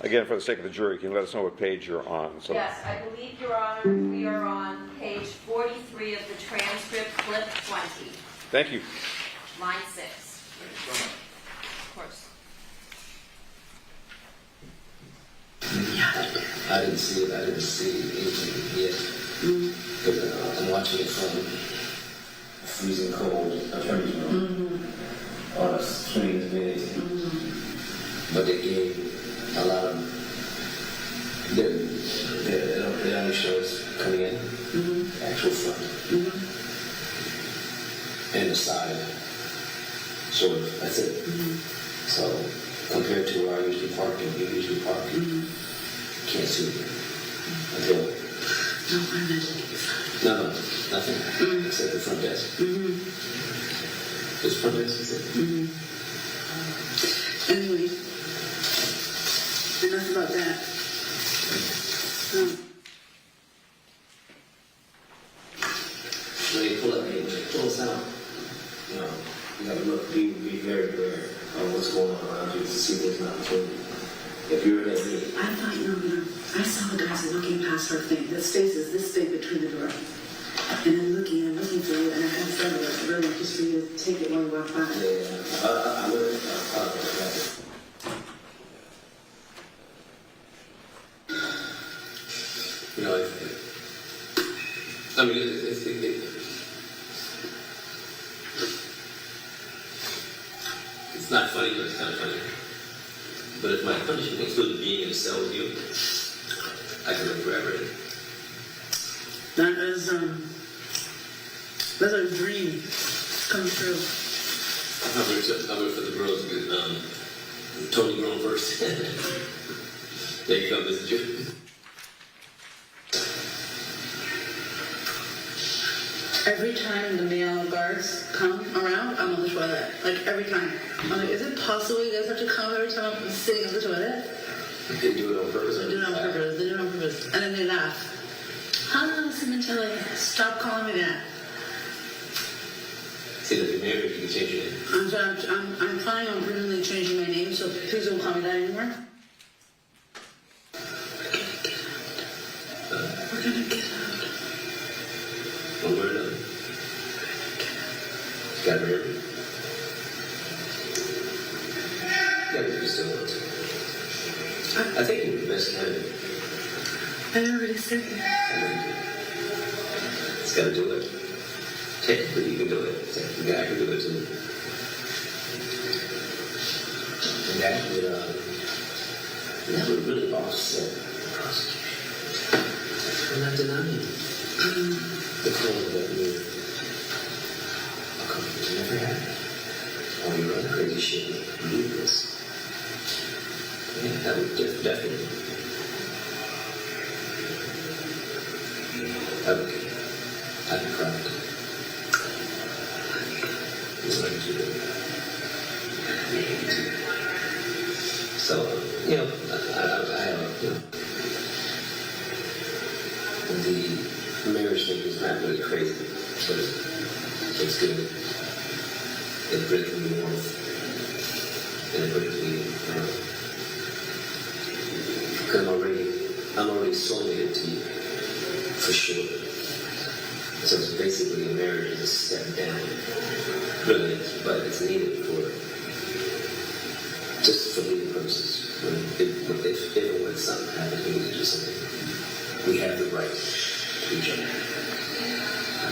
Again, for the sake of the jury, can you let us know what page you're on? So, Yes, I believe we are on page 43 of the transcript, clip 20, thank you. line 6. Thank you so much. Of course. I didn't see it. I didn't see anything yet. But I'm watching it from a freezing cold attorney room on a screen is amazing. But they gave a lot of they only show us coming in, actual front, and the side. Sort of. That's it. So compared to where I usually park and you usually park, can't see it until. No, nothing except the front desk. It's front desk, is it? Anyway, enough about that. When you pull us out, you know, you gotta look, be very aware of what's going on around you to see there's an opportunity. If you're in that I thought, I saw the guys looking past her thing that spaces this thing between the door. And then looking for you, and I had said it was really just for you to take it while you walk by. I would have you know, I mean, it's not funny, but it's kind of funny. But if my punishment included being in a cell with you, I could live forever. That's a dream come true. I'll wait for the girls to get Tony grown first. They come visit you. Every time the male guards come around, I'm on the toilet. Like, every time. I'm like, is it possible you guys have to come every time I'm sitting on the toilet? They do it on purpose. They do it on purpose. And then they laugh. Hello, Sementilli. Stop calling me that. See, that you're married, you can change your name. I'm planning on permanently changing my name, so please don't call me that anymore. We're gonna get out. One word on it. Got married. Yeah, but you still want to. I think you're the best candidate. I already said that. I know you do. It's got to do it. Technically, you can do it. The guy can do it too. And that would really offset the prosecution. We're not denying the claim that you're a couple you never had. Or you run crazy shit and do this. Yeah, that would definitely. I'd be proud. So, you know, I have, you know, the marriage thing is not really crazy, but it's good. It brings me warmth, and it brings me, because I'm already soulmated to you, for sure. So it's basically a marriage is a step down. Really is, but it's needed just for legal purposes. If and when something happens, we need to do something. We have the right to each other.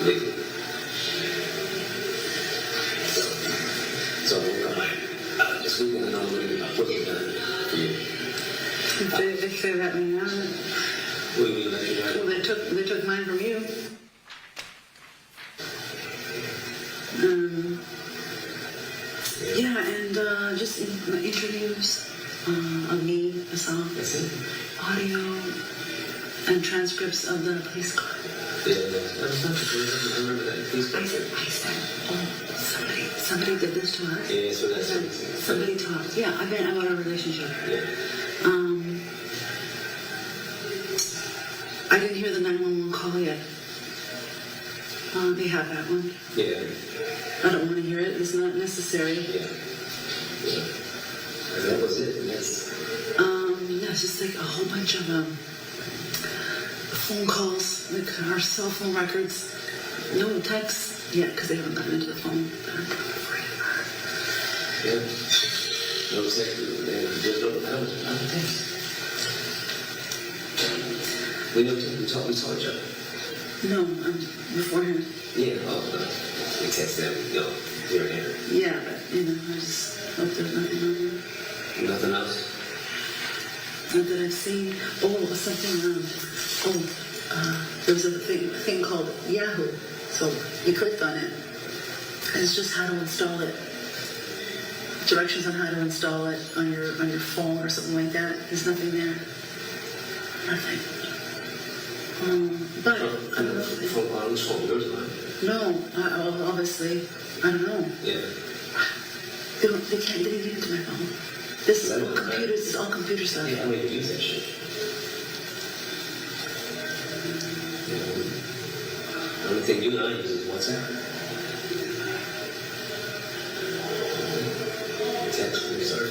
Legally. So we'll come back. This weekend, I know we're going to put it done for you. If they say that me now, What do you mean that you have? well, they took mine from you. Yeah, and just interviews of me, myself, That's it. audio, and transcripts of the police car. Yeah, that was not the police. I remember that. Please I said, oh, somebody did this to us. Yeah, so that's I said, somebody talked. Yeah, I've been about our relationship. Yeah. I didn't hear the 911 call yet. They have that one. Yeah. I don't want to hear it. It's not necessary. Yeah. And that was it. And that's. yeah, it's just like a whole bunch of phone calls, like our cell phone records. No texts yet because they haven't gotten into the phone. Yeah. No text. There's no text. We talk each other. No, beforehand. Yeah, we text them, here and here. Yeah, but, I just hope there's nothing on there. Nothing else? Not that I've seen. Oh, something, there was a thing called Yahoo. So you clicked on it. And it's just how to install it. Directions on how to install it on your phone or something like that. There's nothing there. Nothing. But I don't know. On this phone, yours mine. No, obviously, I don't know. Yeah. They can't get into my phone. This is all computers. This is all computer stuff. Yeah, I don't even use that shit. The only thing you and I use is WhatsApp. Text when we start.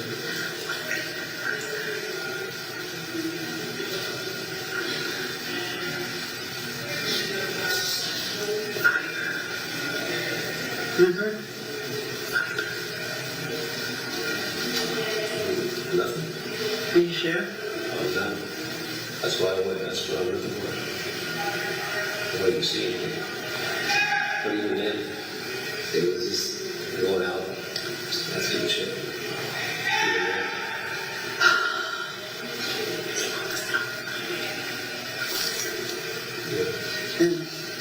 Remember? Nothing. Are you sure? Oh, no. That's why I went. That's what I'm looking for. I wouldn't see anything. But even then, it was just going out. That's good shit. Even then. And,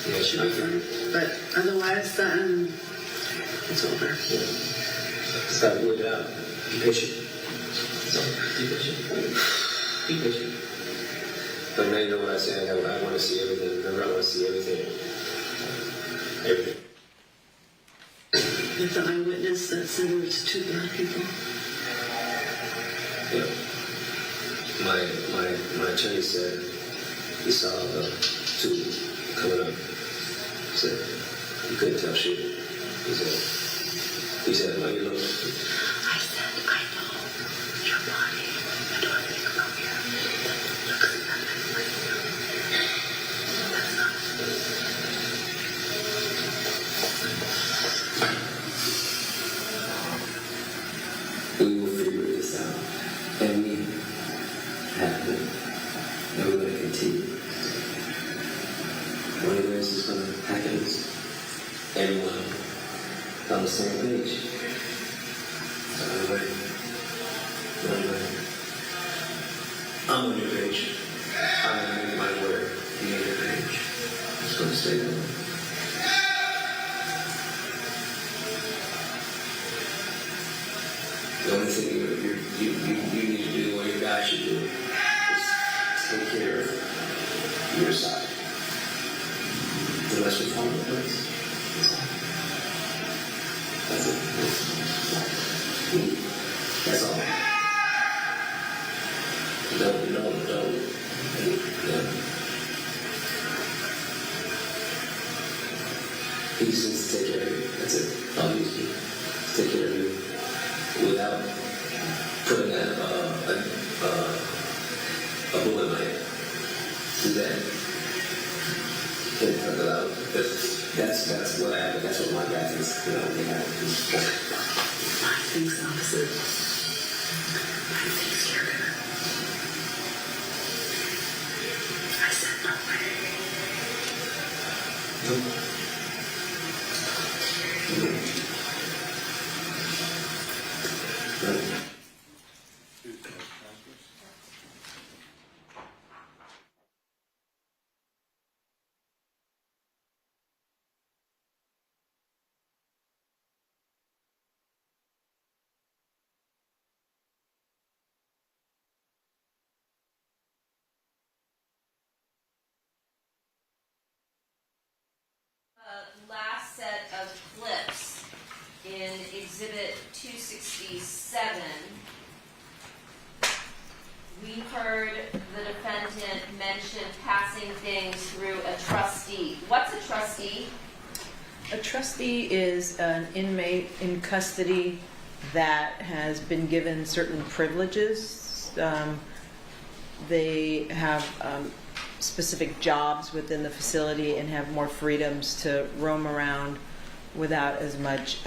Yeah, it should be fine. but otherwise, it's over. Yeah. Just gotta work it out. Be patient. So, be patient. Be patient. But now you know what I say. I want to see everything. Remember, I want to see everything. Everything. Like the eyewitness that said there was 2 black people. Yeah. My attorney said he saw the 2 coming up. He said he couldn't tell shit. He said, no, you look. I said, I know your body. I don't think about you. That's not. We will figure this out. And we have been. And we're going to continue. One of the ways is going to happen is everyone on the same page. Everybody. I'm on your page. I'm going to my word. You're on your page. It's going to stay that way. The only thing you need to do, or your guy should do, is take care of your side. The rest will fall into place. That's it. That's all. Don't. Yeah. He just needs to take care of you. That's it. All he needs to do is take care of you without putting a bullet in my head. Do that. Can't fuck it out. That's what I have. That's what my guy thinks. They have. Mine thinks the opposite. Mine thinks you're gonna. I said no way. Last set of clips in Exhibit 267, we heard the defendant mention passing things through a trustee. What's a trustee? A trustee is an inmate in custody that has been given certain privileges. they have specific jobs within the facility and have more freedoms to roam around without as much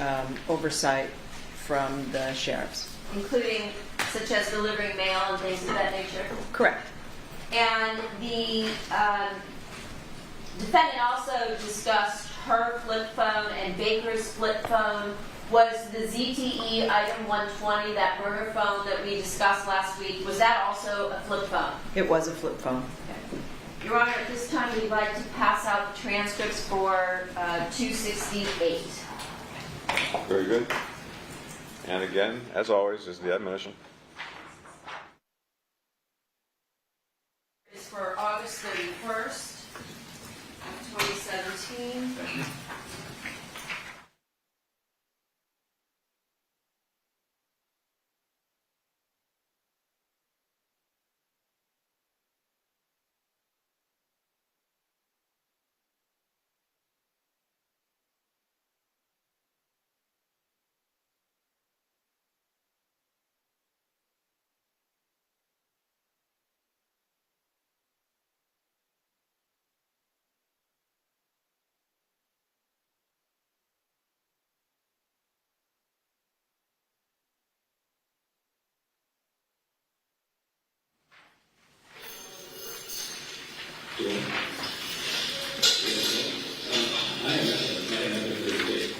oversight from the sheriffs. Including such as delivering mail and things of that nature. Correct. And the defendant also discussed her flip phone and Baker's flip phone. Was the ZTE item 120, that burner phone that we discussed last week, was that also a flip phone? It was a flip phone. Okay. Your Honor, at this time we'd like to pass out the transcripts for 268. Very good. And again, as always, is the admonition. It's for August 31st, 2017.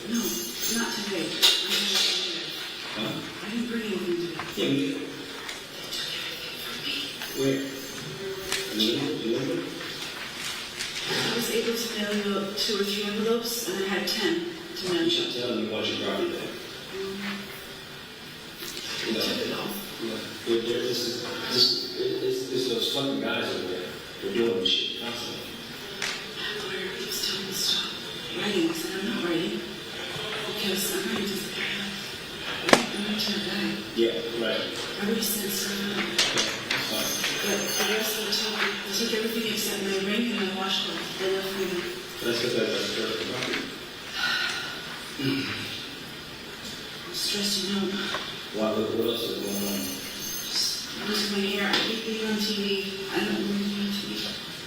No, not today. I didn't bring anything today. Where? I was able to mail you 2 or 3 envelopes, and I had 10 to mail You you. should tell me what your property back. I took it all. This those fucking guys over there. They're doing this shit constantly. My lawyer keeps telling me to stop writing. I said I'm not writing because I'm ready to die. Yeah, right. I already said so. That's fine. But the rest of the time, they took everything except my ring and my washcloth. They left me. That's because that's perfect property. I'm stressed, you know. What else is going on? I'm losing my hair. I hate being on TV. I don't want to be on TV.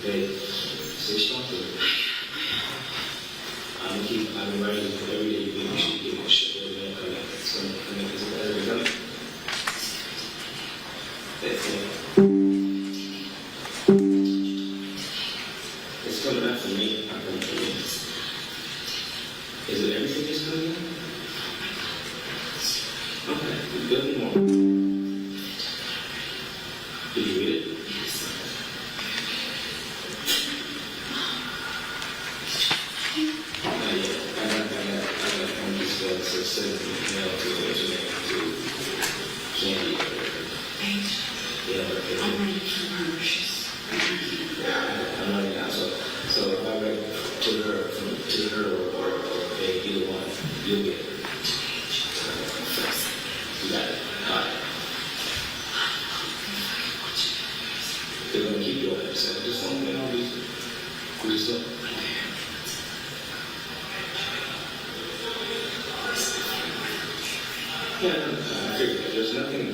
Hey, stay strong to it. I've been writing every day. You should give a shit where they're coming. So, is it better coming? That's it. It's coming out for me. I'm coming for you. Is it everything that's coming out? Okay, good and more. Did you read it? Not yet. I'm just sending an email to Sandy. Yeah, I'm ready for her. I'm running out. So if I write to her or hey, either one, you'll get it. You got it. All right. They're going to keep doing it. So just don't get all these. We just don't. Yeah, I figured. There's nothing.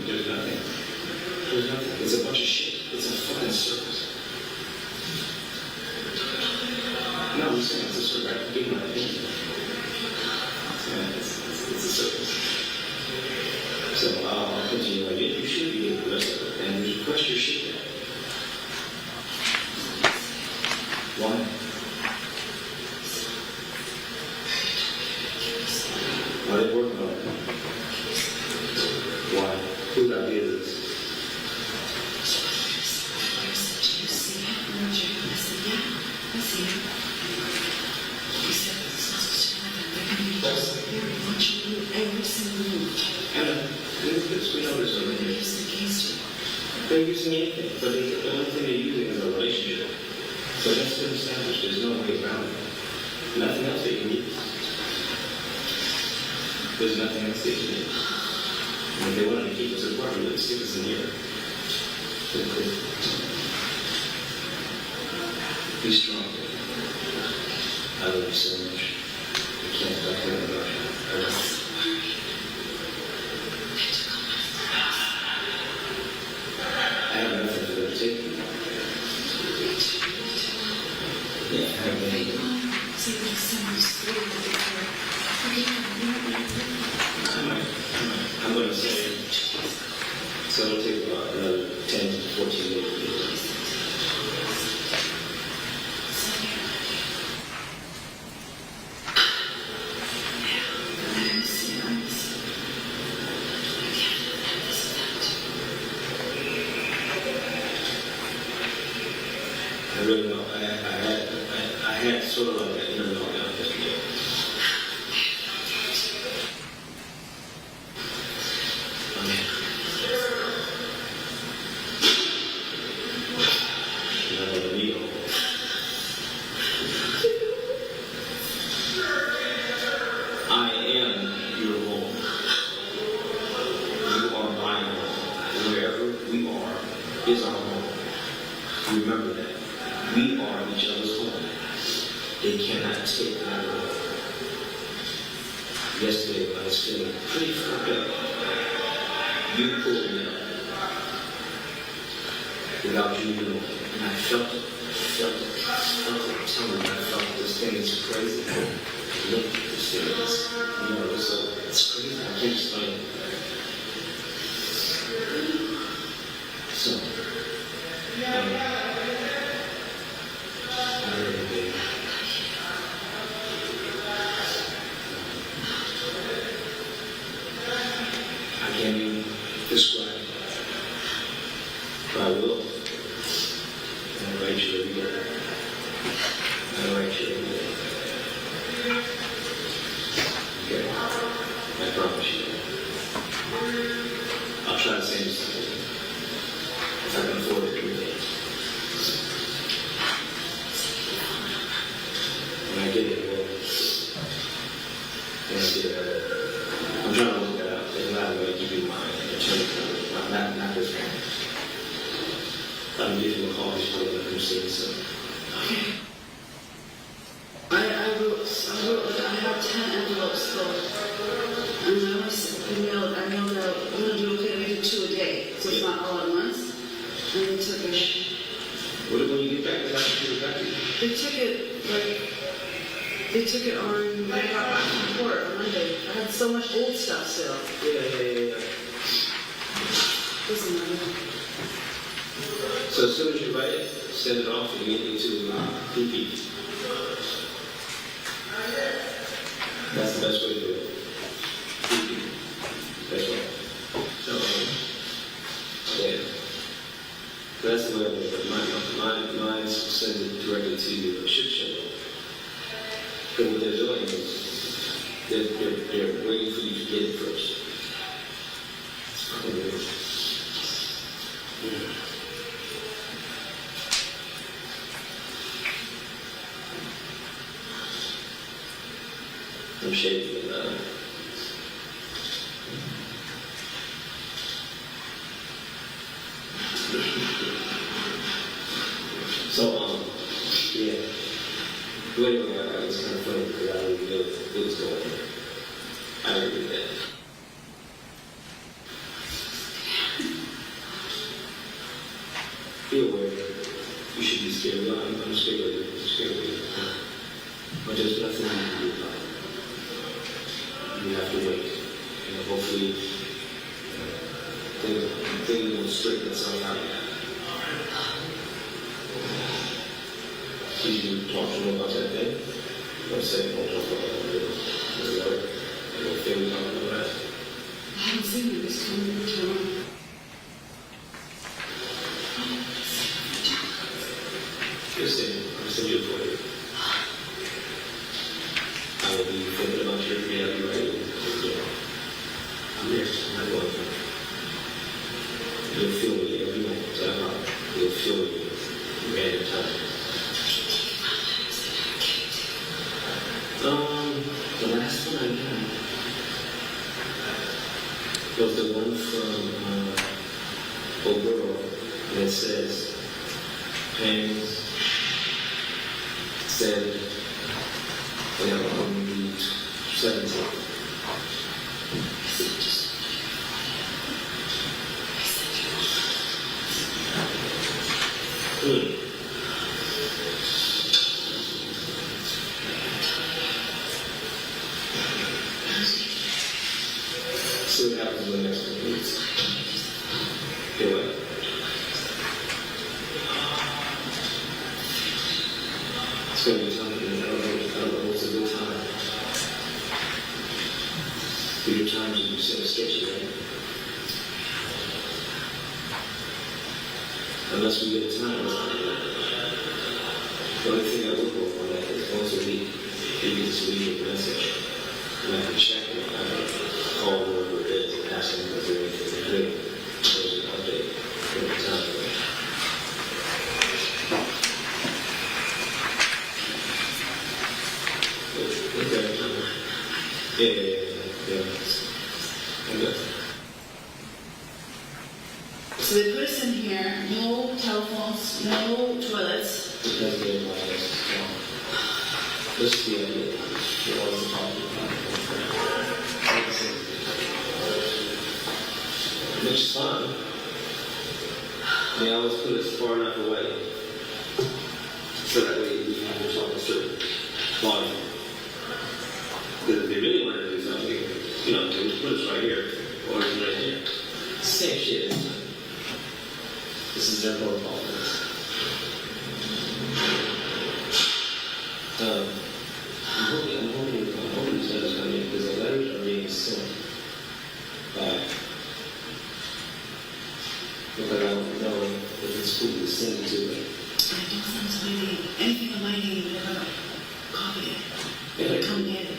It's a bunch of shit. It's a fucking circus. No, I'm saying it's a circus. I can give my opinion. Yeah, it's a circus. So I'll continue. Like, you should be getting the rest of it. And request your shit back. Why? Are they working on it? Why? Whose idea is this? You see it? I said, yeah, I see it. You said it's not supposed to happen. They're going to be just here and watching you every single move. We know this They're already. using against you. They're using anything, but the only thing they're using is a relationship. So that's been established. There's no way around it. Nothing else they can use. There's nothing else they can use. And if they wanted to keep us apart, they would stick us in here. Be strong. I love you so much. I can't stop thinking about you. I love you. I have nothing for them to take. So it'll take about another 10 to 14 minutes. I really know. I had sort of like an inner meltdown yesterday. Another meal. I am your home. You are my home. Wherever we are is our home. Remember that. We are each other's home. They cannot take that away. Yesterday, when I was feeling pretty fucked up, you pulled me up without you knowing. And I felt it. I'm telling you, I felt this thing is crazy. Look, this thing is, it's crazy. I can't explain it. So, I can't even describe it, but I will. I write you every day. Okay? I promise you. I'll try to send you something if I can afford it every day. When I get it, I'm trying to look that up. There's not a way to keep in mind. Not this one. I'm giving him a call. He's probably going to see so. Okay. I have 10 envelopes full. And I mailed out, I'm going to do okay, I do 2 a day, so it's not all at once. And they took it. What when you get back? They took it on, when I got back from court on Monday. I had so much old stuff still. Yeah. Doesn't matter. So as soon as you write it, send it off immediately to PP. That's the best way to do it. PP. That's right. So, yeah. That's the way I do it. Mine sends it directly to you. It should show up. Because what they're doing is they're waiting for you to get it first. It's fucking weird. Yeah. I'm shaking it now. So, yeah. But anyway, it's kind of funny because I don't even know what's going on. I agree with that. Be aware. You should be scared. No, I'm scared of you. I'm scared of you. But there's nothing you can do about it. You have to wait. Hopefully, things will straighten itself out. Did you talk to them about that thing? Let's say, don't talk about that. What thing we talking about that? I haven't seen it this time. Just saying, I'm sending you for you. I will be thinking about your reality right now. I'm there. I'm not going to. You'll feel me every moment. You'll feel me random time. The last one I got was the one from O'Girl, and it says, Pangs said, on the 17th. See what happens in the next couple weeks. Do it. It's going to be time. I don't know what's a good time. Your times you set a sketchy, right? Unless we get a time or something. The only thing I would work on that is once a week, maybe this week a message. And I can check it. I can call whoever it is and ask them if they're anything to do. There's an update every time. Okay. Yeah. Okay. So they put us in here, no telephones, no toilets. It does get my ass. Let's see the idea. What was the problem? Which is fine. They always put us far enough away. So that way we have to talk a certain volume. Because if they really wanted to do something, they would put us right here, or right here. Same shit. This is their protocol. I'm hoping these letters come in because the letters are being sent by. Because I don't know if it's cool to send it to them. I don't send to my name. Anything on my name, they're gonna copy it. They're gonna come get it.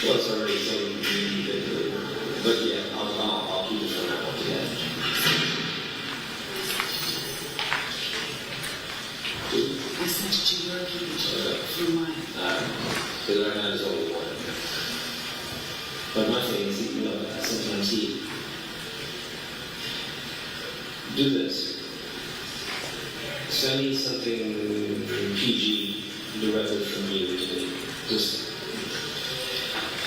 Well, it's already something you did. But yeah, I'll keep it for now. Yeah. I sent it to your page through mine. Because right now there's only one. But my thing is, sometimes do this. Send me something PG directly from you to me. Just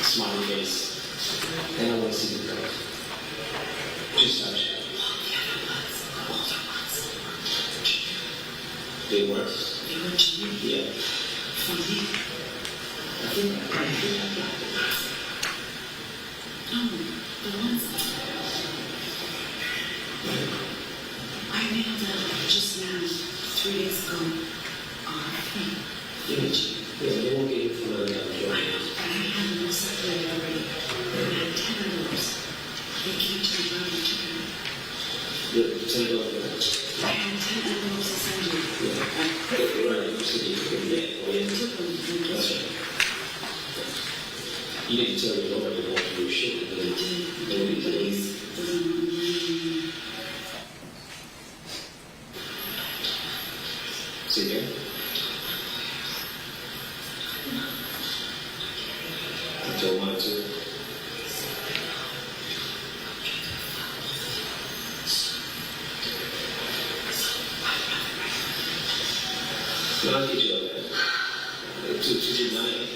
smiley face. And I want to see the color. Just touch it. They work? They were to you. Yeah. From me. I think I got it. No, the ones I mailed them just now, 3 days ago. Yeah, they won't get you for another job. I had them all separated already. They had 10 of those. They came to the ground and took them. Yeah, $10. I had 10 envelopes to send you. Yeah. Right, you said you could get it. They took them and That's gave right. You didn't tell me nobody wanted to do shit. But he's doesn't want to. See again? I told mine too. No, I'll get you on that. To deny it.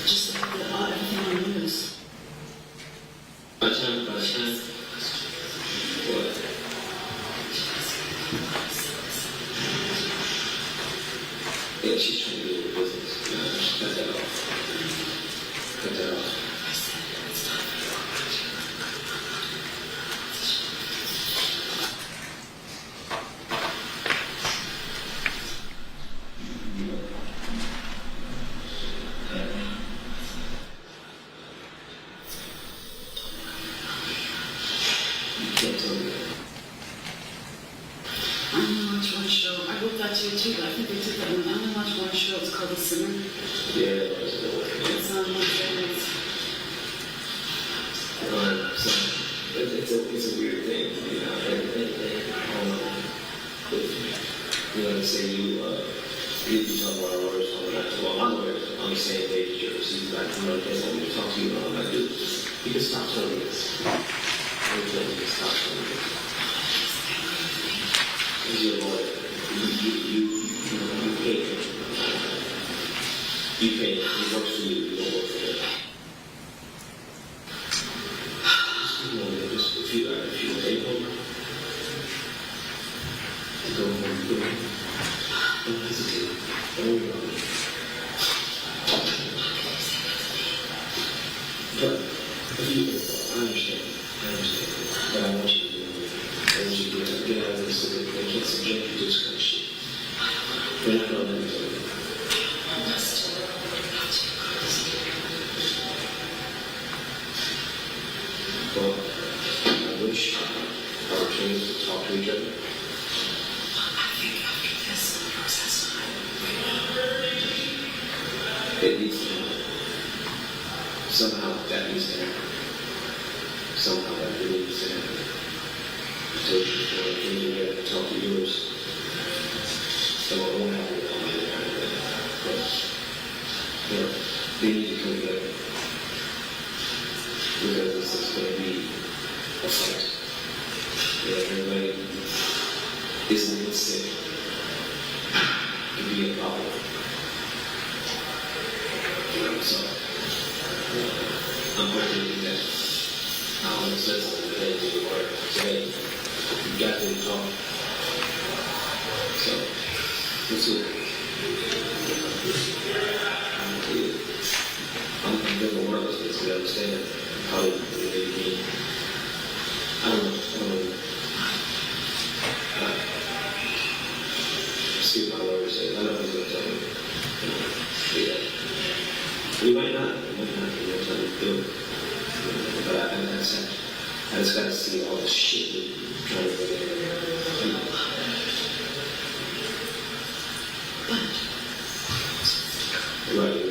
Just like everything on the news. By the time, what? Yeah, she's trying to do her business. No, just cut that off. Cut that off. You can't tell me that. I only watch one show. I wrote that to you too, but I think they took that one. I only watch one show. It's called The Simmer. Yeah, It's on Wednesdays. so it's a weird thing, they say you talk about our lawyers, well, my lawyers on the same page as yours. He's like, they want me to talk to you, and I'm like, dude, you can stop telling me this. You can stop telling me this. He's your lawyer. You pay him. You pay him. He works for you. You don't work for him. Just if you were able, Go home, go home. Don't hesitate. Don't worry about it. But if you I understand. But I want you to do it. I want you to get out of this so that they can't subject you to this kind of shit. They're not going to let me do it. Well, I wish our teams would talk to each other. It needs to happen. Somehow that needs to happen. Somehow that really needs to happen. I told you before, things are going to talk to yours. So it won't happen with all my other. But, you know, they need to come together. Because this is going to be a fight. You know, everybody isn't sick to be a problem. So, I'm hoping that I want to say something today to the word. Today, you got to talk. So, let's do it. I'm doing the work to understand how to really I don't know. See what my lawyer says. I know he's going to tell me. Yeah. We might not. We might not. You know, tell me to do it. But I just got to see all the shit that you're trying to bring in. Right.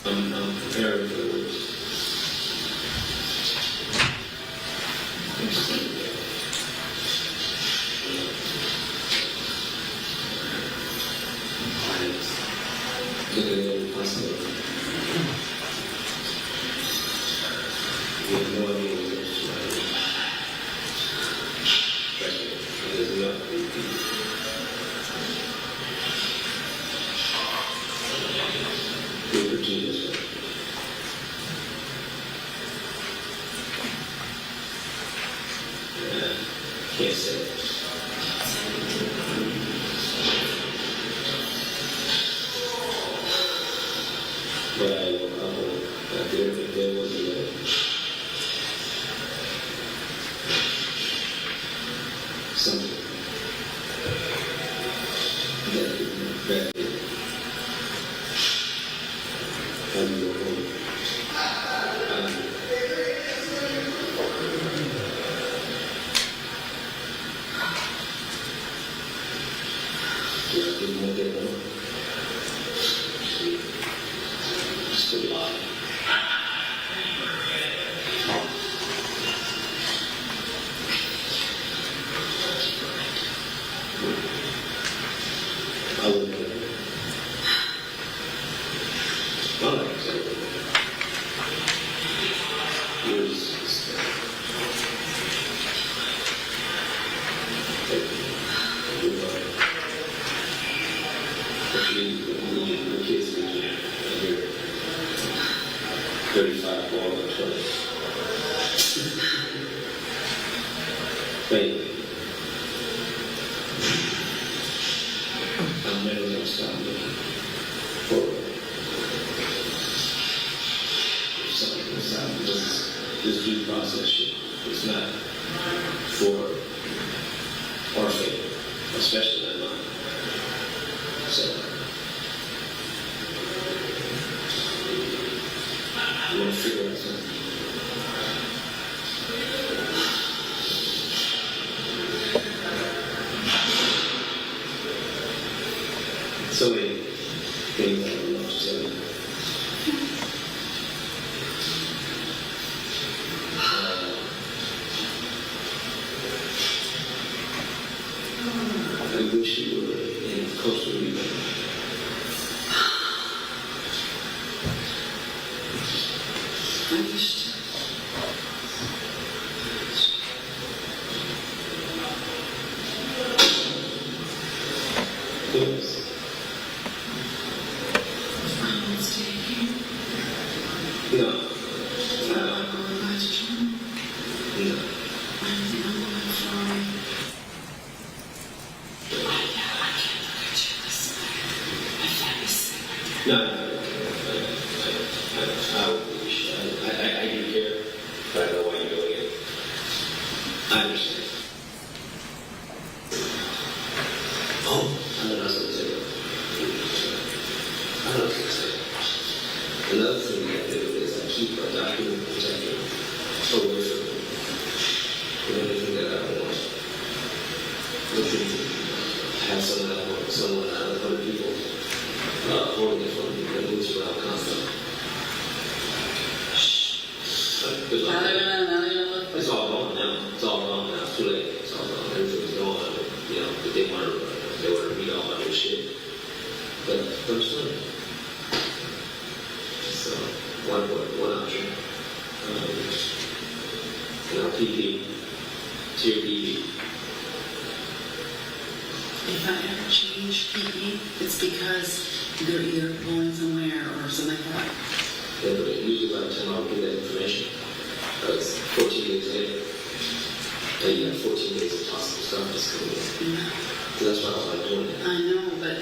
I'm preparing for the worst. Look at every possibility. We have no idea what this is like. Because we are people. We're Virginia's way. Can't say it. But I know that there was a way. Something that I'm going home. I didn't want that one. Just a lie. I wouldn't know. My life is over. Yours is the kids are here. 35 ball and 20. Wait. I'm never going to stop looking forward. If something can stop this due process shit, it's not for our fate, especially not mine. So, I want to figure out something. So many things I don't know what to tell you. I wish you were in Costa Rica. I wish. Yes. No. You don't want to go and buy children? No. I'm sorry. No. I do care, but I know why you're doing it. I understand. Oh, I don't know what I was going to say. I don't know what I was going to say. Another thing I do is I keep a document protector away from me. Anything that I don't want. Looking to have someone out of other people holding it from me that moves around constantly. Now they're gonna look for It's all gone now. It's all gone now. It's too late. It's all gone. Everything's gone. You know, but they want to read all my new shit. But I'm still. So one option. PP. Tier PP. If I ever change PP, it's because they're either going somewhere or something like that. Yeah, but usually by the time I'll get that information, it's 14 days later. And you have 14 days of possible stuff that's coming in. Yeah. So that's why I like doing it. I know, but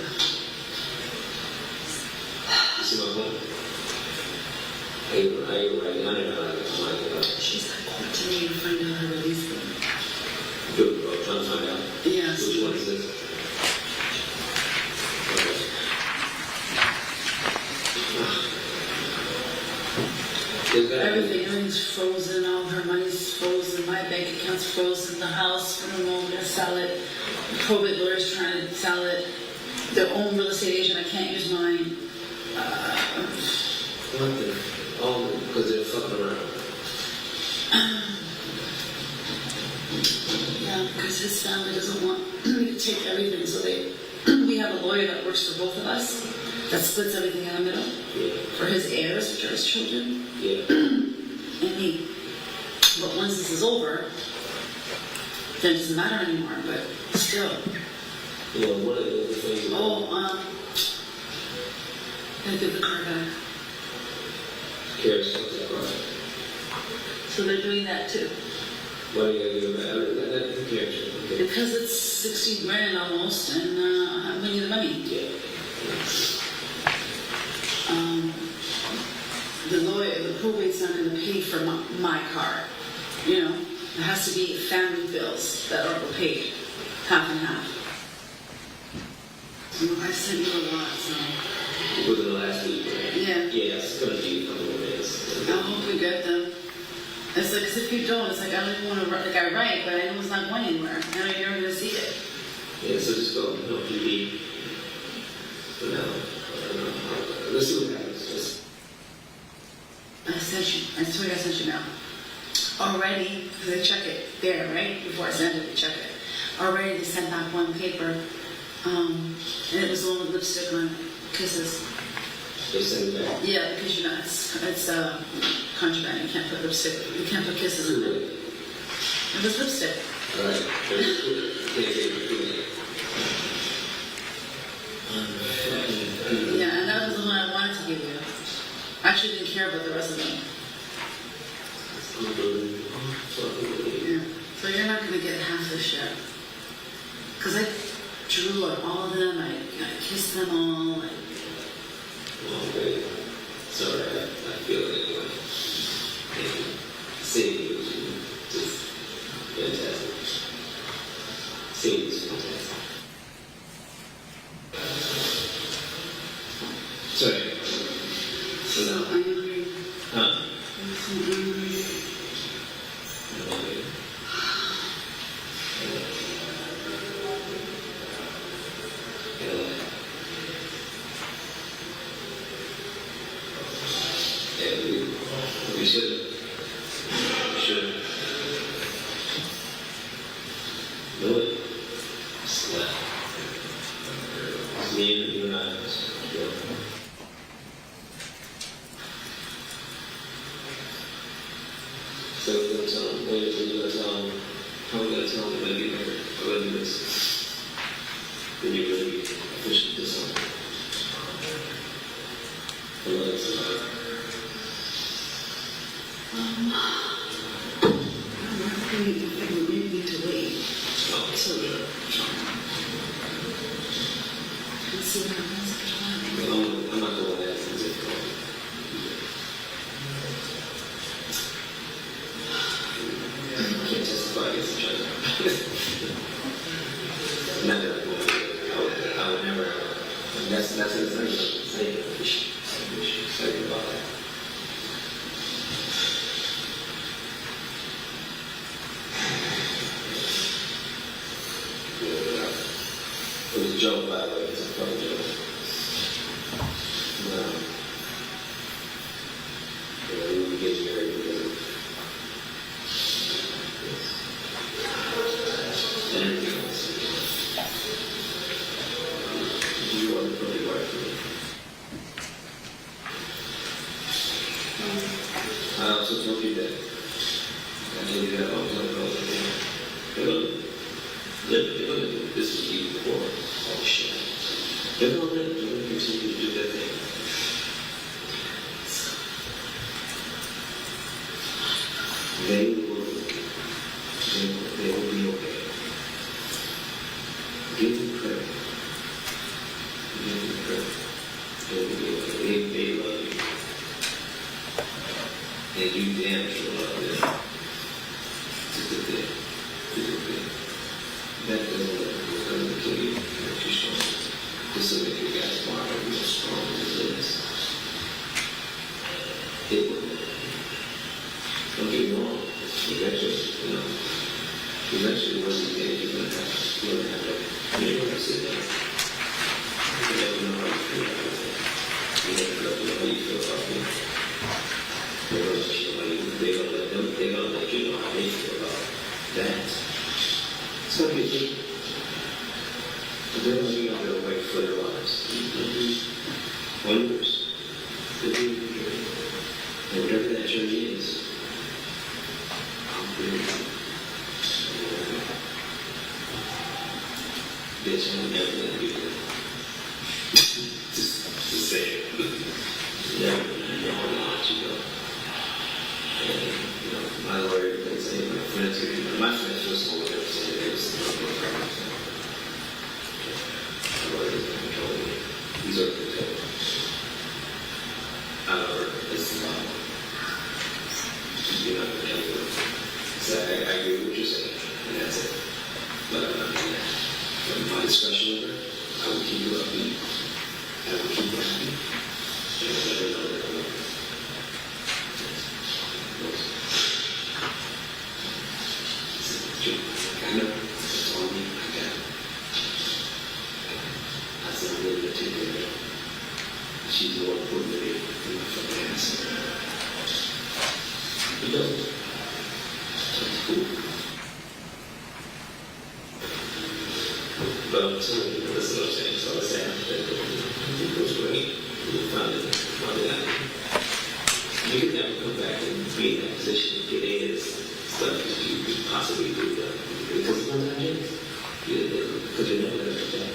You see my point? I write down and I'm like, she's like, what to me to find out how to release them. good, bro, trying to find out. Yes. Which one is this? Okay. Everything's frozen, all her money's frozen, my bank account's frozen, the house from the moment to sell it, the probate lawyer's trying to sell it, their own real estate agent, I can't use mine. What the? Oh, because they're fucking around. Yeah, because his family doesn't want me to take everything, so we have a lawyer that works for both of us, that splits everything in the middle, Yeah. for his heirs, which are his children, Yeah. and me. But once this is over, then it doesn't matter anymore, but still. You know, one of the other things. Gotta give the car back. Cares about that, right? So they're doing that too. Why do you gotta give it back? Who cares? Okay. Because it's 60 grand almost, and I'm gonna need the money. Yeah. The lawyer, the probate's not gonna pay for my car. You know, it has to be family bills that are paid, half and half. I sent you a lot, so. Within the last week, right? Yeah. Yeah, it's gonna be a couple of days. I hope we get them. It's like, 'cause if you don't, it's like, I don't even want to write, like, I write, but I know it's not going anywhere. I know you're never going to see it. Yeah, so just go, no PP. For now. Let's see what happens. Just I swear I sent you now. Already, because I check it there, right? Before I send it, I check it. Already, they sent back one paper, and it was the one with lipstick on it. Kisses. they send it back. Yeah, because you know, it's contraband. You can't put lipstick, you can't put kisses in it. It was lipstick. All right. Yeah, and that was the one I wanted to give you. I actually didn't care about the rest of them. Yeah. So you're not going to get half the shit. Because I drew on all of them, I kissed them all. Okay. Sorry, I feel it anyway. And seeing you was just fantastic. Seeing you was fantastic. Sorry. So I agree. Huh? I'm so angry. We should. Do it. Slap. Me and you and I. Yeah. So we're gonna tell them, we're gonna tell them, how are we gonna tell them when we get married? We're gonna do this. Then you're gonna be officially disowned. We need to wait. So, let's see what happens. I'm not going to ask them to I can't testify against the judge. Not that I would never. That's an say about that. It was a joke, by the way. It's a funny joke. We would get married because and everything else. You are the perfect wife for me. I also told you that. I told you that I was going to go. They're going to do this is even before all the shit. They're going to continue to do that thing. They will be okay. Give them credit. Give them credit. They will be okay. They love you. And you damn sure love them. It's a good thing. It's a good thing. That doesn't kill you. Make you strong. This will make you guys smarter, real strong and resilience. It will. Don't get me wrong. Eventually, one of these days you're going to have to, you're going to sit down. You never know how you feel about it. You never know how you feel about it. They're going to let you know how they feel about that. It's going to be deep. But they're going to be on their way for their lives. Wonders. They'll be on their journey. And whatever that journey is, bitch, I'm never gonna do that. just say it. Never gonna let you go. And, my lawyer, they say, my friends, first of all, they're saying there's no problem. My lawyer is not controlling me. These are protected. However, it's the law. You're not protected. So I agree with what you're saying, and that's it. But I'm not doing that. From my discussion with her, I will keep you upbeat. I will keep you happy. And I'll let her know that I love her. I know. It's all me. I got it. I said I'm going to take care of her. She's more important to me than my fucking ass. It doesn't. It's cool. But I'm telling you, this is what I'm saying. So let's say it goes great. You find it out. You can never come back and be in that position and get in this stuff that you could possibly do that. Because it's not that chance. Because you're never going to do that.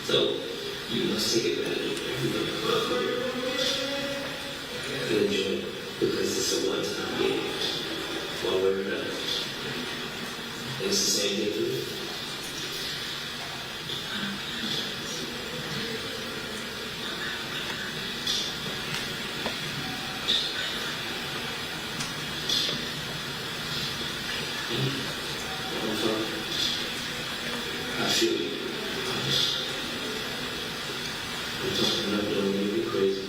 So you must take advantage of everything and enjoy it. Because it's a one-time game. One way or another. And it's the same thing for you. I feel you. I'm talking about don't make me crazy.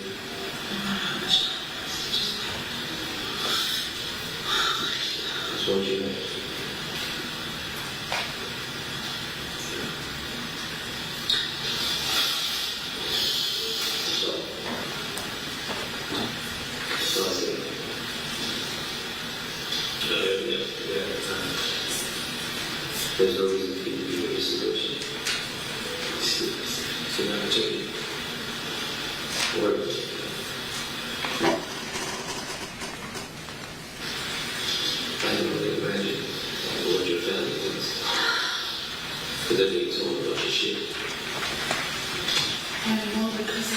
That's what you know. So I say, there's no reason for you to be in this situation. So now take it. Work with it. I can only imagine what your family thinks. Because I think it's all about your shit. I don't know because I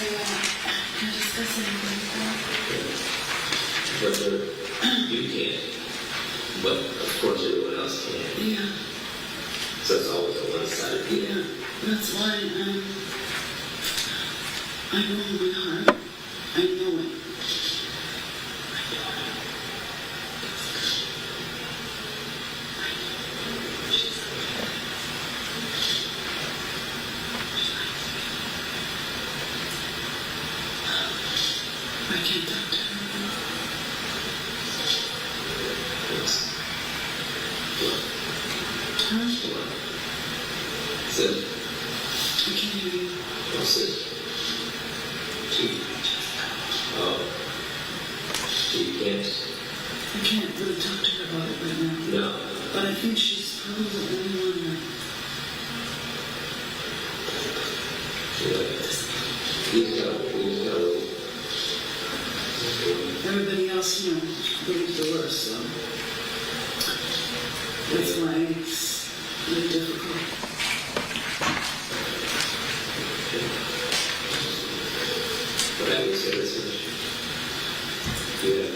discussed anything with them. But you can't. But of course everyone else can. Yeah. So it's always a one-sided deal. Yeah. That's why I know in my heart. I know it. I can't talk to her. Huh? Sit. I can't hear you. I'll sit. Oh. You can't? I can't really talk to her about it right now. No. But I think she's probably the only one that... He's got Everybody else, believes the worst, so... That's why it's really difficult. But I would say this is... Yeah.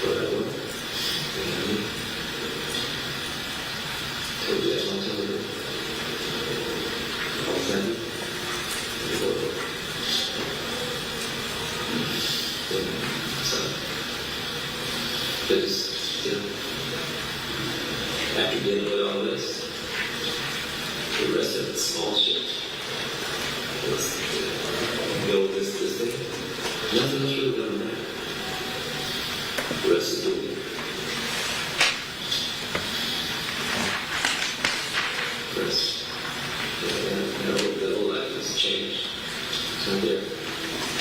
But I will. Told you that one time. All the time. So, because, after dealing with all this, the rest of it's small shit. Let's build this thing. Nothing else really done there. The rest is doing. The rest, the whole life has changed. It's not there.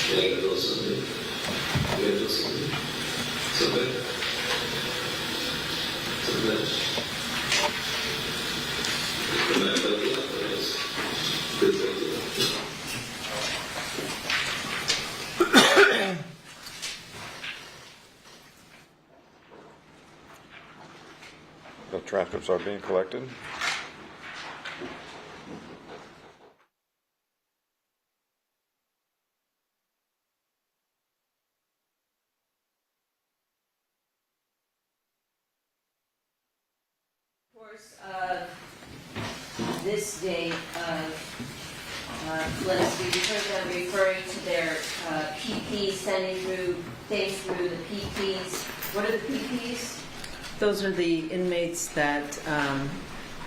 And I gotta build something. You gotta build something. Something. Something. No matter what the outcome is, good thing to do. The transcripts are being collected. Of course, this date of Felicity, because I'm referring to their PPs, sending through things through the PPs. What are the PPs? Those are the inmates that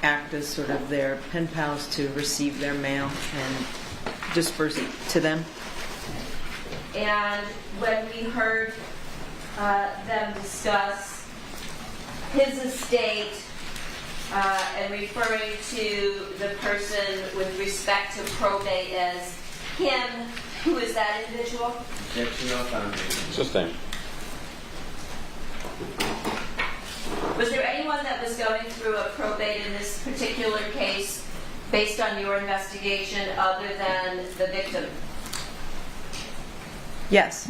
act as sort of their pen pals to receive their mail and disperse it to them. And when we heard them discuss his estate and referring to the person with respect to probate as him, who is that individual? Sustain. Was there anyone that was going through a probate in this particular case based on your investigation other than the victim? Yes.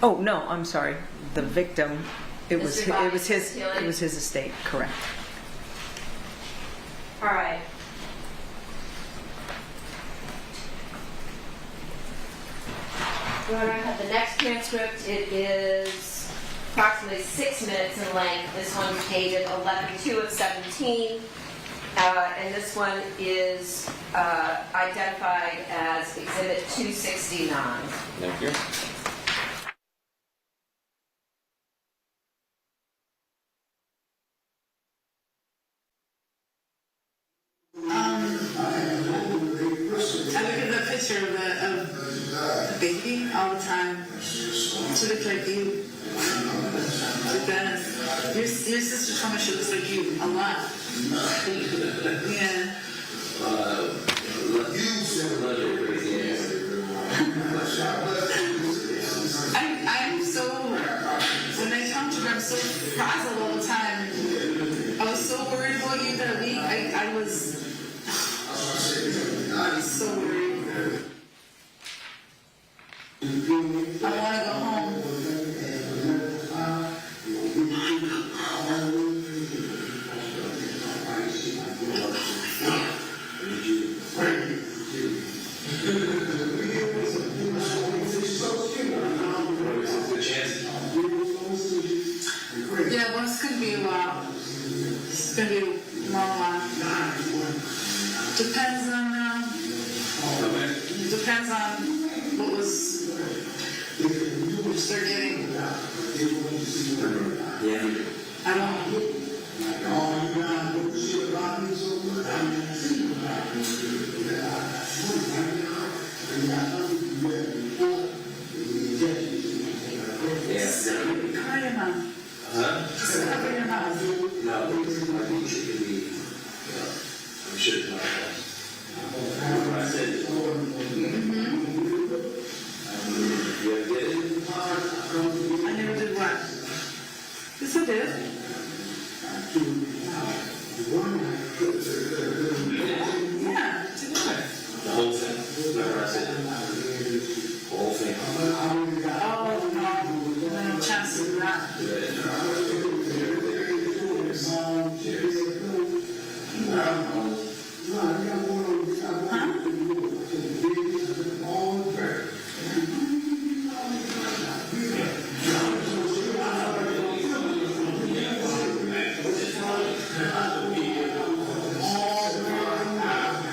Oh no, I'm sorry. The victim. It was his estate. Correct. All right. We're going to have the next transcript. It is approximately 6 minutes in length. This one's dated 11/2/17. And this one is identified as Exhibit 269. Thank you. I look at the picture of the baby all the time. She looks like you. She does. Your sister told me she looks like you a lot. Yeah. I'm so, when I come to her, I'm so frazzled all the time. I was so worried about you that week. I was so worried. I want to go home. just start getting, Yeah. I don't, cover your mouth. Huh? Just cover your mouth. No, I think it could be, I'm sure it's not that. What I said. You ever did it? I never did what? Yes, I did. Yeah, today. The whole thing. Remember I said, the whole thing. Oh, no, no chance to do that.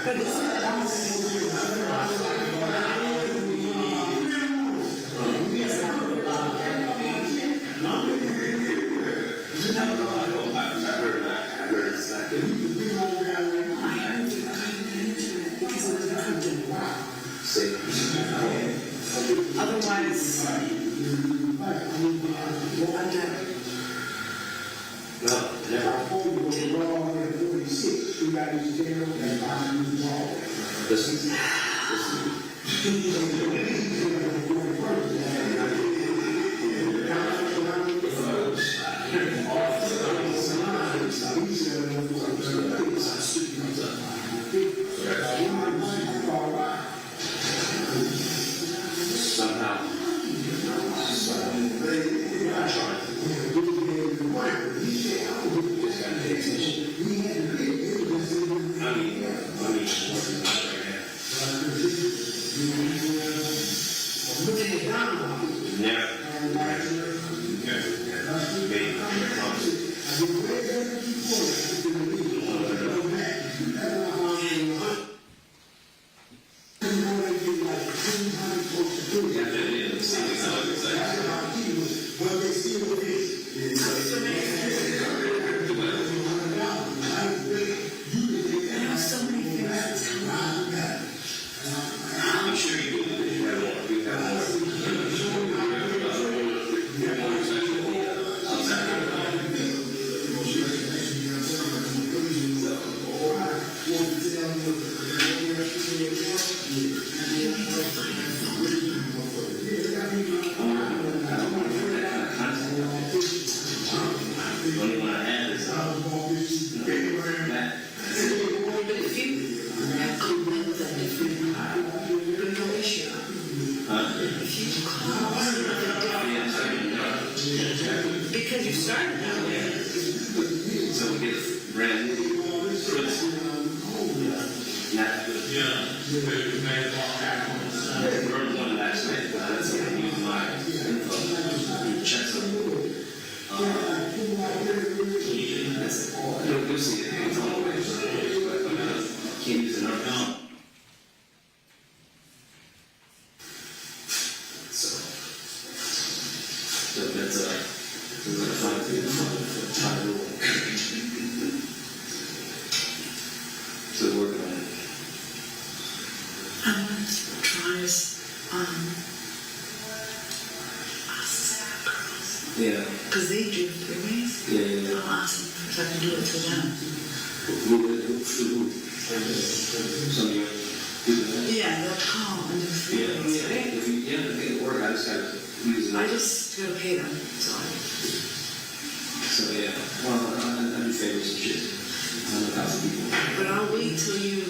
But it's otherwise, I'm done. No, never. Listen. Somehow. Because you started now. So we get brand new. Wrote one last night, but that's going to use my info. Check some. You'll see it. It's on the way. Can't use it now. So that's a fine rule. So we're working on it. I want to try Yeah. because they do 3 ways. Yeah. I'll ask them if I can do it through them. Some of you do that. Yeah, they'll call and do 3 ways. Right? If it work, I just gotta use it. I just gotta pay them. So yeah. Well, I do favors and shit. I'm 1,000 people. But I'll wait till you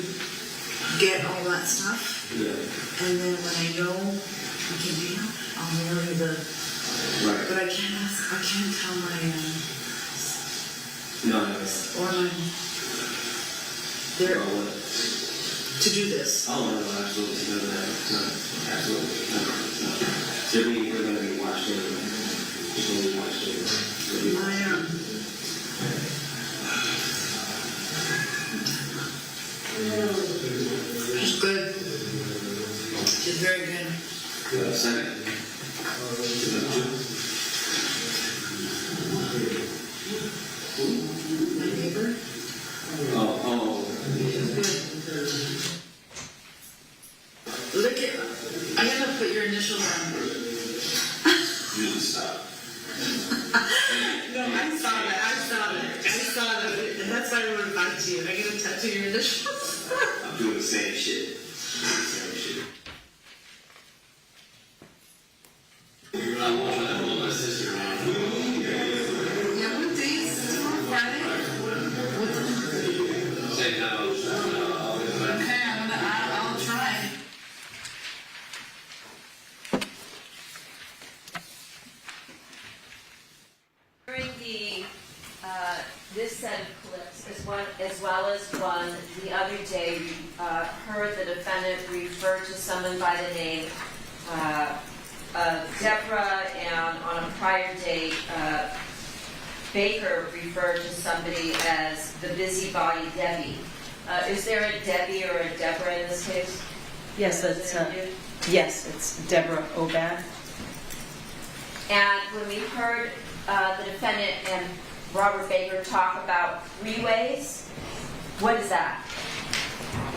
get all that stuff, Yeah. and then when I know we can pay them, I'll mail you the. Right. But I can't tell my No. or my. They're to do this. Oh, no, absolutely. No. Absolutely. No. They're going to be watched anyway. People will be watched anyway. My She's good. She's very good. Second. My neighbor? Oh. Look at, I gotta put your initials on. Really stop. No, I saw that. That's why I wrote back to you. I get a tattoo your initials. I'm doing the same shit. You're not watching that with my sister, man. Yeah, what day is this tomorrow? Friday? Same time. Okay, I'll try. During this set of clips, as well as one the other day, we heard the defendant refer to someone by the name of Deborah, and on a prior date, Baker referred to somebody as the busybody Debbie. Is there a Debbie or a Deborah in this case? Yes, it's Deborah Obad. And when we heard the defendant and Robert Baker talk about three-ways, what is that?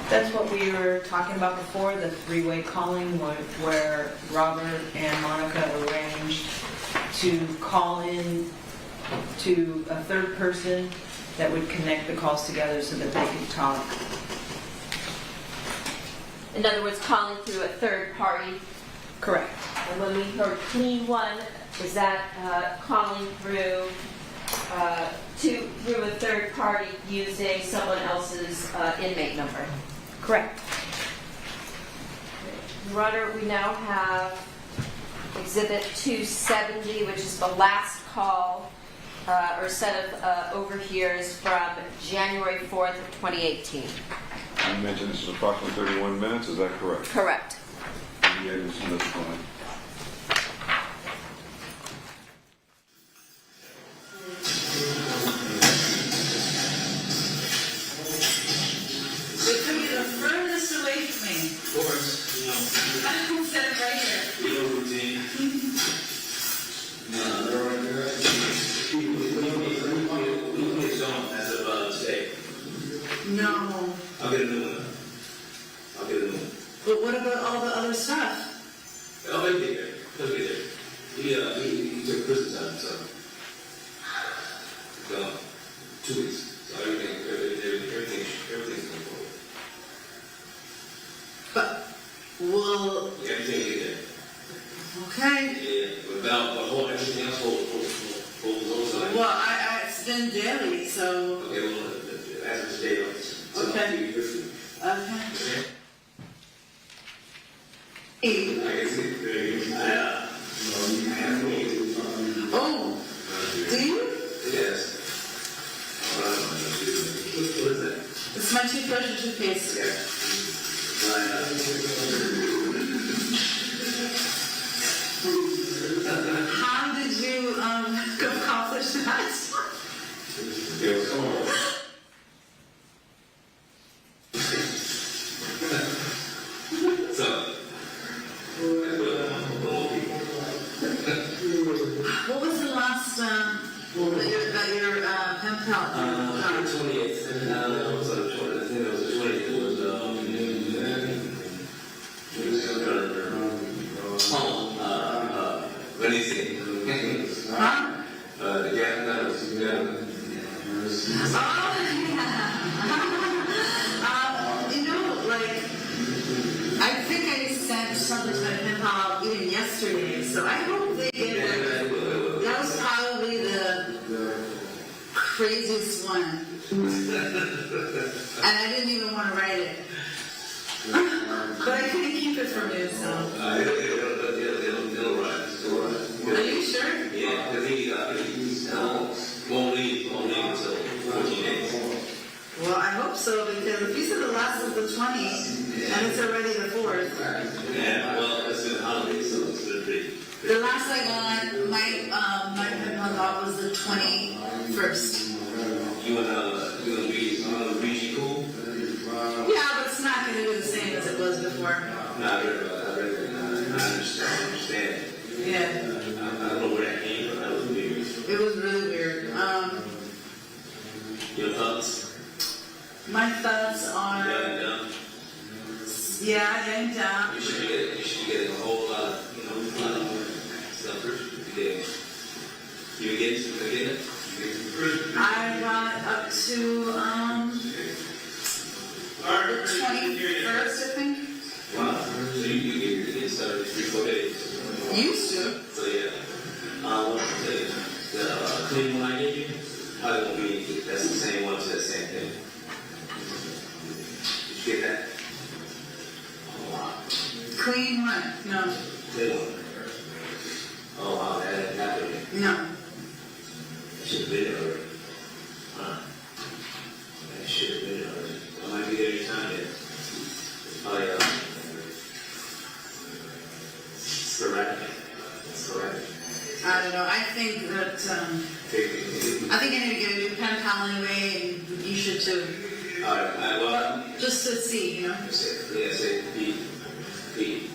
That's what we were talking about before, the three-way calling, where Robert and Monica arranged to call in to a third person that would connect the calls together so that they could talk. In other words, calling through a third party. Correct. And when we heard clean one, is that calling through through a third party using someone else's inmate number? Correct. Your Honor, we now have Exhibit 270, which is the last call or set of overhears from January 4th of 2018. You mentioned this is approximately 31 minutes, is that correct? Correct. Yeah, this is fine. They took you the furthest away from me. Of course, you know. I'm sitting right here. You know, routine. They're right there. We get going as of today. No. I'll get a new one. But what about all the other stuff? Oh, he'll get there. He took prison time, so. 2 weeks. So everything's going forward. But, well, Everything will get there. okay. Yeah, without the whole, everything else holds also. Well, it's been daily, so. Okay, well, as of today, Okay. Okay. Hey. I can see. Oh, do you? Yes. What is that? It's my toothbrush and toothpaste. How did you accomplish that? Yeah, come on. What was the last that your pen pal? 28th. I think it was the 20th. It was let me see. Huh? Yeah, that was Oh, yeah. I think I sent something to my pen pal even yesterday, so I hope they get it. That was probably the craziest one. And I didn't even want to write it. But I couldn't keep it from you, so. it'll rise. Are you sure? Yeah, because he won't leave until 14 days. Well, I hope so, because if you said the last is the 20th, and it's already the 4th. Yeah, well, it's been holidays, so it's been pretty. The last I got, my pen pal got was the 21st. You and Luigi cool? Yeah, but it's not going to be the same as it was before. No, I understand. Yeah. Your thoughts? My thoughts are, Young, dumb. yeah, young, dumb. You should be getting a whole lot of, a lot of stuff. You get it? I got up to the 21st, I think. Wow. So you get started 3-4 days. Used to. So yeah. What to tell you? The clean one I gave you, probably won't be, that's the same one to that same thing. Did you get that? Oh wow. Clean one? No. Good one. Oh wow, that didn't happen yet. No. That should have been already. Huh? That should have been already. I might be there anytime yet. Oh yeah. Sporadic. Sporadic. I don't know. I think that, I think I need to get a new pen pal anyway, and you should too. Alright, well, Just to see, say Pete.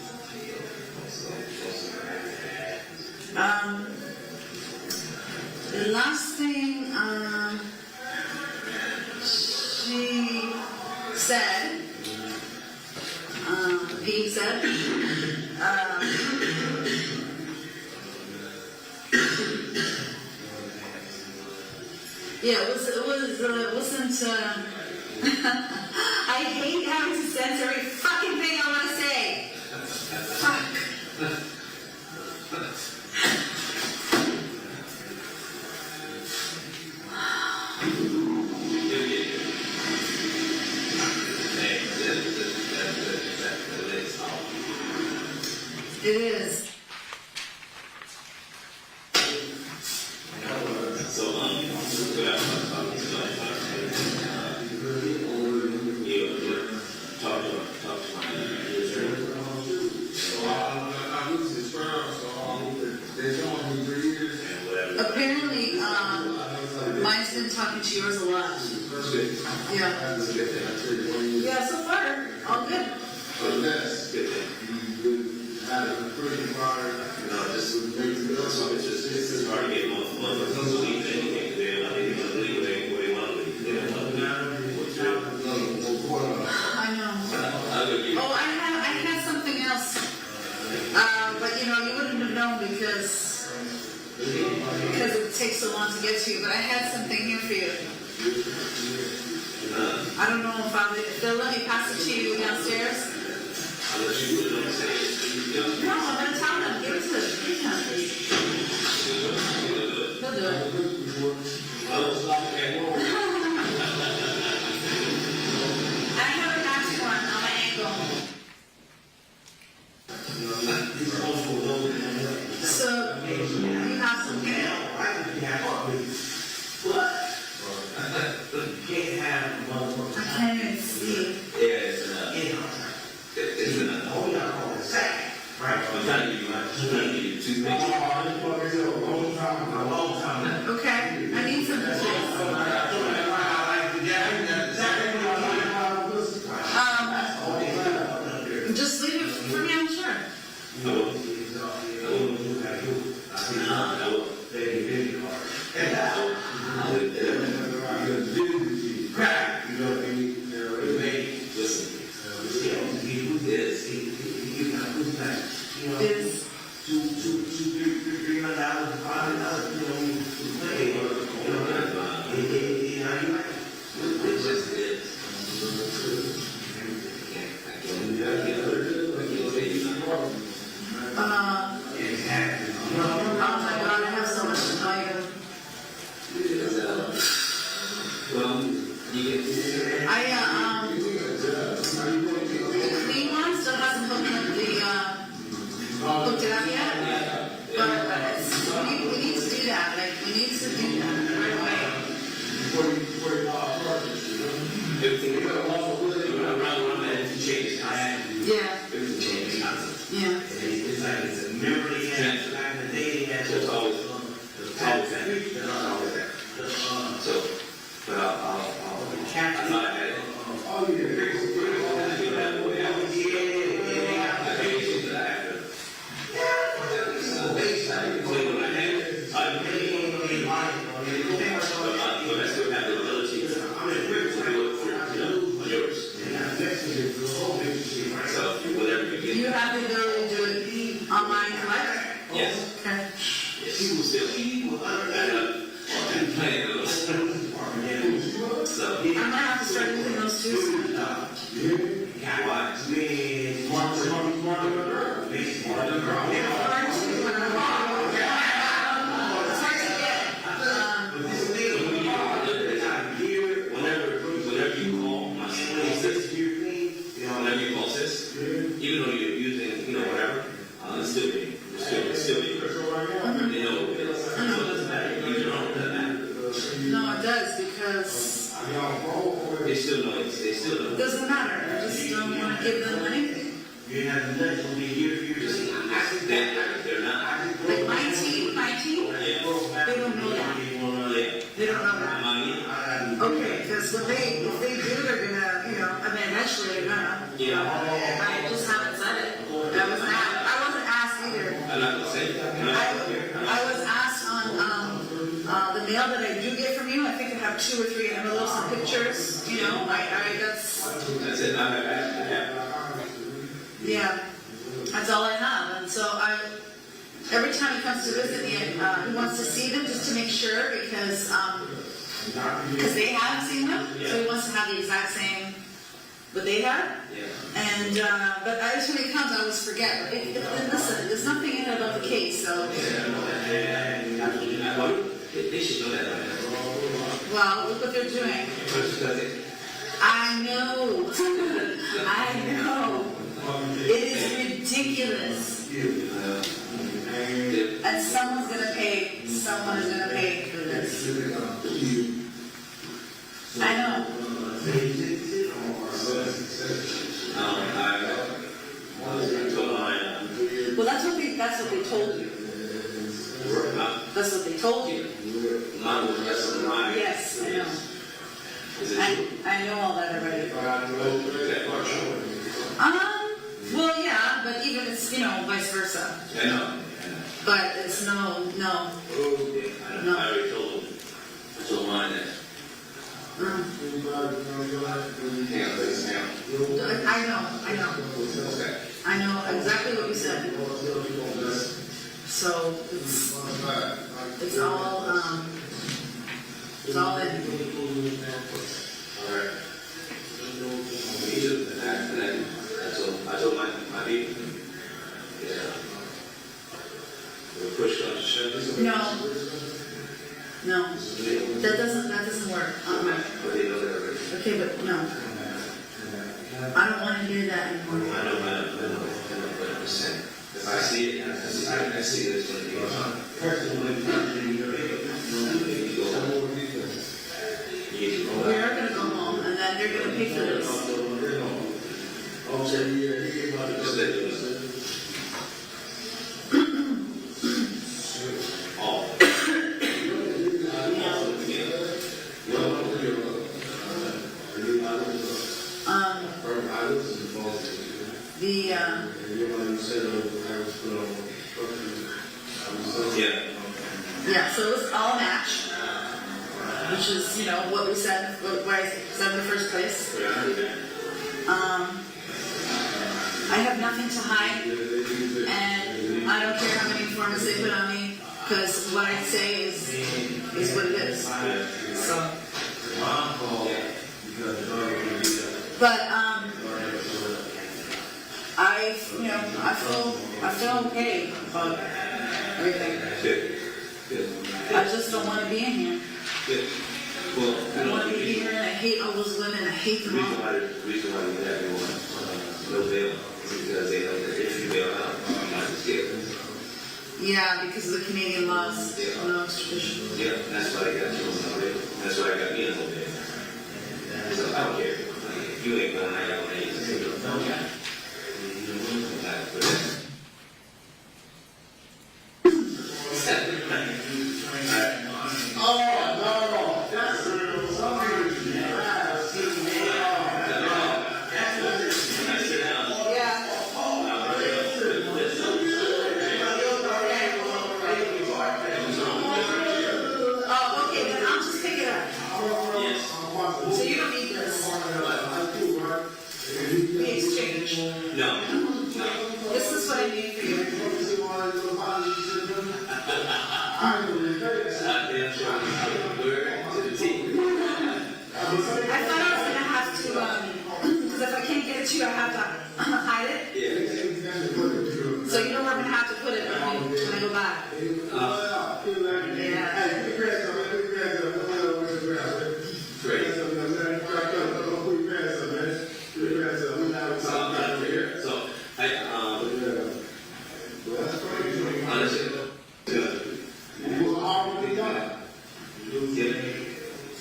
The last thing, she said, Pete said, yeah, it wasn't, I hate having to censor every fucking thing I want to say. Fuck. It is. So, talk to my Apparently, mine's been talking to yours a lot. Yeah. Yeah, so far, all good. It's hard to get most motherfuckers to believe anything. They don't believe what they want to believe. They don't want to believe. I know. Oh, I had something else. But you wouldn't have known because it takes so long to get to you. But I had something here for you. I don't know if they'll let me pass it to you downstairs. Unless you put it on the stage. No, I'm going to tell them. Give it to them. He'll do it. I have a match one on my ankle. So, you have some hair. What? I can't even see. Yeah, it's enough. It's enough. I'm trying to give you toothpaste. Okay, I need some toothpaste. Just leave it for me, I'm sure. Looked it up yet? But we need to do that. Like, we need to do that right away. Yeah. Yeah. It's back in the day, it's always so, but I'll I still have the ability Yes. Okay. People still eat. And plenty of those. So, I'm gonna have to start using those too soon. why? It's hard to get. Whenever you call my sis, whenever you call sis, even though you're using, whatever, it's still me. It's still you. They know what it is. So it doesn't matter. You don't know. No, it does because They still know. They still know. it doesn't matter. I just don't want to give them anything. They're not. Like my team, they don't know that. Yeah. They don't know that. Money. Okay, because if they do, they're gonna, I mean, eventually they're gonna. Yeah. I just haven't said it. I wasn't asked either. I'm not gonna say that. I was asked on the mail that I do get from you. I think I have 2 or 3 envelopes and pictures. That's it. Yeah, that's all I have. And so every time he comes to visit me, he wants to see them just to make sure because they haven't seen them, so he wants to have the exact same what they had. And but I just when he comes, I always forget. But listen, there's nothing in it about the case, so. They should know that. Well, look what they're doing. I know. I know. It is ridiculous. And someone's gonna pay. Someone is gonna pay for this. I know. Well, that's what they told you. That's what they told you. Yes, I know. I know all that already. Well, yeah, but even it's vice versa. I know. But it's no. I already told him. I told mine that. I know. Okay. I know exactly what you said. So it's all in. Alright. Me too. And I told my people. Yeah. Push comes to shove. No, that doesn't work. But they know that already. Okay, but no, I don't want to hear that anymore. I know, but I'm just saying. If I see it, I see that it's going to be We are going to go home, and then they're going to pay for this. Yeah, so it was all a match, which is, what we said, why I said in the first place. I have nothing to hide, and I don't care how many informants they put on me, because what I say is what it is. So. But, I feel okay about everything. I just don't want to be in here. Well, I don't want to be here, and I hate all those women. I hate them all. The reason why you have no bail is because they know that if you bail out, you might just get it. Yeah, because of the Canadian laws. Yeah. No extradition. Yeah, that's why I got you on no bail. That's why I got me on no bail. So I don't care. You ain't going out on anything. Okay. So you don't need this. We exchange. No. This is what I need for you. go back. Yeah. Great. So I'm glad we're here. So I honestly,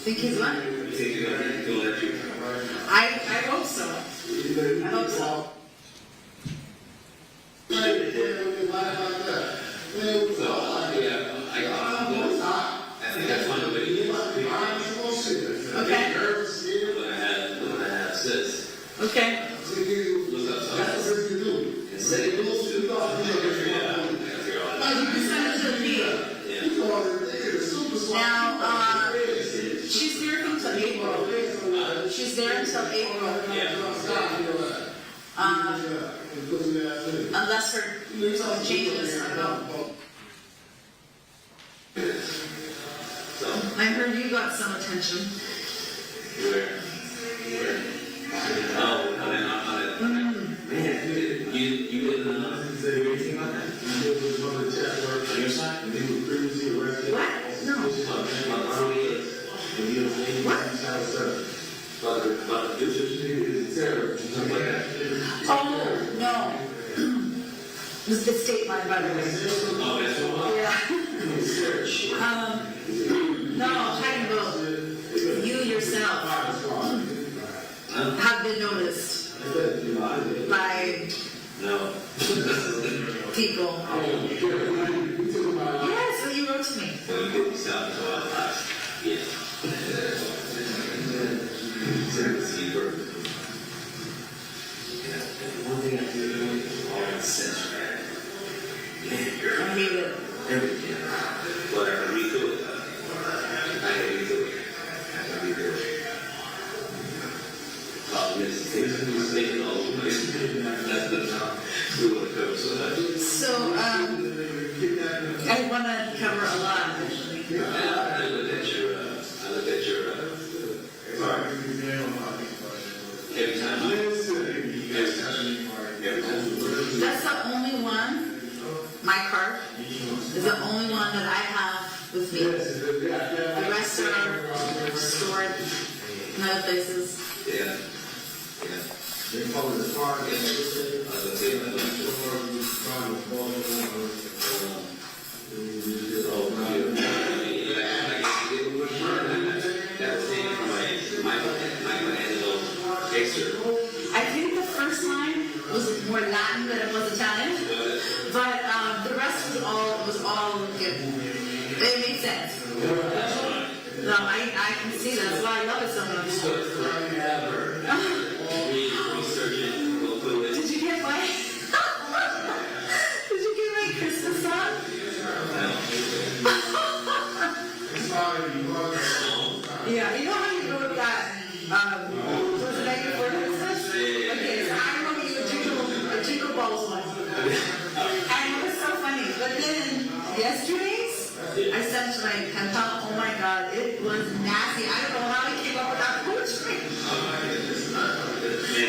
Think he's what? you think you're gonna let you? I hope so. I hope so. So yeah, I think that's one of the videos. Okay. When I had sis, Okay. look up something and send it to Send it to me. Now, she's there until April. She's there until April. Unless her something changes, I don't know. I heard you got some attention. Where? Oh, man, you didn't hear anything about that? On your side? What? No. What? About the deuces? Something like that? Oh, no. It was the state line, by the way. Oh, that's what? Yeah. No, I'm talking about you yourself have been noticed by No. people. Yes, what you wrote to me. When you get yourself into our class, yeah. Receiver. One thing I do is all sense, man. Man, you're I hate it. everything. Whatever, redo it. I can redo it. I can redo it. Problem is, things taking all over the place. That's the time. We want to cover so much. So, I want to cover a lot, actually. I looked at your, every time. That's the only one, my card, is the only one that I have with me. The rest are stored in other places. Yeah. Yeah. I was gonna say, I think the first line was more Latin than it was Italian, but the rest was all good. It made sense. No, I can see that. That's why I love it so much. Did you get my? Did you get my Christmas song? Yeah, you know how you wrote that? Was it night before Christmas? Okay, so I wrote you a jingle balls one. And it was so funny. But then yesterday's, I sent to my pen pal. Oh my God, it was nasty. I don't know how he came up with that poetry.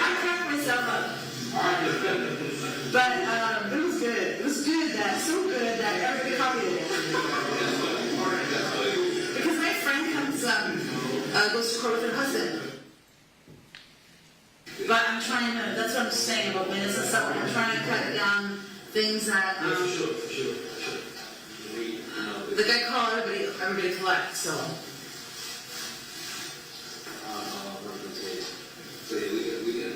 I cracked myself up. But it was good. It was good. That so good that everybody copied it. Because my friend comes goes to court with her husband. But I'm trying to. That's what I'm saying about minutes and stuff. I'm trying to cut down things that. Like I call everybody collect. So. So we can.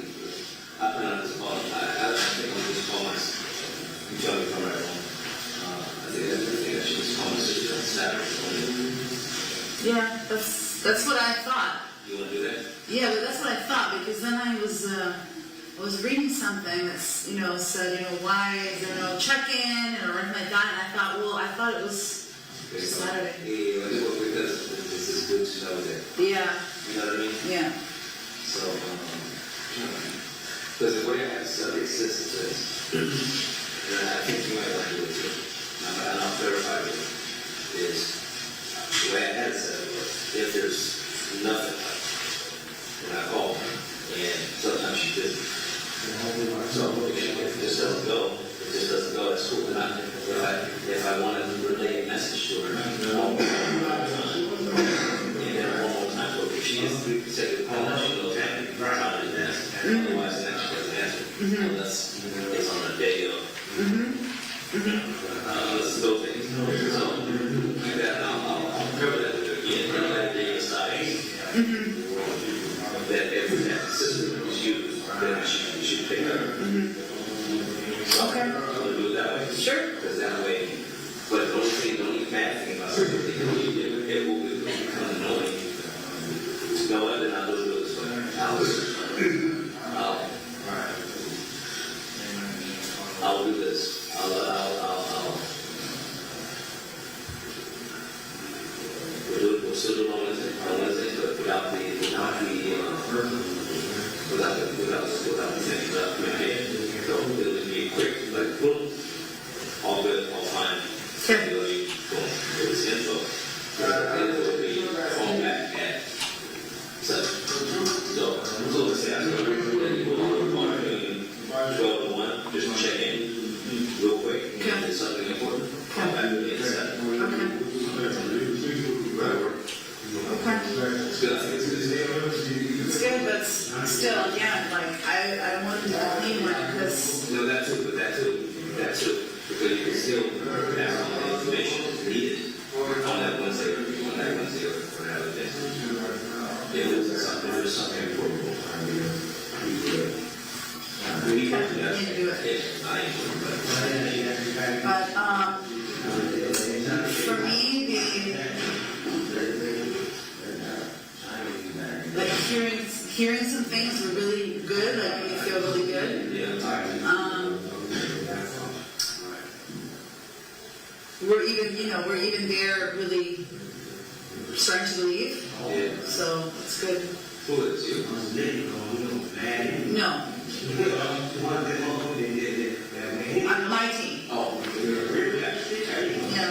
I plan on this call. I think I'm just call myself. You tell me if I'm right or wrong. I think I should just call my sister on Saturday. Yeah, that's what I thought. You want to do that? Yeah, but that's what I thought because then I was reading something that's said why is there no check-in or anything like that, and I thought it was Saturday. Yeah, because this is good to know that. Yeah. You know what I mean? Yeah. So, because the way I study exists is, and I think you might want to do it too, and I'll verify it, is the way I had it set up was, if there's nothing, then I call her, and sometimes she didn't. So if this doesn't go, that's cool. And if I unless it's on a day of. Those things. So keep that. I'll cover that again. That day aside. That every time the system is used, then you should pick up. Okay. I'm gonna do it that way. Sure. Because that way, but don't get mad thinking about something. It will become annoying. No, then I'll do this way. I'll do this. We'll still do on Wednesday, but without the communication. So it'll be quick, like boom, all good, all fine. Sure. Boom, it's info. It'll be phone back at 7. So let's say I go on 12 to 1, just check in real quick. Okay. It's something important. Call back at 7. Okay. Okay. It's good. I think it's good. It's good, but still, again, like, I wanted to clean one because. No, that too. Because you can still pass on the information needed on that Wednesday or whatever day. If there's something important. We can do that. Yeah, I am. But, for me, like hearing some things were really good, like made me feel really good. We're even there really starting to believe. So it's good. Who is you? No. On my team. Oh, really? Yeah.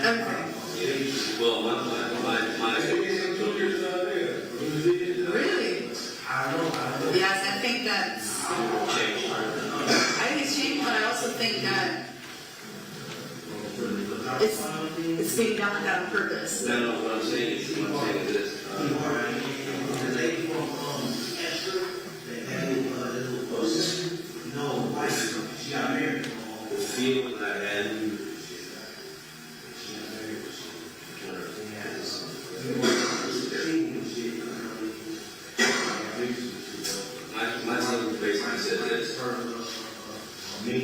Okay. Well, my Really? Yes, I think that's. changed. I think it's changed, but I also think that it's being done without a purpose. No, what I'm saying is this. The feeling that I had. My team basically said this. The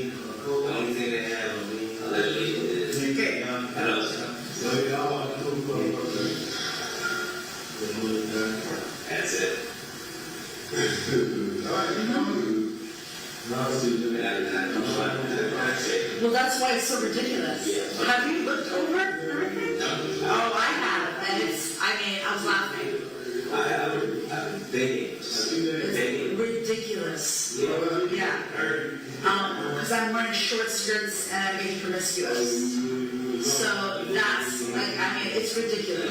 only thing they have allegedly is that's it. Well, that's why it's so ridiculous. Have you looked over everything? Oh, I have, and I was laughing. I'm begging. It's ridiculous. Yeah. Because I'm wearing short skirts and I'm being promiscuous. So that's it's ridiculous.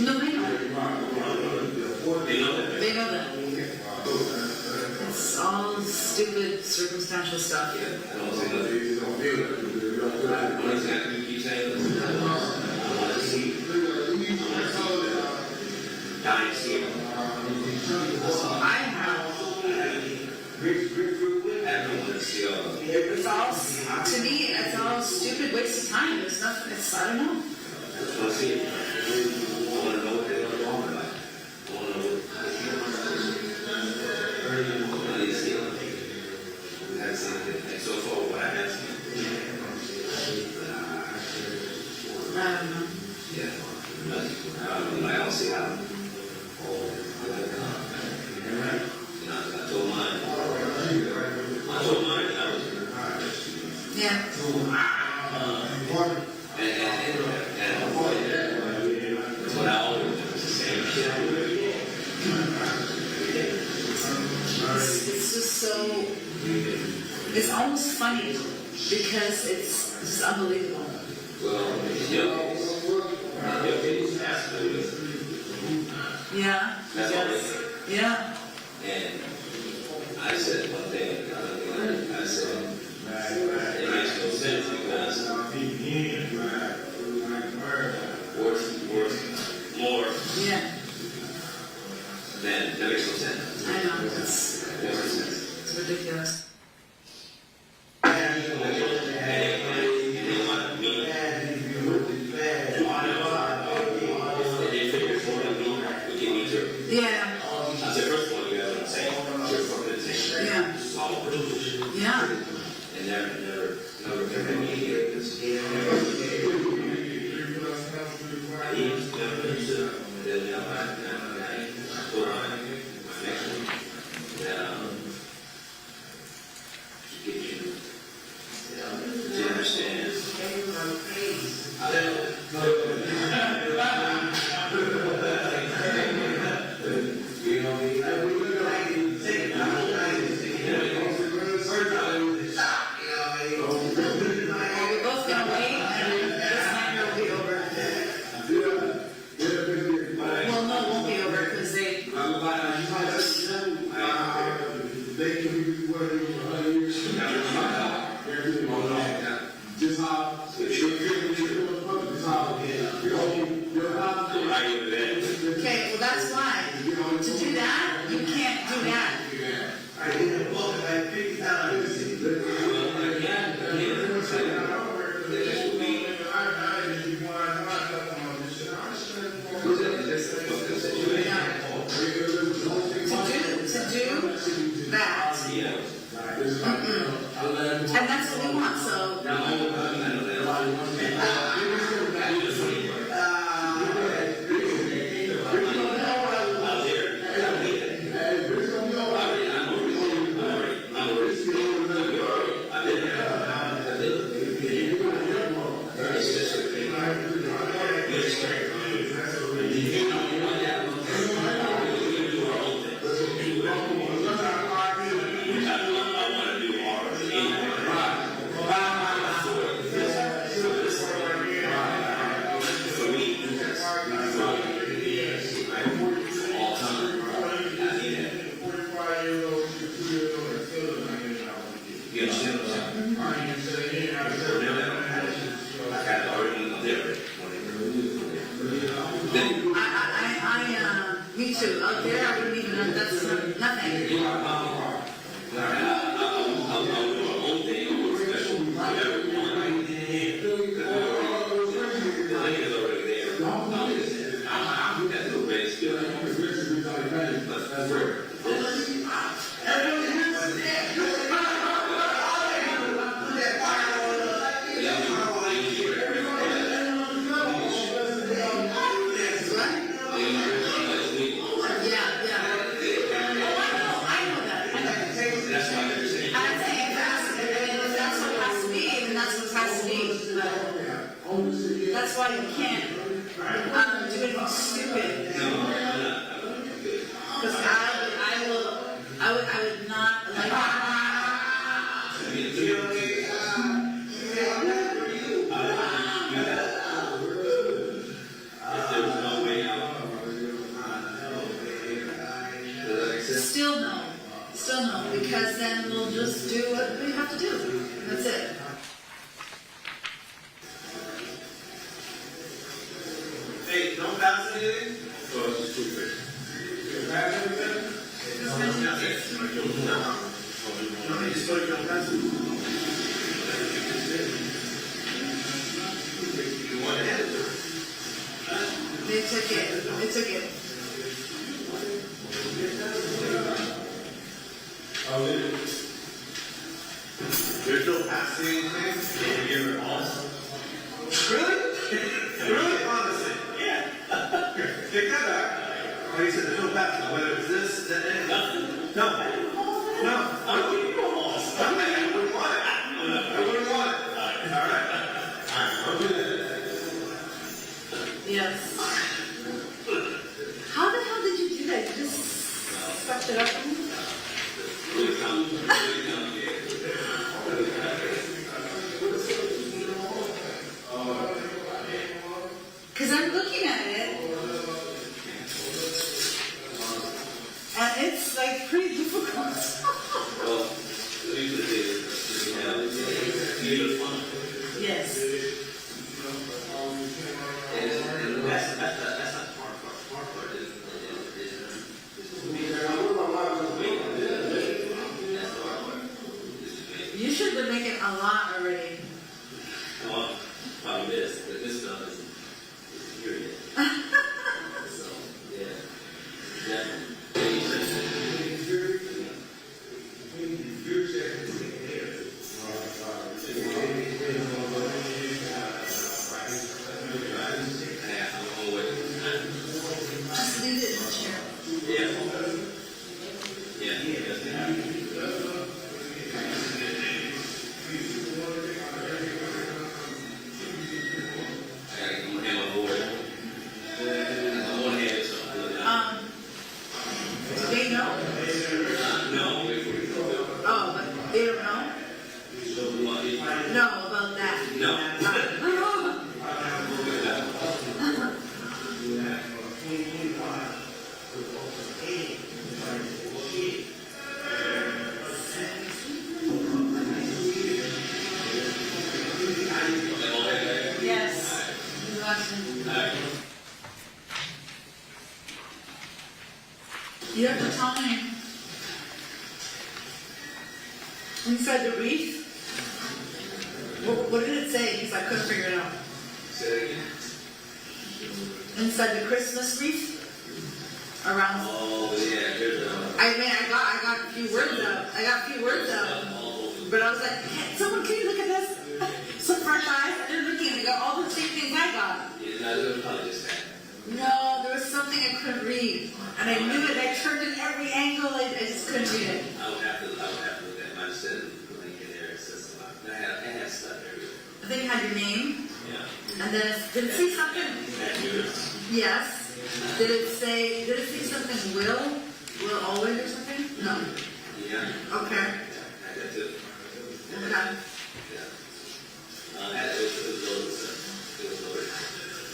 No, they know. They know that. It's all stupid circumstantial stuff. I have. It's all, to me, it's all stupid waste of time. There's nothing, I don't know. I don't know. I don't see how. I told mine. Yeah. What I always do is the same shit. It's just so, it's almost funny because it's just unbelievable. Well, your case has to do with Yeah. That's all Yes. they Yeah. And I said one thing, I said, it makes no sense because worth more Yeah. than, that makes no sense. I know. It's That makes no sense. ridiculous. And they want me, and they figure for me, we can meet her. Yeah. I said, first of all, you guys are insane. You're fucking insane. Yeah. All over the bullshit. Yeah. And never had me here because he never understood. And then, you know, I told my connection that, to get you, to understand. Well, we're both gonna wait, and this nightmare will be over. Well, no, it won't be over because they. Okay, well that's why. To do that, you can't do that. To do that. And that's what we want, so. Me too. Out there, I wouldn't even, that's nothing. That's why you can't do anything stupid. Because I would not like. Still no, because then we'll just do what we have to do. That's it. Hey, don't pass anything? Oh, it's just stupid. You pass anything? No, you just thought you don't pass it. You want it? They took it. They took it. There's no passing anything? Can you give it all? Really? Really? Honestly? Yeah. Take that back. Like you said, there's no passing. Whether it's this, that, anything. No. No. I wouldn't want it. I wouldn't want it. All right. I'll do that. Yes. How the hell did you do that? You just sucked it up? Because I'm looking at it. You should have been making a lot already. Well, probably this stuff is period. So, yeah, definitely. Yeah, I'm away. Just leave it in the chair. Do they know? Oh, but they don't know? No, about that. Yes. You have to tell me. Inside the wreath? What did it say? Because I couldn't figure it out. Inside the Christmas wreath? Around. Oh, yeah, there's I mean, I got a few words out. But I was like, hey, someone, can you look at this? Some fresh eyes. I didn't look at it. I got all the same things I got. No, there was something I couldn't read. And I knew it. I turned it every angle. I just couldn't read it. I would have to look at it. I just said link in there. It says I had stuff everywhere. I think it had your name. Yeah. And then did it say something? That's yours. Yes. Did it say something will always or something? No. Yeah. Okay. That's it. Okay.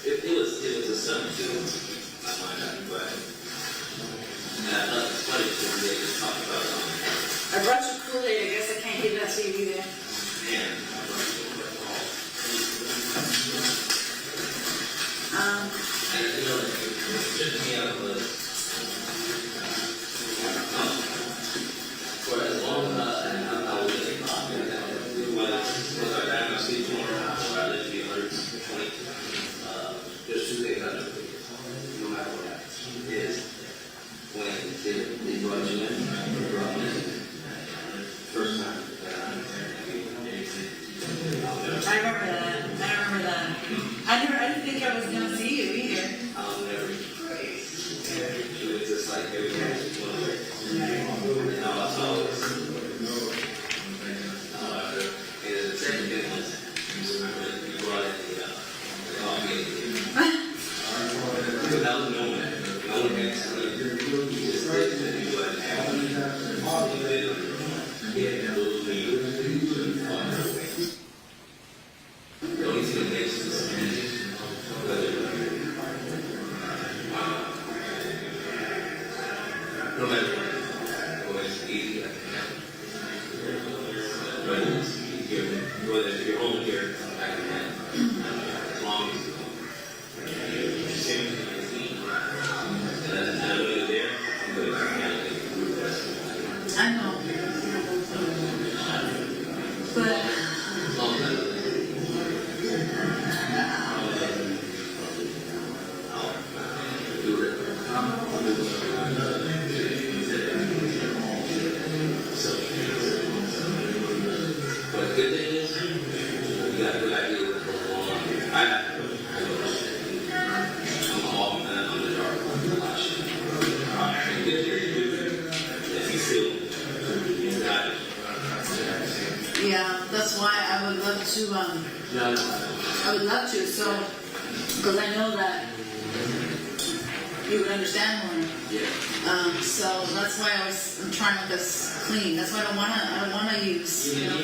It was a sudden to my mind, but it's funny because they just talked about I brought you Kool-Aid. I guess I can't give that to you either. And you know, it took me out of the for as long as I was in the was our dynasty or I lived to be 120. There's two things I know, no matter what happens, is when they brought you in, first time. I remember that. I didn't think I was gonna see you either. I'll never forget. It was just like everything was one way. And I saw this. And the second thing was, you brought in the coffee. So that was no one had sleep. You just did it. You wasn't having it. You did it. Yeah, those things. The only thing that makes sense no matter what, it's easy, I can handle it. Whether it's here, whether it's your home here, I can handle it. As long as you're safe and I know you're there, I'm going to handle it. I know. But As long as I know that. I'll do it. But the good thing is, you got a good idea what's going on. I'm off and I'm in the dark. The good thing is, you feel you got it. yeah, that's why I would love to. I would love to. So, because I know that you would understand more. Yeah. So that's why I'm trying to make this clean. That's why I don't wanna use. You know?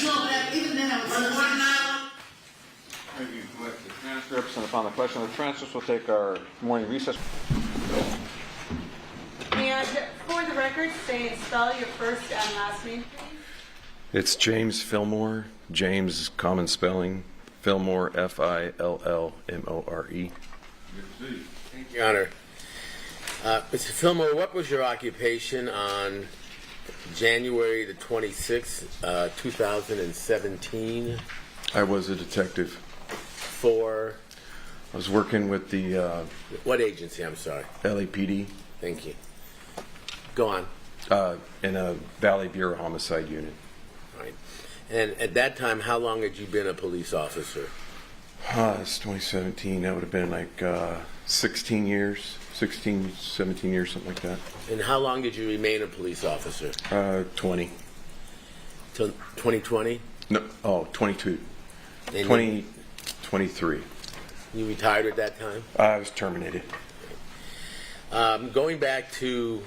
No, but even then I was. Thank you. Collect the transcripts, and upon the collection of the transcripts, we'll take our morning recess. And for the record, say and spell your first and last name, please. It's James Fillmore. James is common spelling. Fillmore, Fillmore. Good to see you. Thank you, Honor. Mr. Fillmore, what was your occupation on January the 26th, 2017, I was a detective. for I was working with the what agency? I'm sorry. LAPD Thank you. Go on. in a Valley Bureau homicide unit. All right. And at that time, how long had you been a police officer? It's 2017. That would have been like 16 years, 16, 17 years, something like that. And how long did you remain a police officer? 20. Till 2020? No, 22. And 23. You retired at that time? I was terminated. Going back to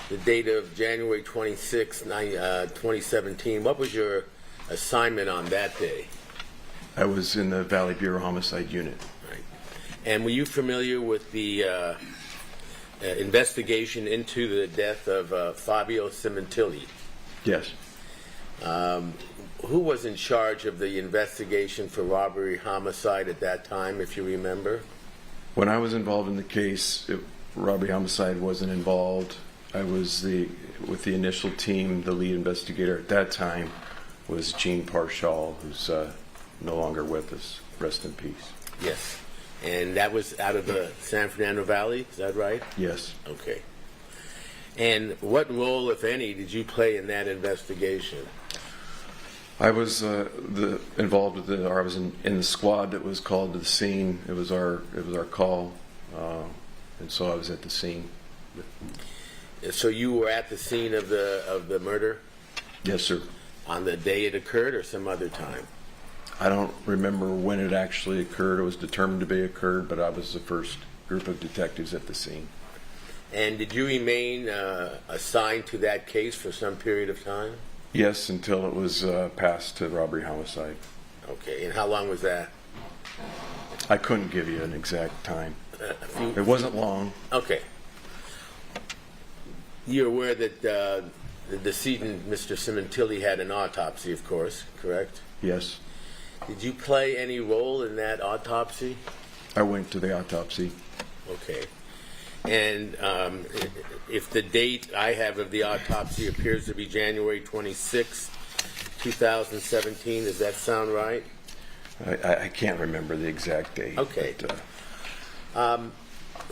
the date of January 26, 2017, what was your assignment on that day? I was in the Valley Bureau homicide unit. Right. And were you familiar with the investigation into the death of Fabio Sementilli? Yes. Who was in charge of the investigation for robbery homicide at that time, if you remember? When I was involved in the case, robbery homicide wasn't involved. I was with the initial team. The lead investigator at that time was Gene Parshall, who's no longer with us. Rest in peace. Yes. And that was out of the San Fernando Valley, is that right? Yes. Okay. And what role, if any, did you play in that investigation? I was involved with I was in the squad that was called to the scene. It was our call, and so I was at the scene. So you were at the scene of the murder Yes, sir. on the day it occurred, or some other time? I don't remember when it actually occurred. It was determined to be occurred, but I was the first group of detectives at the scene. And did you remain assigned to that case for some period of time? Yes, until it was passed to robbery homicide. Okay. And how long was that? I couldn't give you an exact time. A few. It wasn't long. Okay. You're aware that the decedent, Mr. Sementilli, had an autopsy, of course, correct? Yes. Did you play any role in that autopsy? I went to the autopsy. Okay. And if the date I have of the autopsy appears to be January 26, 2017, does that sound right? I can't remember the exact date. Okay. But,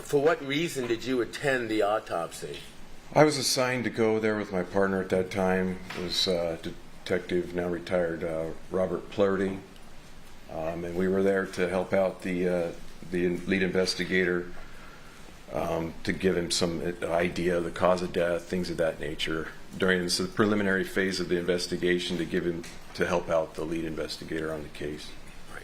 For what reason did you attend the autopsy? I was assigned to go there with my partner at that time. It was Detective, now retired, Robert Plerty. And we were there to help out the lead investigator, to give him some idea of the cause of death, things of that nature. During the preliminary phase of the investigation, to help out the lead investigator on the case. Right.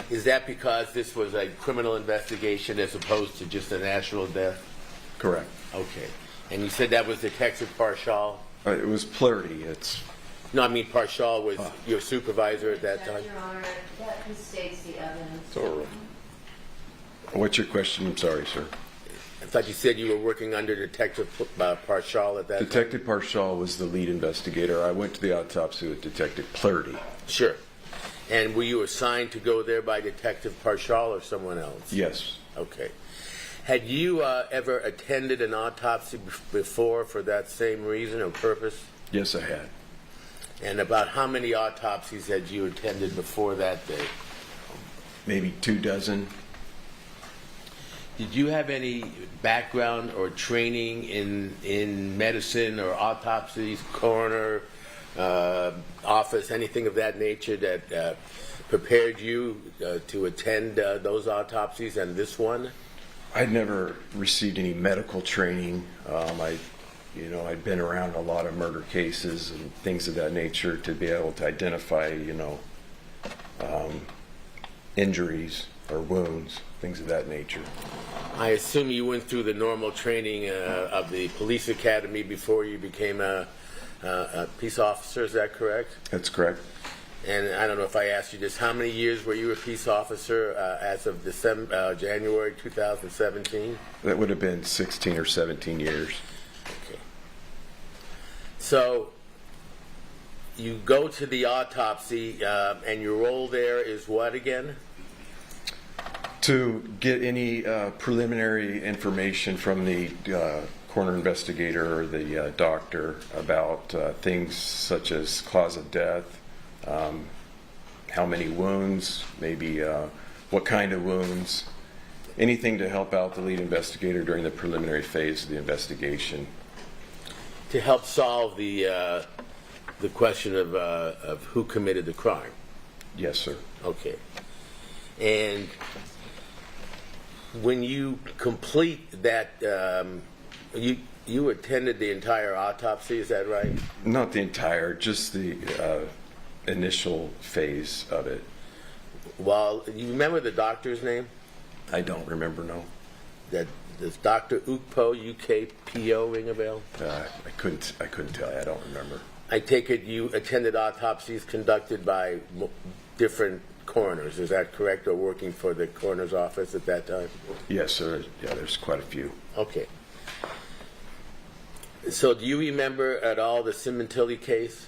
Is that because this was a criminal investigation as opposed to just a natural death? Correct. Okay. And you said that was Detective Parshall? It was Plerty. No, I mean Parshall was your supervisor at that time? Your Honor, that misstates the evidence. What's your question? I'm sorry, sir. I thought you said you were working under Detective Parshall at that time? Detective Parshall was the lead investigator. I went to the autopsy with Detective Plerty. Sure. And were you assigned to go there by Detective Parshall or someone else? Yes. Okay. Had you ever attended an autopsy before for that same reason or purpose? Yes, I had. And about how many autopsies had you attended before that day? Maybe 24. Did you have any background or training in medicine or autopsies, coroner, office, anything of that nature that prepared you to attend those autopsies and this one? I'd never received any medical training. I'd been around a lot of murder cases and things of that nature to be able to identify, injuries or wounds, things of that nature. I assume you went through the normal training of the police academy before you became a peace officer, is that correct? That's correct. And I don't know if I asked you this, how many years were you a peace officer as of January 2017? That would have been 16 or 17 years. Okay. So you go to the autopsy, and your role there is what again? To get any preliminary information from the coroner investigator or the doctor about things such as cause of death, how many wounds, maybe what kind of wounds, anything to help out the lead investigator during the preliminary phase of the investigation. To help solve the question of who committed the crime. Yes, sir. Okay. And when you complete that, you attended the entire autopsy, is that right? Not the entire, just the initial phase of it. Well, you remember the doctor's name? I don't remember, no. Does Dr. Ukpo, UKPO, ring a bell? I couldn't tell you. I don't remember. I take it you attended autopsies conducted by different coroners, is that correct, or working for the coroner's office at that time? Yes, sir. Yeah, there's quite a few. Okay. So do you remember at all the Sementilli case?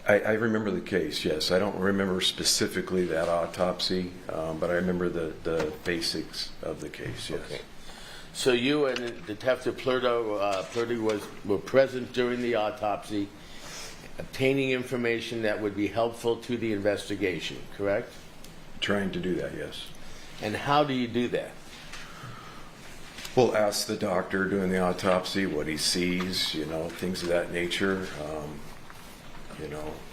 I remember the case, yes. I don't remember specifically that autopsy, but I remember the basics of the case, yes. Okay. So you and Detective Plurdy were present during the autopsy, obtaining information that would be helpful to the investigation, correct? Trying to do that, yes. And how do you do that? We'll ask the doctor doing the autopsy what he sees, things of that nature.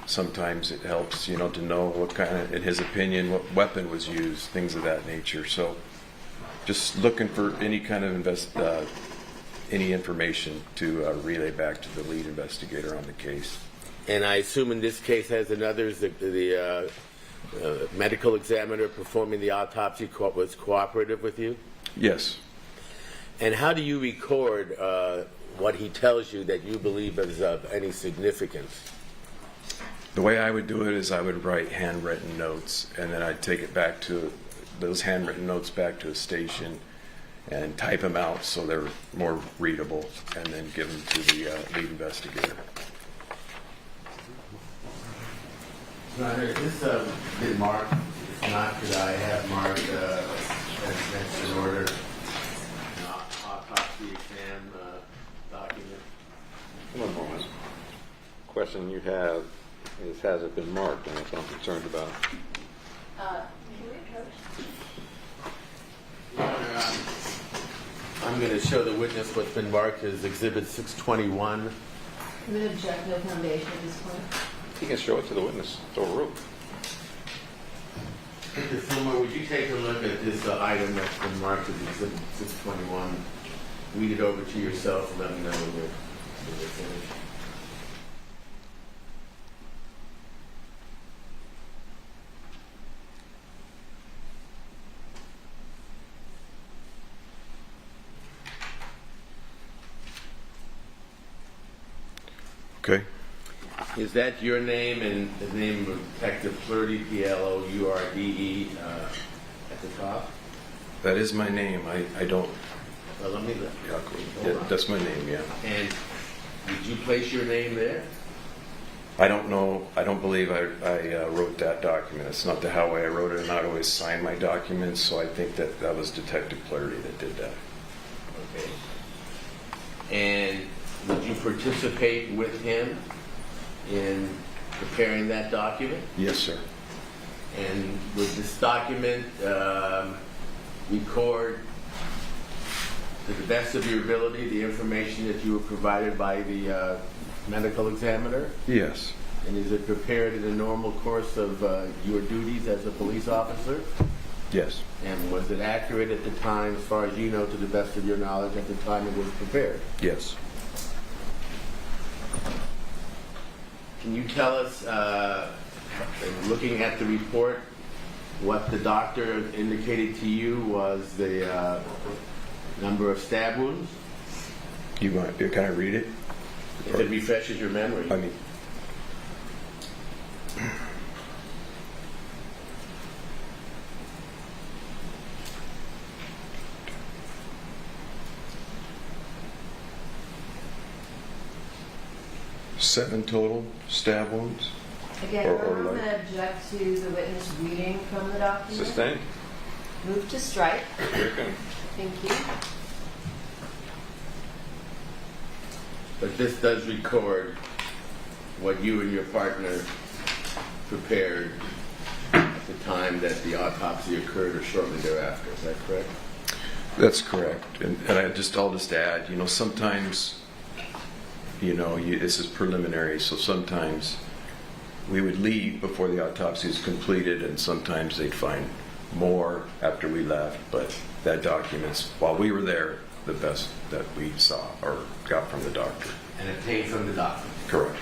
Sometimes it helps, to know what kind of, in his opinion, what weapon was used, things of that nature. So just looking for any kind of any information to relay back to the lead investigator on the case. And I assume in this case, as in others, the medical examiner performing the autopsy was cooperative with you? Yes. And how do you record what he tells you that you believe is of any significance? The way I would do it is I would write handwritten notes, and then I'd take it back to those handwritten notes back to a station and type them out so they're more readable, and then give them to the lead investigator. Is this been marked? If not, could I have marked as next in order an autopsy exam document? One moment. Question you have is, has it been marked? And that's what I'm concerned about. I'm going to show the witness what's been marked as Exhibit 621. I'm going to object, no foundation at this point. You can show it to the witness. It's overruled. Mr. Fulmer, would you take a look at this item that's been marked as Exhibit 621? Read it over to yourself and let me know when you're finished. Okay. Is that your name and the name of Detective Plurdy, P-L-O-U-R-D-E, at the top? That is my name. I don't... Well, let me... Yeah, that's my name, yeah. And did you place your name there? I don't know. I don't believe I wrote that document. It's not the how I wrote it, and I always sign my documents, so I think that was Detective Plurdy that did that. Okay. And would you participate with him in preparing that document? Yes, sir. And would this document record, to the best of your ability, the information that you were provided by the medical examiner? Yes. And is it prepared in the normal course of your duties as a police officer? Yes. And was it accurate at the time, as far as you know, to the best of your knowledge, at the time it was prepared? Yes. Can you tell us, looking at the report, what the doctor indicated to you was the number of stab wounds? Can I read it? If it refreshes your memory. I mean... Seven total stab wounds? Again, Or I'm like- going to object to the witness reading from the document. Sustained? Move to strike. Stricken. Thank you. But this does record what you and your partner prepared at the time that the autopsy occurred or shortly thereafter. Is that correct? That's correct. And I'll just add, sometimes, this is preliminary, so sometimes we would leave before the autopsy is completed, and sometimes they'd find more after we left, but that documents, while we were there, the best that we saw or got from the doctor. And obtained from the doctor. Correct.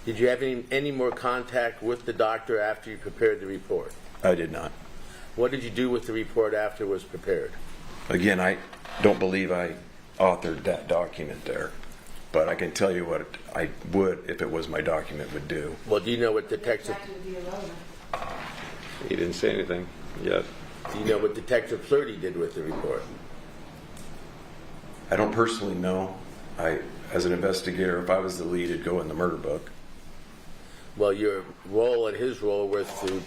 Did you have any more contact with the doctor after you prepared the report? I did not. What did you do with the report after it was prepared? Again, I don't believe I authored that document there, but I can tell you what I would, if it was my document, would do. Well, do you know what Detective... He didn't say anything yet. Do you know what Detective Flirty did with the report? I don't personally know. As an investigator, if I was the lead, it'd go in the murder book. Well, your role and his role was to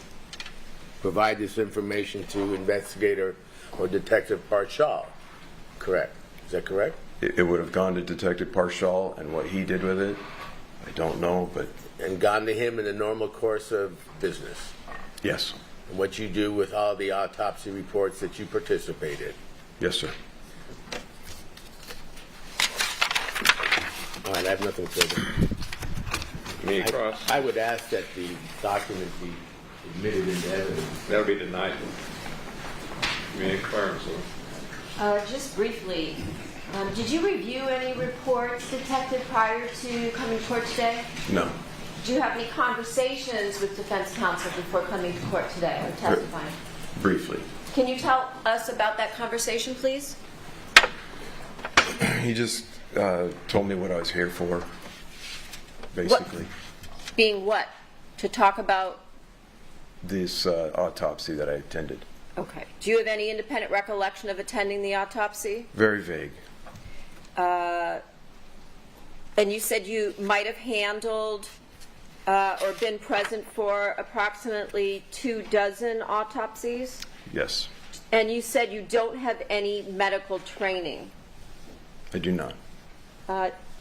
provide this information to investigator or Detective Parshall, correct? Is that correct? It would have gone to Detective Parshall, and what he did with it, I don't know, but... And gone to him in the normal course of business? Yes. And what you do with all the autopsy reports that you participate in? Yes, sir. All right, I have nothing further. Me across. I would ask that the document be admitted into evidence. That'll be denied. Me across. Just briefly, did you review any reports, Detective, prior to coming to court today? No. Did you have any conversations with defense counsel before coming to court today or testifying? Briefly. Can you tell us about that conversation, please? He just told me what I was here for, basically. Being what? To talk about? This autopsy that I attended. Okay. Do you have any independent recollection of attending the autopsy? Very vague. And you said you might have handled or been present for approximately 24 autopsies? Yes. And you said you don't have any medical training. I do not.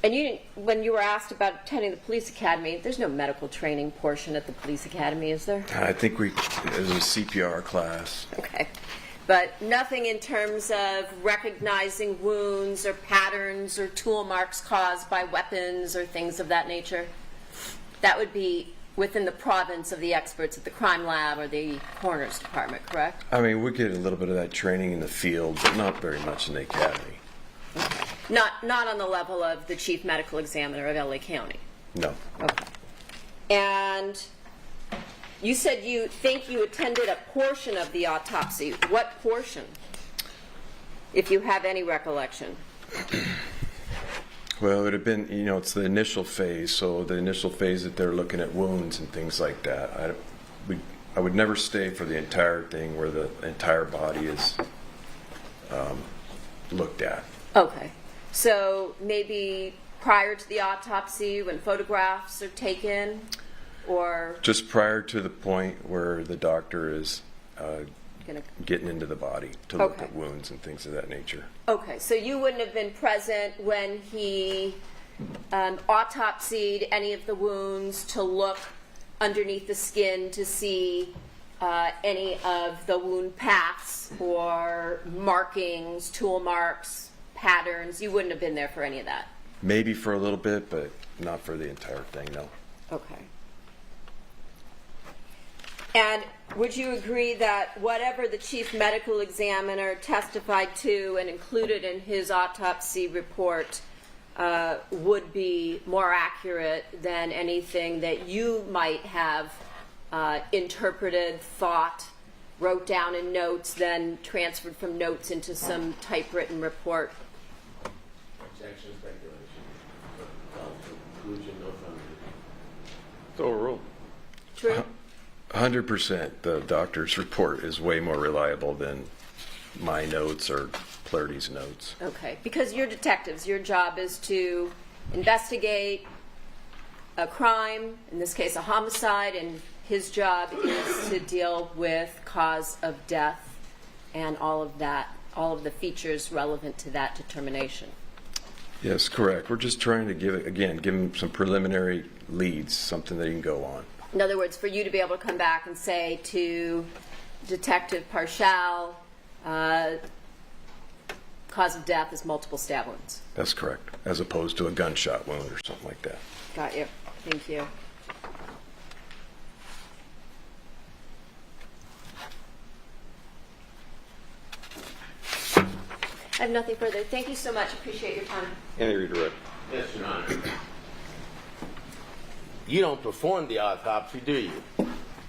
And you, when you were asked about attending the police academy, there's no medical training portion at the police academy, is there? I think it was a CPR class. Okay. But nothing in terms of recognizing wounds or patterns or tool marks caused by weapons or things of that nature? That would be within the province of the experts at the crime lab or the coroner's department, correct? I mean, we get a little bit of that training in the field, but not very much in the academy. Okay. Not on the level of the chief medical examiner of LA County? No. Okay. And you said you think you attended a portion of the autopsy. What portion, if you have any recollection? Well, it would have been, it's the initial phase, so the initial phase that they're looking at wounds and things like that. I would never stay for the entire thing where the entire body is looked at. Okay. So maybe prior to the autopsy when photographs are taken, or... Just prior to the point where the doctor is getting into the body to look at wounds and things of that nature. Okay, so you wouldn't have been present when he autopsied any of the wounds to look underneath the skin to see any of the wound paths or markings, tool marks, patterns. You wouldn't have been there for any of that? Maybe for a little bit, but not for the entire thing, no. Okay. And would you agree that whatever the chief medical examiner testified to and included in his autopsy report would be more accurate than anything that you might have interpreted, thought, wrote down in notes, then transferred from notes into some typewritten report? Objection, speculation. Conclusion, no foundation. It's overruled. True? 100%. The doctor's report is way more reliable than my notes or Clardy's notes. Okay, because you're detectives. Your job is to investigate a crime, in this case a homicide, and his job is to deal with cause of death and all of that, all of the features relevant to that determination. Yes, correct. We're just trying to give him some preliminary leads, something that he can go on. In other words, for you to be able to come back and say to Detective Parshall, cause of death is multiple stab wounds. That's correct, as opposed to a gunshot wound or something like that. Got you. Thank you. I have nothing further. Thank you so much. Appreciate your time. Any redirect? Yes, Your Honor. You don't perform the autopsy, do you?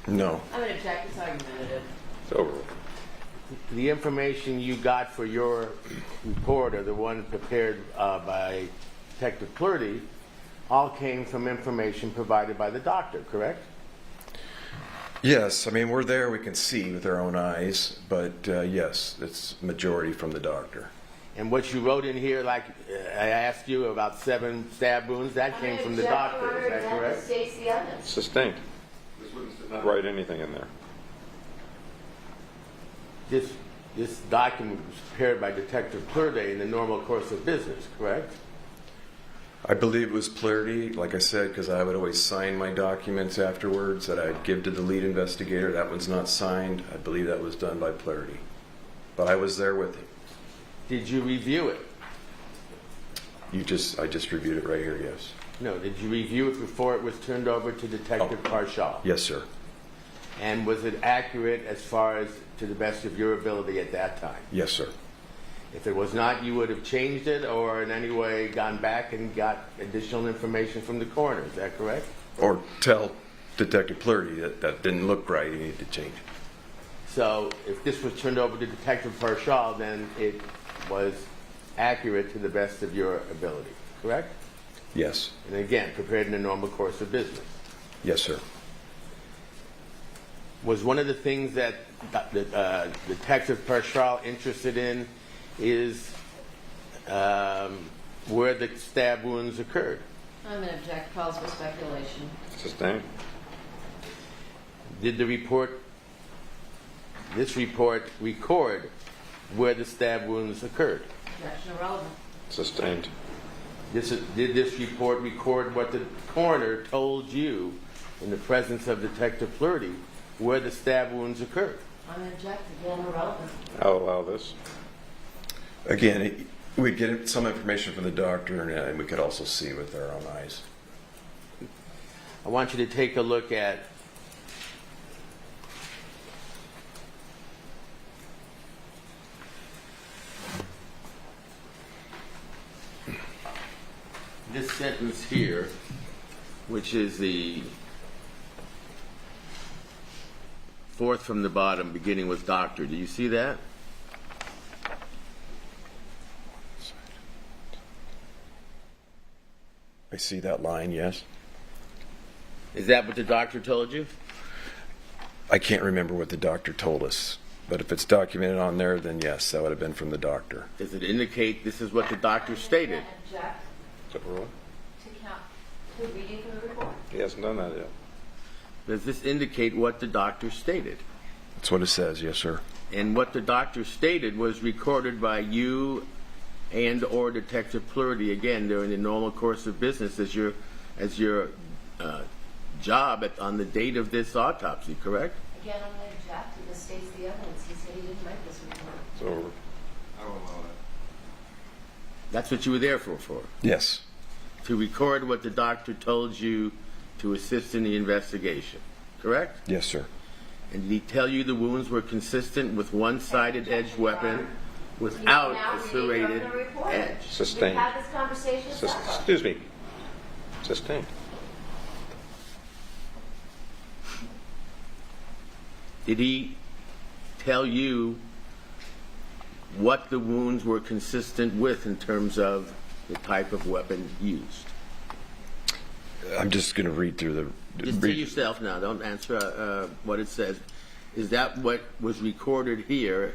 No. I'm going to object. It's argumentative. It's over with. The information you got for your report, or the one prepared by Detective Plurdy, all came from information provided by the doctor, correct? Yes, I mean, we're there, we can see with our own eyes, but yes, it's majority from the doctor. And what you wrote in here, like I asked you about 7 stab wounds, that came from the doctor, is that correct? States the evidence. Sustained. Not write anything in there. This document was prepared by Detective Plurdy in the normal course of business, correct? I believe it was Plarity, like I said, because I would always sign my documents afterwards that I'd give to the lead investigator. That one's not signed. I believe that was done by Plarity. But I was there with him. Did you review it? I just reviewed it right here, yes. No, did you review it before it was turned over to Detective Parshall? Yes, sir. And was it accurate as far as to the best of your ability at that time? Yes, sir. If it was not, you would have changed it or in any way gone back and got additional information from the coroner, is that correct? Or tell Detective Plarity that didn't look right, he needed to change it. So if this was turned over to Detective Parshall, then it was accurate to the best of your ability, correct? Yes. And again, prepared in the normal course of business. Yes, sir. Was one of the things that Detective Parshall interested in is where the stab wounds occurred? I'm going to object. Calls for speculation. Sustained. Did this report record where the stab wounds occurred? Objection irrelevant. Sustained. Did this report record what the coroner told you in the presence of Detective Plurdy where the stab wounds occurred? I'm going to object. Again, irrelevant. I'll allow this. Again, we'd get some information from the doctor, and we could also see with our own eyes. I want you to take a look at this sentence here, which is the fourth from the bottom, beginning with doctor. Do you see that? I see that line, yes. Is that what the doctor told you? I can't remember what the doctor told us, but if it's documented on there, then yes, that would have been from the doctor. Does it indicate this is what the doctor stated? Object Is that right? to count to reading from the report. He hasn't done that yet. Does this indicate what the doctor stated? That's what it says, yes, sir. And what the doctor stated was recorded by you and or Detective Plurdy, again, during the normal course of business as your job on the date of this autopsy, correct? Again, I'm going to object. This states the evidence. He said he didn't write this report. It's over. That's what you were there for, Yes. to record what the doctor told you to assist in the investigation, correct? Yes, sir. And did he tell you the wounds were consistent with one-sided edged weapon without a serrated edge? Sustained. We've had this conversation. Excuse me. Sustained. Did he tell you what the wounds were consistent with in terms of the type of weapon used? I'm just going to read through the... Just to yourself now, don't answer what it says. Is that what was recorded here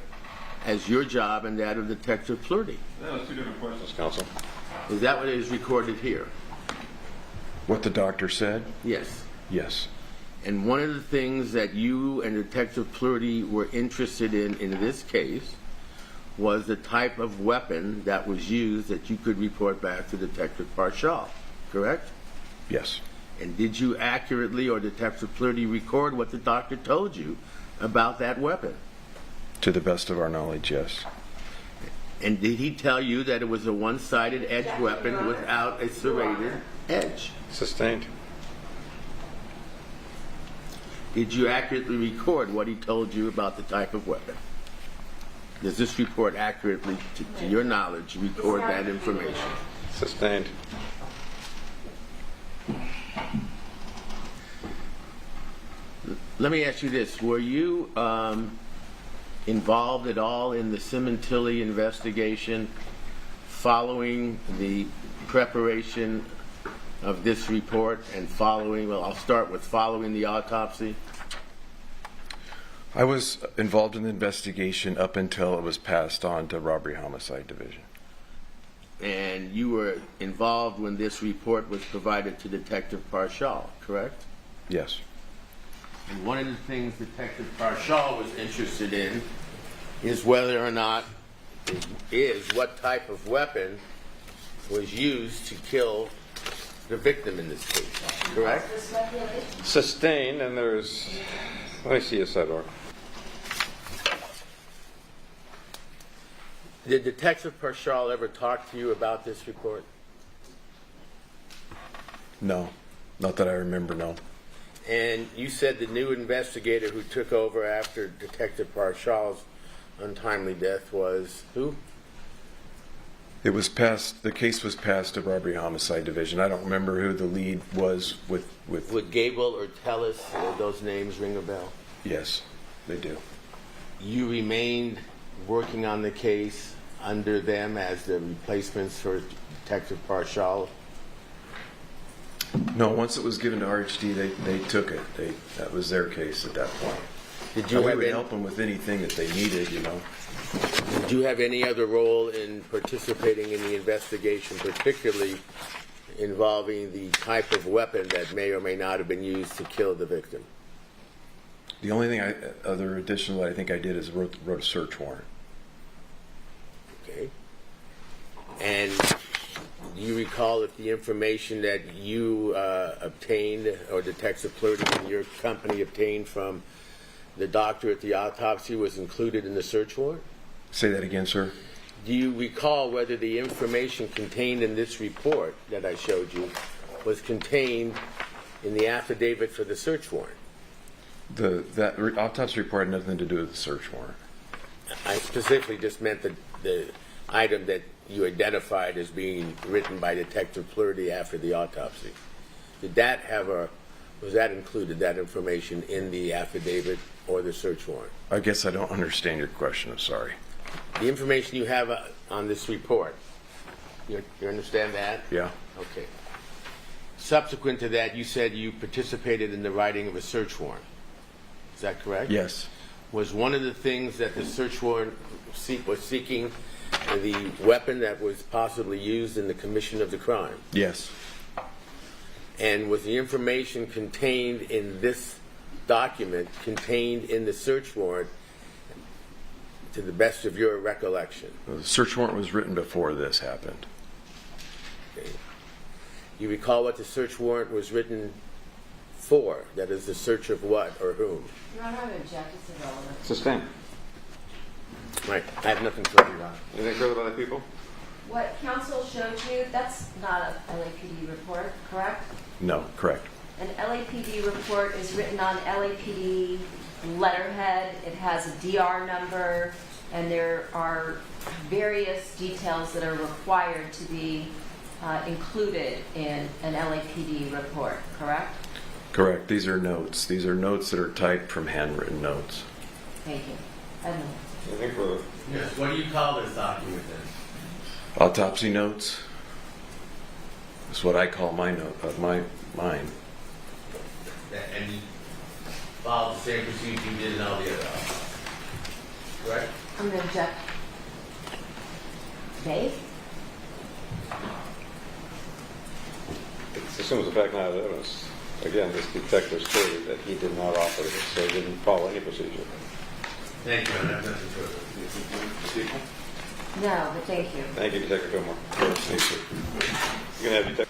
as your job and that of Detective Plurdy? That was two different questions, counsel. Is that what is recorded here? What the doctor said? Yes. Yes. And one of the things that you and Detective Plurdy were interested in this case was the type of weapon that was used that you could report back to Detective Parshall, correct? Yes. And did you accurately, or Detective Plurdy, record what the doctor told you about that weapon? To the best of our knowledge, yes. And did he tell you that it was a one-sided edged weapon without a serrated edge? Sustained. Did you accurately record what he told you about the type of weapon? Does this report accurately, to your knowledge, record that information? Sustained. Let me ask you this. Were you involved at all in the Sementilli investigation following the preparation of this report and following, well, I'll start with following the autopsy? I was involved in the investigation up until it was passed on to Robbery Homicide Division. And you were involved when this report was provided to Detective Parshall, correct? Yes. And one of the things Detective Parshall was interested in is whether or not, what type of weapon was used to kill the victim in this case, correct? Sustained, and there's, let me see a sidebar. Did Detective Parshall ever talk to you about this report? No. Not that I remember, no. And you said the new investigator who took over after Detective Parshall's untimely death was who? It was passed, the case was passed to Robbery Homicide Division. I don't remember who the lead was with. Would Gable or Tellis, those names ring a bell? Yes, they do. You remained working on the case under them as the replacements for Detective Parshall? No, once it was given to RHD, they took it. That was their case at that point. Did you we have would any, help them with anything that they needed, you know. Did you have any other role in participating in the investigation, particularly involving the type of weapon that may or may not have been used to kill the victim? The only thing other additional that I think I did is wrote a search warrant. Okay. And do you recall if the information that you obtained, or Detective Plurdy and your company obtained from the doctor at the autopsy, was included in the search warrant? Say that again, sir. Do you recall whether the information contained in this report that I showed you was contained in the affidavit for the search warrant? That autopsy report had nothing to do with the search warrant. I specifically just meant the item that you identified as being written by Detective Plurdy after the autopsy. Did that have was that included, that information, in the affidavit or the search warrant? I guess I don't understand your question. I'm sorry. The information you have on this report, you understand that? Yeah. Okay. Subsequent to that, you said you participated in the writing of a search warrant. Is that correct? Yes. Was one of the things that the search warrant was seeking the weapon that was possibly used in the commission of the crime? Yes. And was the information contained in this document contained in the search warrant to the best of your recollection? The search warrant was written before this happened. Okay. You recall what the search warrant was written for? That is, the search of what or whom? Your Honor, I would object. It's irrelevant. Sustained. Right. I have nothing further on. Anything further by the people? What counsel showed you, that's not a LAPD report, correct? No, correct. An LAPD report is written on LAPD letterhead. It has a DR number, and there are various details that are required to be included in an LAPD report, correct? Correct. These are notes. These are notes that are typed from handwritten notes. Thank you. I don't know. Anything further? Yes. What do you call this document then? Autopsy notes. That's what I call my note of mine. And you followed the same procedure you did in all the other offices, correct? I'm going to object. Dave? It's assumed as a fact, not as evidence. Again, this detective stated that he did not offer this, so he didn't follow any procedure. Thank you, I have nothing further. No, but thank you. Thank you, Detective Fillmore. Thank you. You can have Detective.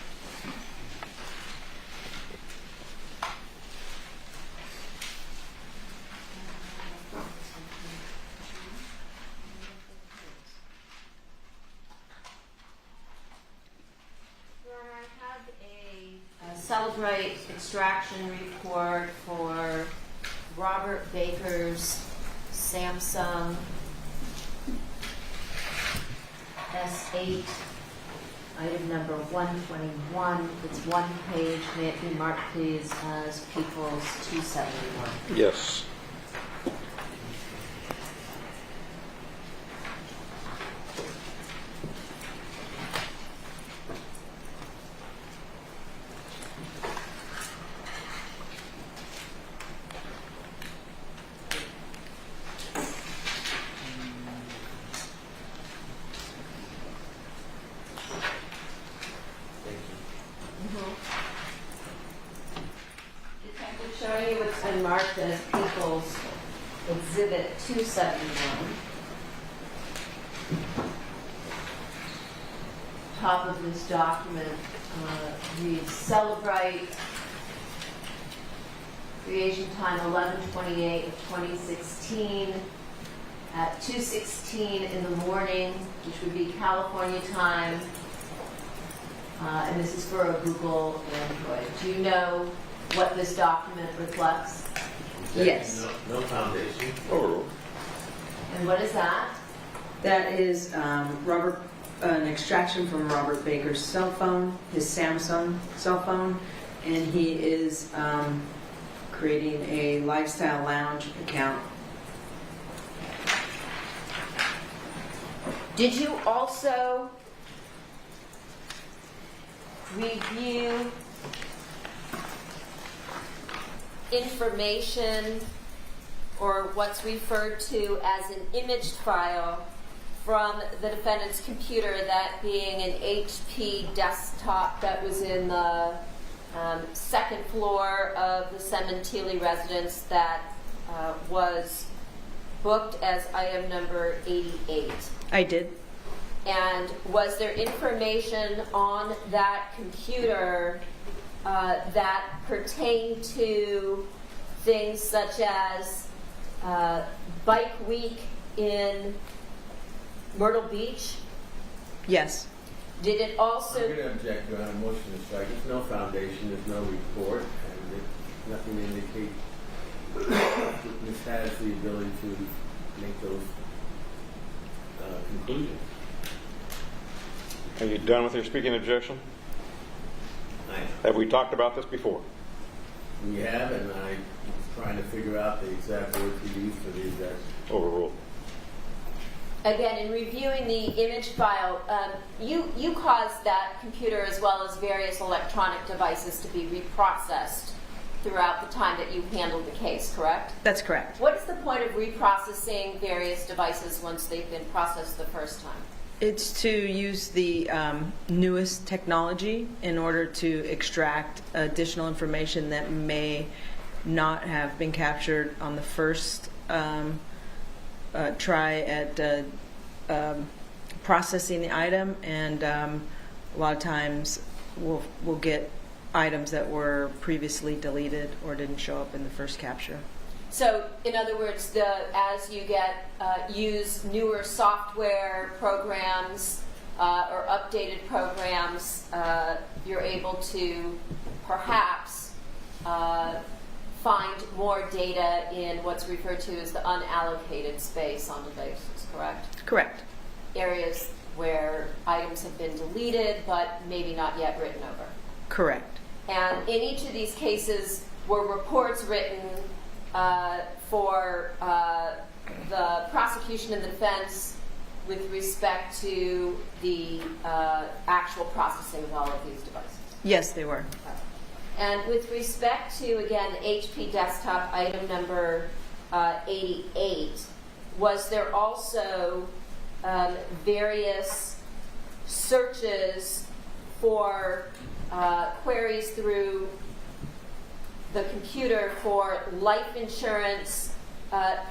I have a Celebrate extraction report for Robert Baker's Samsung S8, item number 121. It's one page. May it be marked, please, as People's 271. Yes. Detective, showing you what's been marked as People's Exhibit 271. Top of this document reads Celebrate. Creation time 11/28 of 2016 at 2:16 in the morning, which would be California time. And this is for a Google Android. Do you know what this document reflects? Yes. No foundation. Overruled. And what is that? That is an extraction from Robert Baker's cell phone, his Samsung cell phone, and he is creating a lifestyle lounge account. Did you also review information or what's referred to as an image file from the defendant's computer, that being an HP desktop that was in the second floor of the Sementilli residence that was booked as item number 88? I did. And was there information on that computer that pertained to things such as Bike Week in Myrtle Beach? Yes. Did it also... I'm going to object to a motion to strike. There's no foundation, there's no report, and there's nothing to indicate witness has the ability to make those conclusions. Are you done with your speaking objection? Have we talked about this before? We have, and I was trying to figure out the exact words we used for the exact. Overruled. Again, in reviewing the image file, you caused that computer as well as various electronic devices to be reprocessed throughout the time that you handled the case, correct? That's correct. What is the point of reprocessing various devices once they've been processed the first time? It's to use the newest technology in order to extract additional information that may not have been captured on the first try at processing the item, and a lot of times we'll get items that were previously deleted or didn't show up in the first capture. So, in other words, as you use newer software programs or updated programs, you're able to perhaps find more data in what's referred to as the unallocated space on the basis, correct? Correct. Areas where items have been deleted but maybe not yet written over. Correct. And in each of these cases were reports written for the prosecution and the defense with respect to the actual processing of all of these devices. Yes, they were. And with respect to, again, HP desktop item number 88, was there also various searches for queries through the computer for life insurance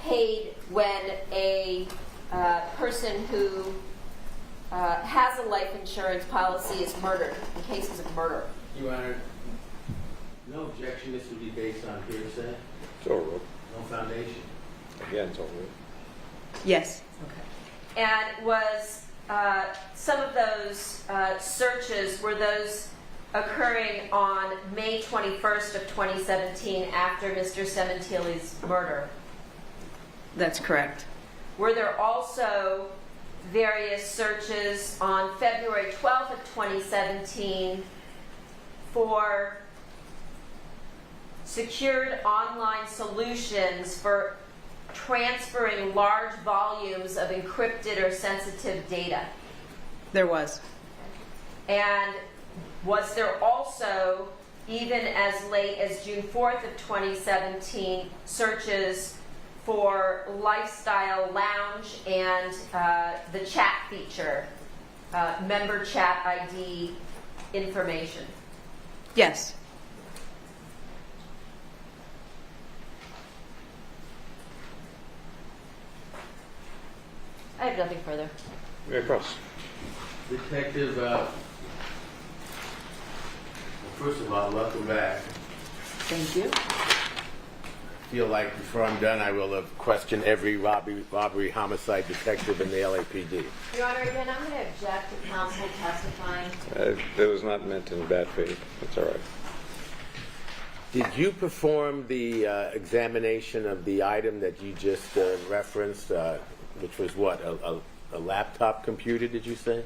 paid when a person who has a life insurance policy is murdered, in cases of murder. Your Honor, no objection. This would be based on hearsay, It's overruled. no foundation. Again, it's overruled. Yes. And was some of those searches, were those occurring on May 21st of 2017 after Mr. Sementilli's murder? That's correct. Were there also various searches on February 12th of 2017 for secured online solutions for transferring large volumes of encrypted or sensitive data? There was. And was there also, even as late as June 4th of 2017, searches for Lifestyle Lounge and the chat feature, member chat ID information? Yes. I have nothing further. Mary Cross. Detective, first of all, welcome back. Thank you. I feel like before I'm done, I will have questioned every robbery homicide detective in the LAPD. Your Honor, again, I'm going to object to counsel testifying. That was not meant in bad faith. That's all right. Did you perform the examination of the item that you just referenced, which was what, a laptop computer, did you say?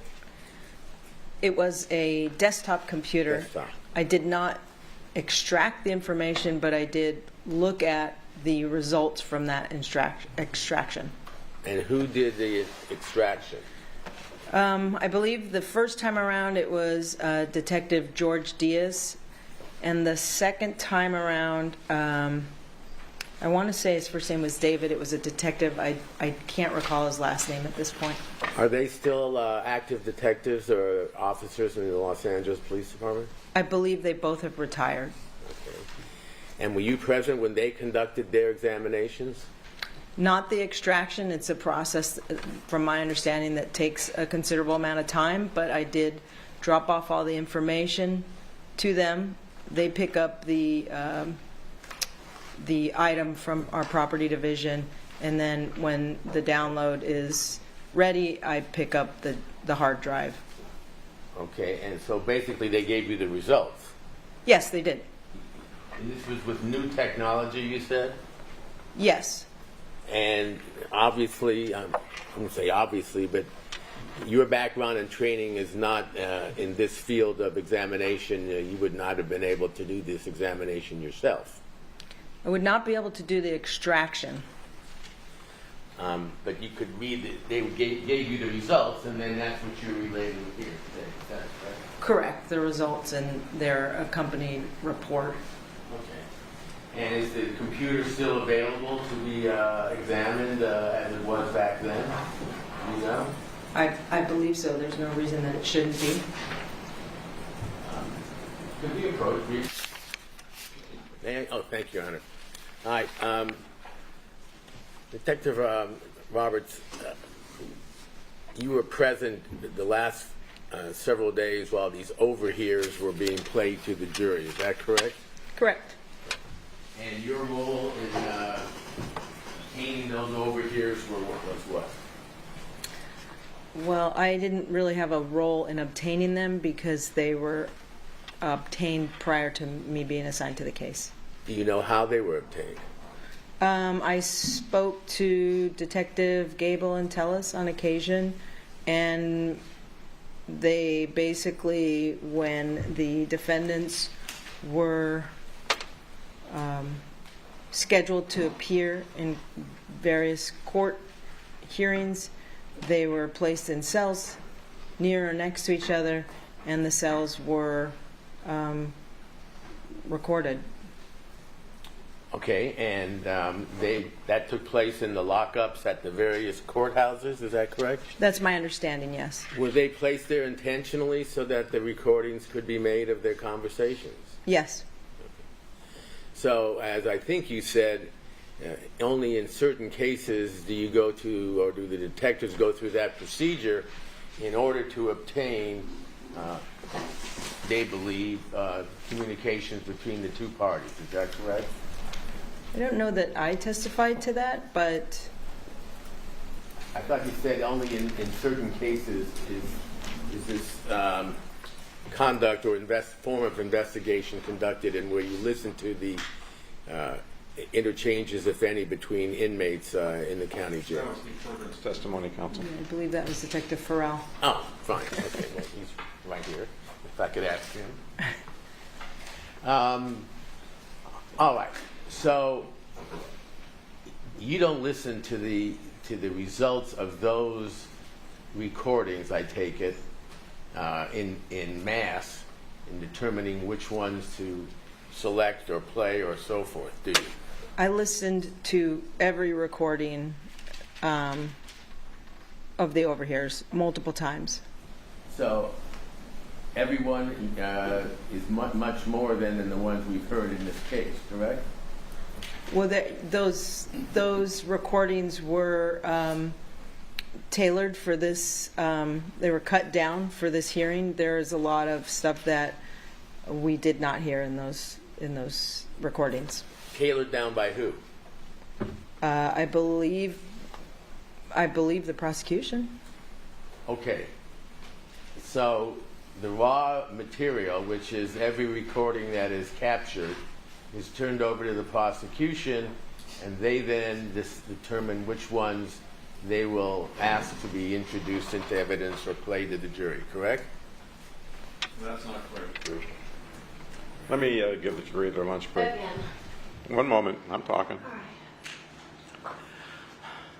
It was a desktop computer. Desktop. I did not extract the information, but I did look at the results from that extraction. And who did the extraction? I believe the first time around it was Detective George Diaz, and the second time around, I want to say his first name was David. It was a detective. I can't recall his last name at this point. Are they still active detectives or officers in the Los Angeles Police Department? I believe they both have retired. Okay. And were you present when they conducted their examinations? Not the extraction. It's a process, from my understanding, that takes a considerable amount of time, but I did drop off all the information to them. They pick up the item from our property division, and then when the download is ready, I pick up the hard drive. Okay, and so basically they gave you the results. Yes, they did. And this was with new technology, you said? Yes. And obviously, I wouldn't say obviously, but your background and training is not in this field of examination. You would not have been able to do this examination yourself. I would not be able to do the extraction. But you could read it. They gave you the results, and then that's what you're relating here today. Is that correct? Correct. The results and their accompanied report. Okay. And is the computer still available to be examined as it was back then? Do you know? I believe so. There's no reason that it shouldn't be. Could we approach me? Oh, thank you, Your Honor. All right. Detective Roberts, you were present the last several days while these overhears were being played to the jury. Is that correct? Correct. And your role in obtaining those overhears was what? Well, I didn't really have a role in obtaining them because they were obtained prior to me being assigned to the case. Do you know how they were obtained? I spoke to Detective Gable and Tellis on occasion, and they basically, when the defendants were scheduled to appear in various court hearings, they were placed in cells near or next to each other, and the cells were recorded. Okay, and that took place in the lockups at the various courthouses, is that correct? That's my understanding, yes. Were they placed there intentionally so that the recordings could be made of their conversations? Yes. So, as I think you said, only in certain cases do you go to, or do the detectives go through that procedure in order to obtain, they believe, communications between the two parties. Is that correct? I don't know that I testified to that, but I thought you said only in certain cases is this conduct or form of investigation conducted, and where you listen to the interchanges, if any, between inmates in the county jail. That was the children's testimony, counsel. I believe that was Detective Farrell. Oh, fine. Okay, well, he's right here. If I could ask him. All right. So you don't listen to the results of those recordings, I take it, in mass, in determining which ones to select or play or so forth, do you? I listened to every recording of the overhears multiple times. So everyone is much more than the ones we've heard in this case, correct? Well, those recordings were tailored for this. They were cut down for this hearing. There is a lot of stuff that we did not hear in those recordings. Tailored down by who? I believe the prosecution. Okay. So the raw material, which is every recording that is captured, is turned over to the prosecution, and they then determine which ones they will ask to be introduced into evidence or played to the jury, correct? That's not correct. Let me give the jury their lunch break. Again. One moment, I'm talking.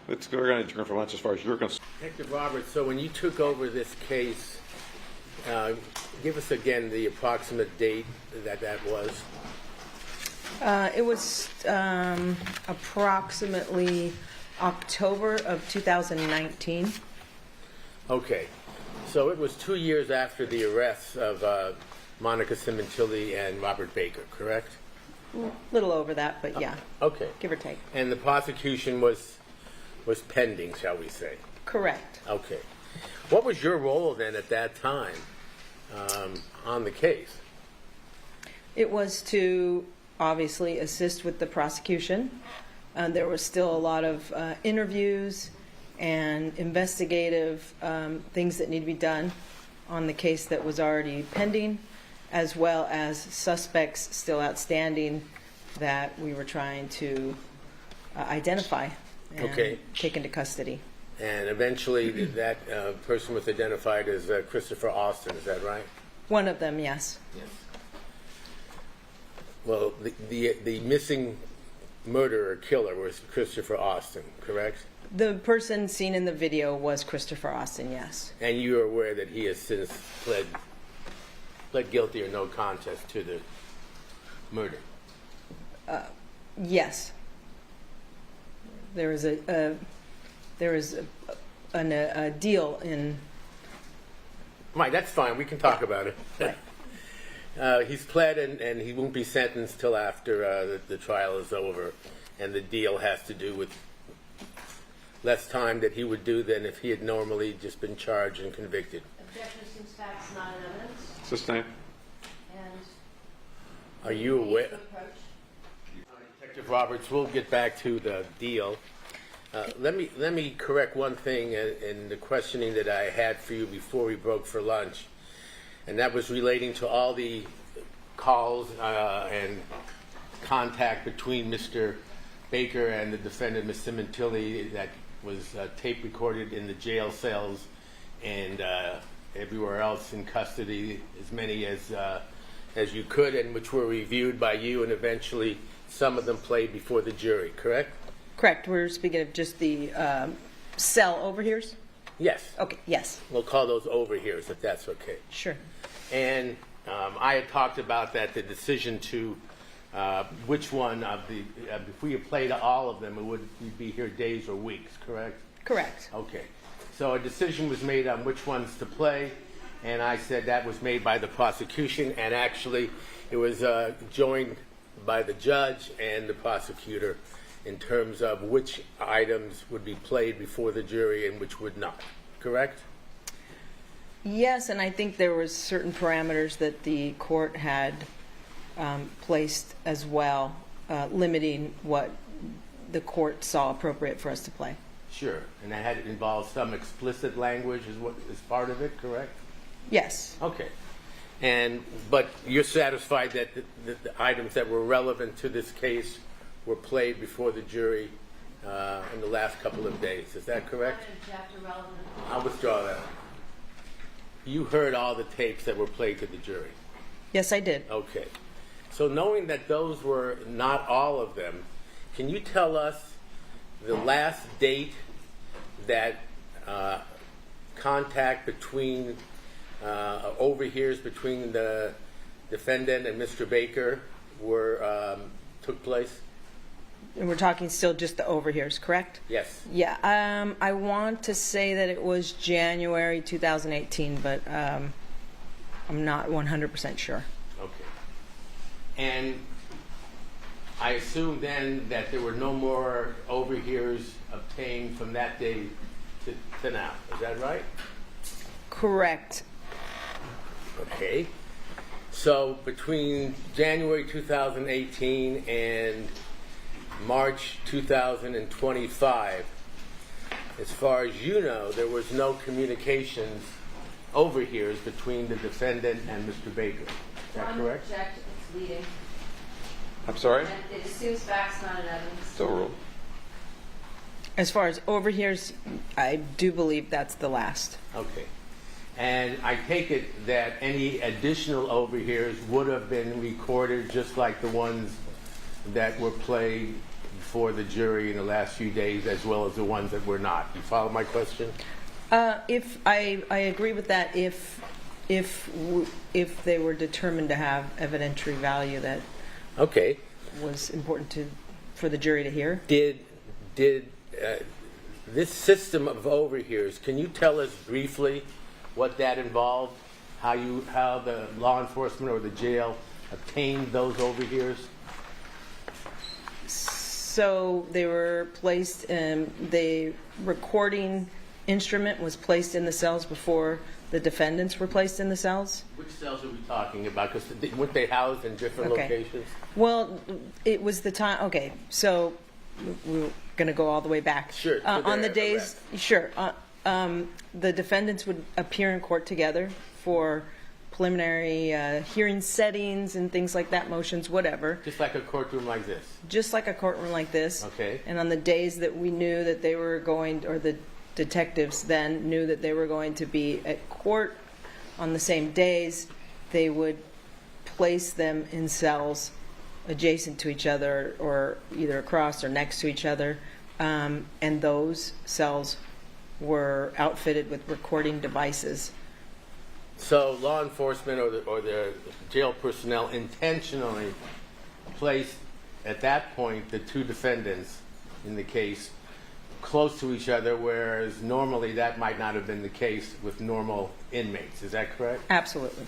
We're going to adjourn for lunch as far as you're concerned. Detective Roberts, so when you took over this case, give us again the approximate date that was. It was approximately October of 2019. Okay. So it was 2 years after the arrests of Monica Sementilli and Robert Baker, correct? A little over that, but yeah, Okay. give or take. And the prosecution was pending, shall we say? Correct. Okay. What was your role then at that time on the case? It was to obviously assist with the prosecution. There was still a lot of interviews and investigative things that need to be done on the case that was already pending, as well as suspects still outstanding that we were trying to identify and take into custody. And eventually that person was identified as Christopher Austin, is that right? One of them, yes. Yes. Well, the missing murderer, killer, was Christopher Austin, correct? The person seen in the video was Christopher Austin, yes. And you are aware that he has since pled guilty or no contest to the murder? Yes. There was a deal in. Right, that's fine. We can talk about it. Right. He's pled, and he won't be sentenced till after the trial is over, and the deal has to do with less time that he would do than if he had normally just been charged and convicted. Objection seems facts not in evidence. Sustained. And Are you aware? approach. Detective Roberts, we'll get back to the deal. Let me correct one thing in the questioning that I had for you before we broke for lunch, and that was relating to all the calls and contact between Mr. Baker and the defendant, Ms. Sementilli, that was tape recorded in the jail cells and everywhere else in custody, as many as you could, and which were reviewed by you, and eventually some of them played before the jury, correct? Correct. We're speaking of just the cell overhears? Yes. Okay, yes. We'll call those overhears, if that's okay. Sure. And I had talked about that, the decision to which one of the, if we had played all of them, it would be here days or weeks, correct? Correct. Okay. So a decision was made on which ones to play, and I said that was made by the prosecution, and actually it was joined by the judge and the prosecutor in terms of which items would be played before the jury and which would not, correct? Yes, and I think there was certain parameters that the court had placed as well, limiting what the court saw appropriate for us to play. Sure, and that had involved some explicit language as part of it, correct? Yes. Okay. But you're satisfied that the items that were relevant to this case were played before the jury in the last couple of days. Is that correct? I'll withdraw that. You heard all the tapes that were played to the jury. Yes, I did. Okay. So knowing that those were not all of them, can you tell us the last date that contact between overhears between the defendant and Mr. Baker took place? And we're talking still just the overhears, correct? Yes. Yeah. I want to say that it was January 2018, but I'm not 100% sure. Okay. And I assume then that there were no more overhears obtained from that day to now. Is that right? Correct. Okay. So between January 2018 and March 2025, as far as you know, there was no communications overhears between the defendant and Mr. Baker. Is that correct? Object, it's leading. I'm sorry? And it assumes facts, not evidence. Still ruled. As far as overhears, I do believe that's the last. Okay. And I take it that any additional overhears would have been recorded just like the ones that were played before the jury in the last few days, as well as the ones that were not. You follow my question? If I agree with that, if they were determined to have evidentiary value that Okay. was important for the jury to hear. Did this system of overhears, can you tell us briefly what that involved? How the law enforcement or the jail obtained those overhears? So they were placed in, the recording instrument was placed in the cells before the defendants were placed in the cells? Which cells are we talking about? Because weren't they housed in different Okay. locations? Well, it was the time, okay, so we're going to go all the way back. Sure, to On the their days, sure. The defendants would appear in court together for preliminary hearing settings and things like that, motions, whatever. Just like a courtroom like this? Just like a courtroom like this. Okay. And on the days that we knew that they were going, or the detectives then knew that they were going to be at court on the same days, they would place them in cells adjacent to each other or either across or next to each other. And those cells were outfitted with recording devices. So law enforcement or the jail personnel intentionally placed, at that point, the two defendants in the case close to each other, whereas normally that might not have been the case with normal inmates. Is that correct? Absolutely.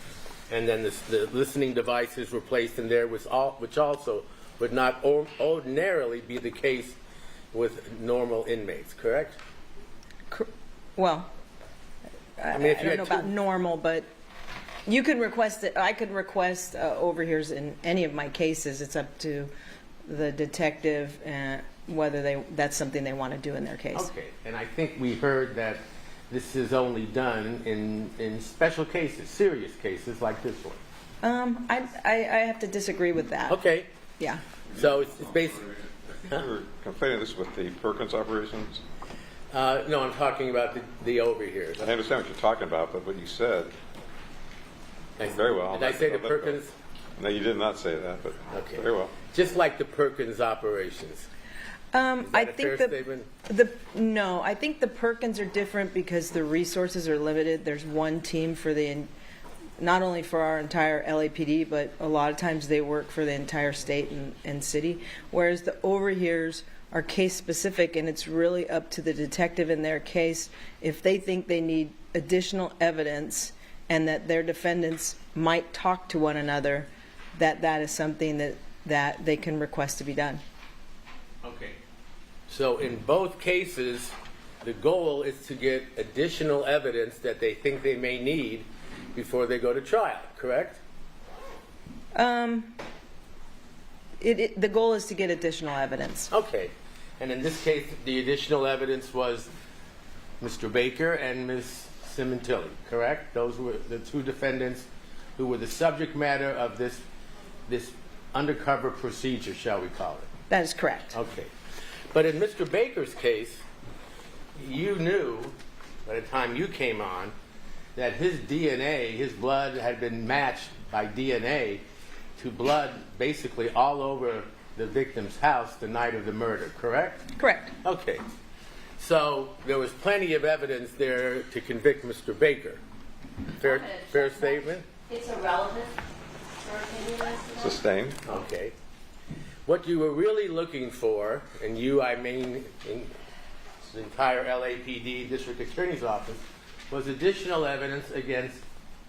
And then the listening devices were placed in there, which also would not ordinarily be the case with normal inmates, correct? Well, I mean, if I you don't had know two- about normal, but you can request it. I could request overhears in any of my cases. It's up to the detective whether that's something they want to do in their case. Okay, and I think we heard that this is only done in special cases, serious cases like this one. I have to disagree with that. Okay, Yeah. so it's basically. You were complaining this with the Perkins operations? No, I'm talking about the overhears. I understand what you're talking about, but what you said, very well. Did I say the Perkins? No, you did not say that, but Okay. very well. Just like the Perkins operations. I a think fair statement? No, I think the Perkins are different because the resources are limited. There's one team for not only for our entire LAPD, but a lot of times they work for the entire state and city. Whereas the overhears are case specific, and it's really up to the detective in their case if they think they need additional evidence and that their defendants might talk to one another, that is something that that they can request to be done. Okay. So in both cases, the goal is to get additional evidence that they think they may need before they go to trial, correct? The goal is to get additional evidence. Okay. And in this case, the additional evidence was Mr. Baker and Ms. Sementilli, correct? Those were the two defendants who were the subject matter of this undercover procedure, shall we call it? That is correct. Okay. But in Mr. Baker's case, you knew, by the time you came on, that his DNA, his blood had been matched by DNA to blood basically all over the victim's house the night of the murder, correct? Correct. Okay. So there was plenty of evidence there to convict Mr. Baker. Fair statement? It's irrelevant for opinion as to that. Sustained? Okay. What you were really looking for, and you, I mean, in the entire LAPD District Attorney's Office, was additional evidence against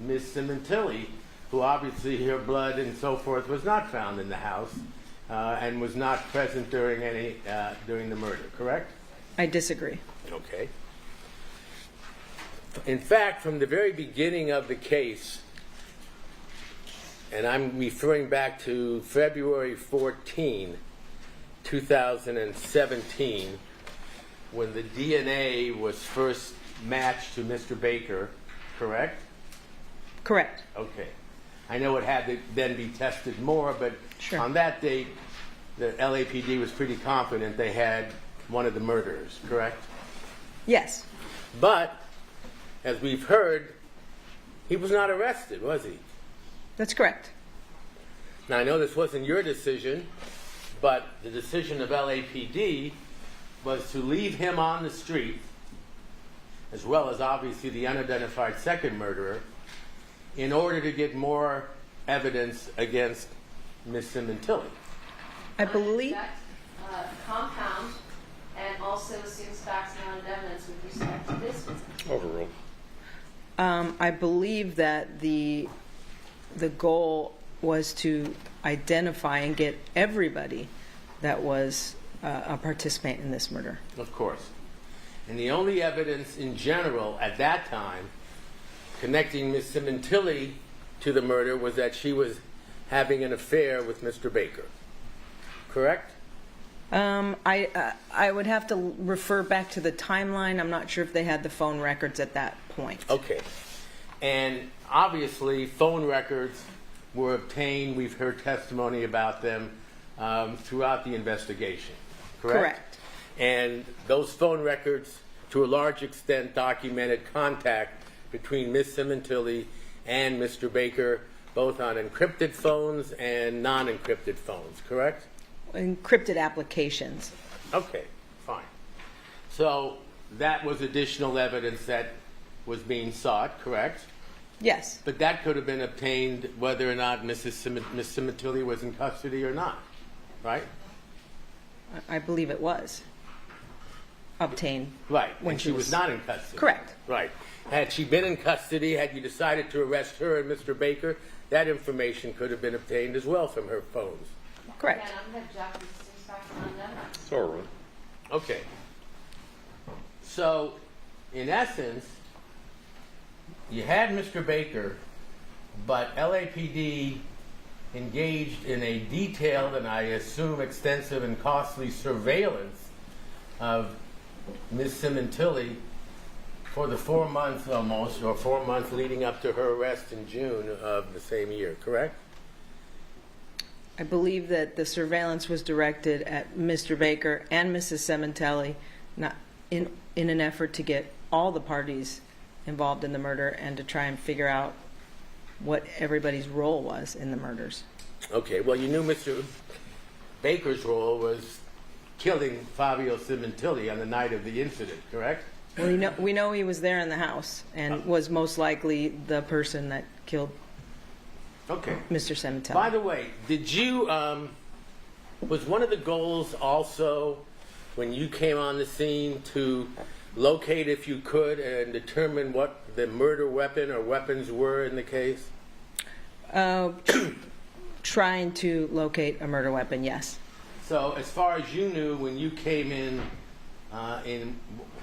Ms. Sementilli, who obviously her blood and so forth was not found in the house and was not present during the murder, correct? I disagree. Okay. In fact, from the very beginning of the case, and I'm referring back to February 14, 2017, when the DNA was first matched to Mr. Baker, correct? Correct. Okay. I know it had to then be tested more, but Sure. on that date, the LAPD was pretty confident they had one of the murderers, correct? Yes. But, as we've heard, he was not arrested, was he? That's correct. Now, I know this wasn't your decision, but the decision of LAPD was to leave him on the street, as well as obviously the unidentified second murderer, in order to get more evidence against Ms. Sementilli. I believe. Compound and also assumes facts and evidence with respect to this one. Overruled. I believe that the goal was to identify and get everybody that was a participant in this murder. Of course. And the only evidence in general at that time connecting Ms. Sementilli to the murder was that she was having an affair with Mr. Baker. Correct? I would have to refer back to the timeline. I'm not sure if they had the phone records at that point. Okay. And obviously, phone records were obtained. We've heard testimony about them throughout the investigation. Correct? Correct. And those phone records, to a large extent, documented contact between Ms. Sementilli and Mr. Baker, both on encrypted phones and non-encrypted phones. Correct? Encrypted applications. Okay, fine. So that was additional evidence that was being sought, correct? Yes. But that could have been obtained whether or not Ms. Sementilli was in custody or not, right? I believe it was obtained. Right, When when she she was was- not in custody. Correct. Right. Had she been in custody, had you decided to arrest her and Mr. Baker, that information could have been obtained as well from her phones. Correct. Again, I'm going to object to assumes facts and evidence. It's overruled. Okay. So, in essence, you had Mr. Baker, but LAPD engaged in a detailed and I assume extensive and costly surveillance of Ms. Sementilli for the 4 months almost, or 4 months leading up to her arrest in June of the same year, correct? I believe that the surveillance was directed at Mr. Baker and Mrs. Sementilli, not in an effort to get all the parties involved in the murder and to try and figure out what everybody's role was in the murders. Okay, well, you knew Mr. Baker's role was killing Fabio Sementilli on the night of the incident, correct? Well, we know he was there in the house and was most likely the person that killed Okay. Mr. Sementilli. By the way, did you, was one of the goals also, when you came on the scene, to locate, if you could, and determine what the murder weapon or weapons were in the case? trying to locate a murder weapon, yes. So as far as you knew, when you came in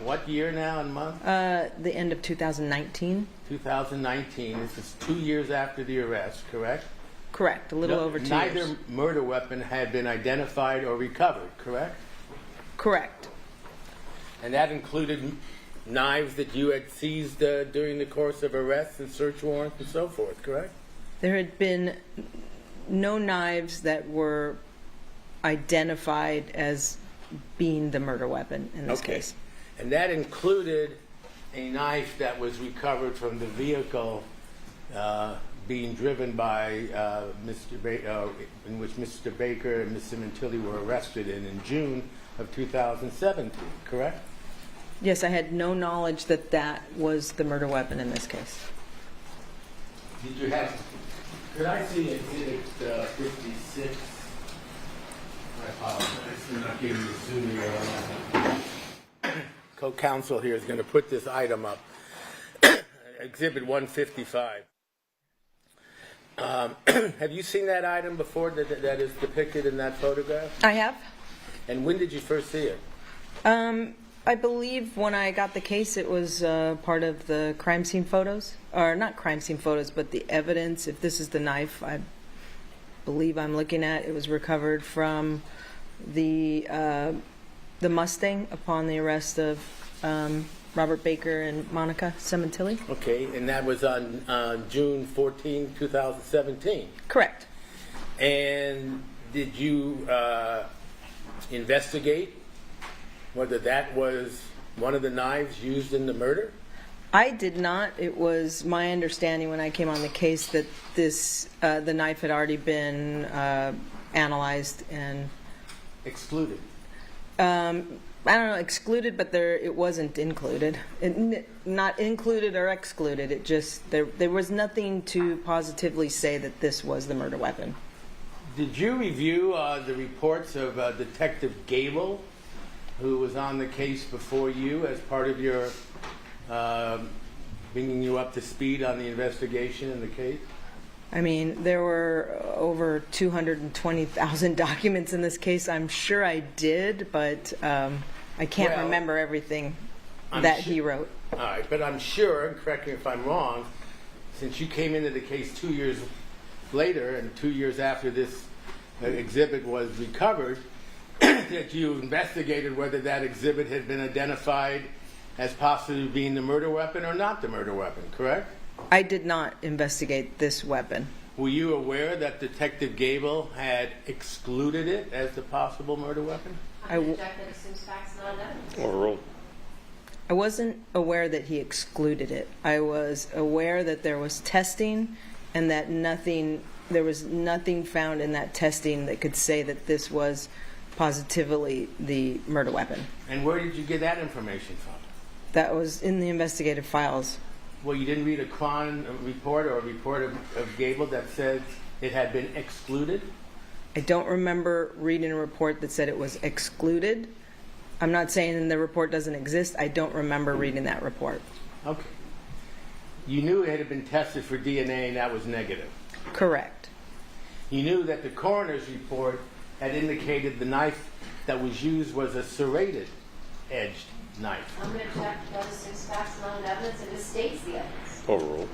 what year now and month? The end of 2019? 2019. This is 2 years after the arrest, correct? Correct, a little over 2 years. Neither murder weapon had been identified or recovered, correct? Correct. And that included knives that you had seized during the course of arrests and search warrants and so forth, correct? There had been no knives that were identified as being the murder weapon in this case. And that included a knife that was recovered from the vehicle being driven by in which Mr. Baker and Ms. Sementilli were arrested in June of 2017, correct? Yes, I had no knowledge that that was the murder weapon in this case. Did you have, could I see Exhibit 56? I apologize for not giving you Zoom here. Co-counsel here is going to put this item up. Exhibit 155. Have you seen that item before that is depicted in that photograph? I have. And when did you first see it? I believe when I got the case, it was part of the crime scene photos. Or not crime scene photos, but the evidence. If this is the knife I believe I'm looking at, it was recovered from the Mustang upon the arrest of Robert Baker and Monica Sementilli. Okay, and that was on June 14, 2017. Correct. And did you investigate whether that was one of the knives used in the murder? I did not. It was my understanding when I came on the case that this the knife had already been analyzed and excluded. I don't know, excluded, but it wasn't included. Not included or excluded. It just there was nothing to positively say that this was the murder weapon. Did you review the reports of Detective Gable, who was on the case before you as part of your bringing you up to speed on the investigation in the case? I mean, there were over 220,000 documents in this case. I'm sure I did, but I can't remember everything that he wrote. All right, but I'm sure, and correct me if I'm wrong, since you came into the case 2 years later and 2 years after this exhibit was recovered, that you investigated whether that exhibit had been identified as possibly being the murder weapon or not the murder weapon, correct? I did not investigate this weapon. Were you aware that Detective Gable had excluded it as the possible murder weapon? I would object that assumes facts, not evidence. Overruled. I wasn't aware that he excluded it. I was aware that there was testing and that there was nothing found in that testing that could say that this was positively the murder weapon. And where did you get that information from? That was in the investigative files. Well, you didn't read a Cron report or a report of Gable that said it had been excluded? I don't remember reading a report that said it was excluded. I'm not saying the report doesn't exist. I don't remember reading that report. Okay. You knew it had been tested for DNA and that was negative? Correct. You knew that the coroner's report had indicated the knife that was used was a serrated edged knife. I'm going to object that assumes facts, not evidence, and it states the evidence. Overruled.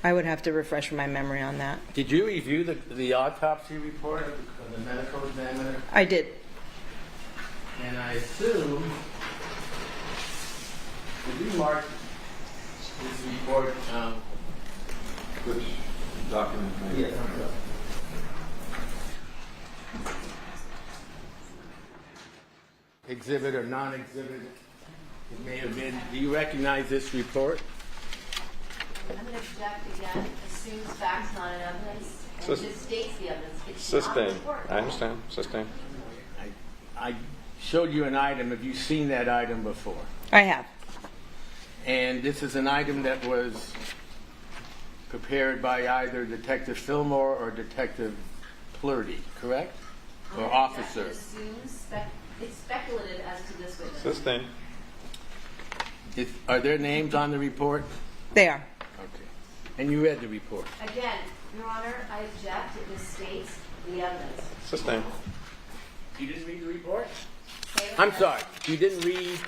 I would have to refresh my memory on that. Did you review the autopsy report of the medical examiner? I did. And I assume, did you mark this report? Which document? Yes. Exhibit or non-exhibit, it may have been. Do you recognize this report? I'm going to object again, assumes facts, not evidence, and it just states the evidence. It's not a Sustained. report. I understand. Sustained. I showed you an item. Have you seen that item before? I have. And this is an item that was prepared by either Detective Fillmore or Detective Plurdy, correct? Or officer? It assumes it's speculative as to this witness. Sustained. Are there names on the report? They are. Okay. And you read the report. Again, Your Honor, I object. It misstates the evidence. Sustained. You didn't read the report? Say it I'm again. sorry. You didn't read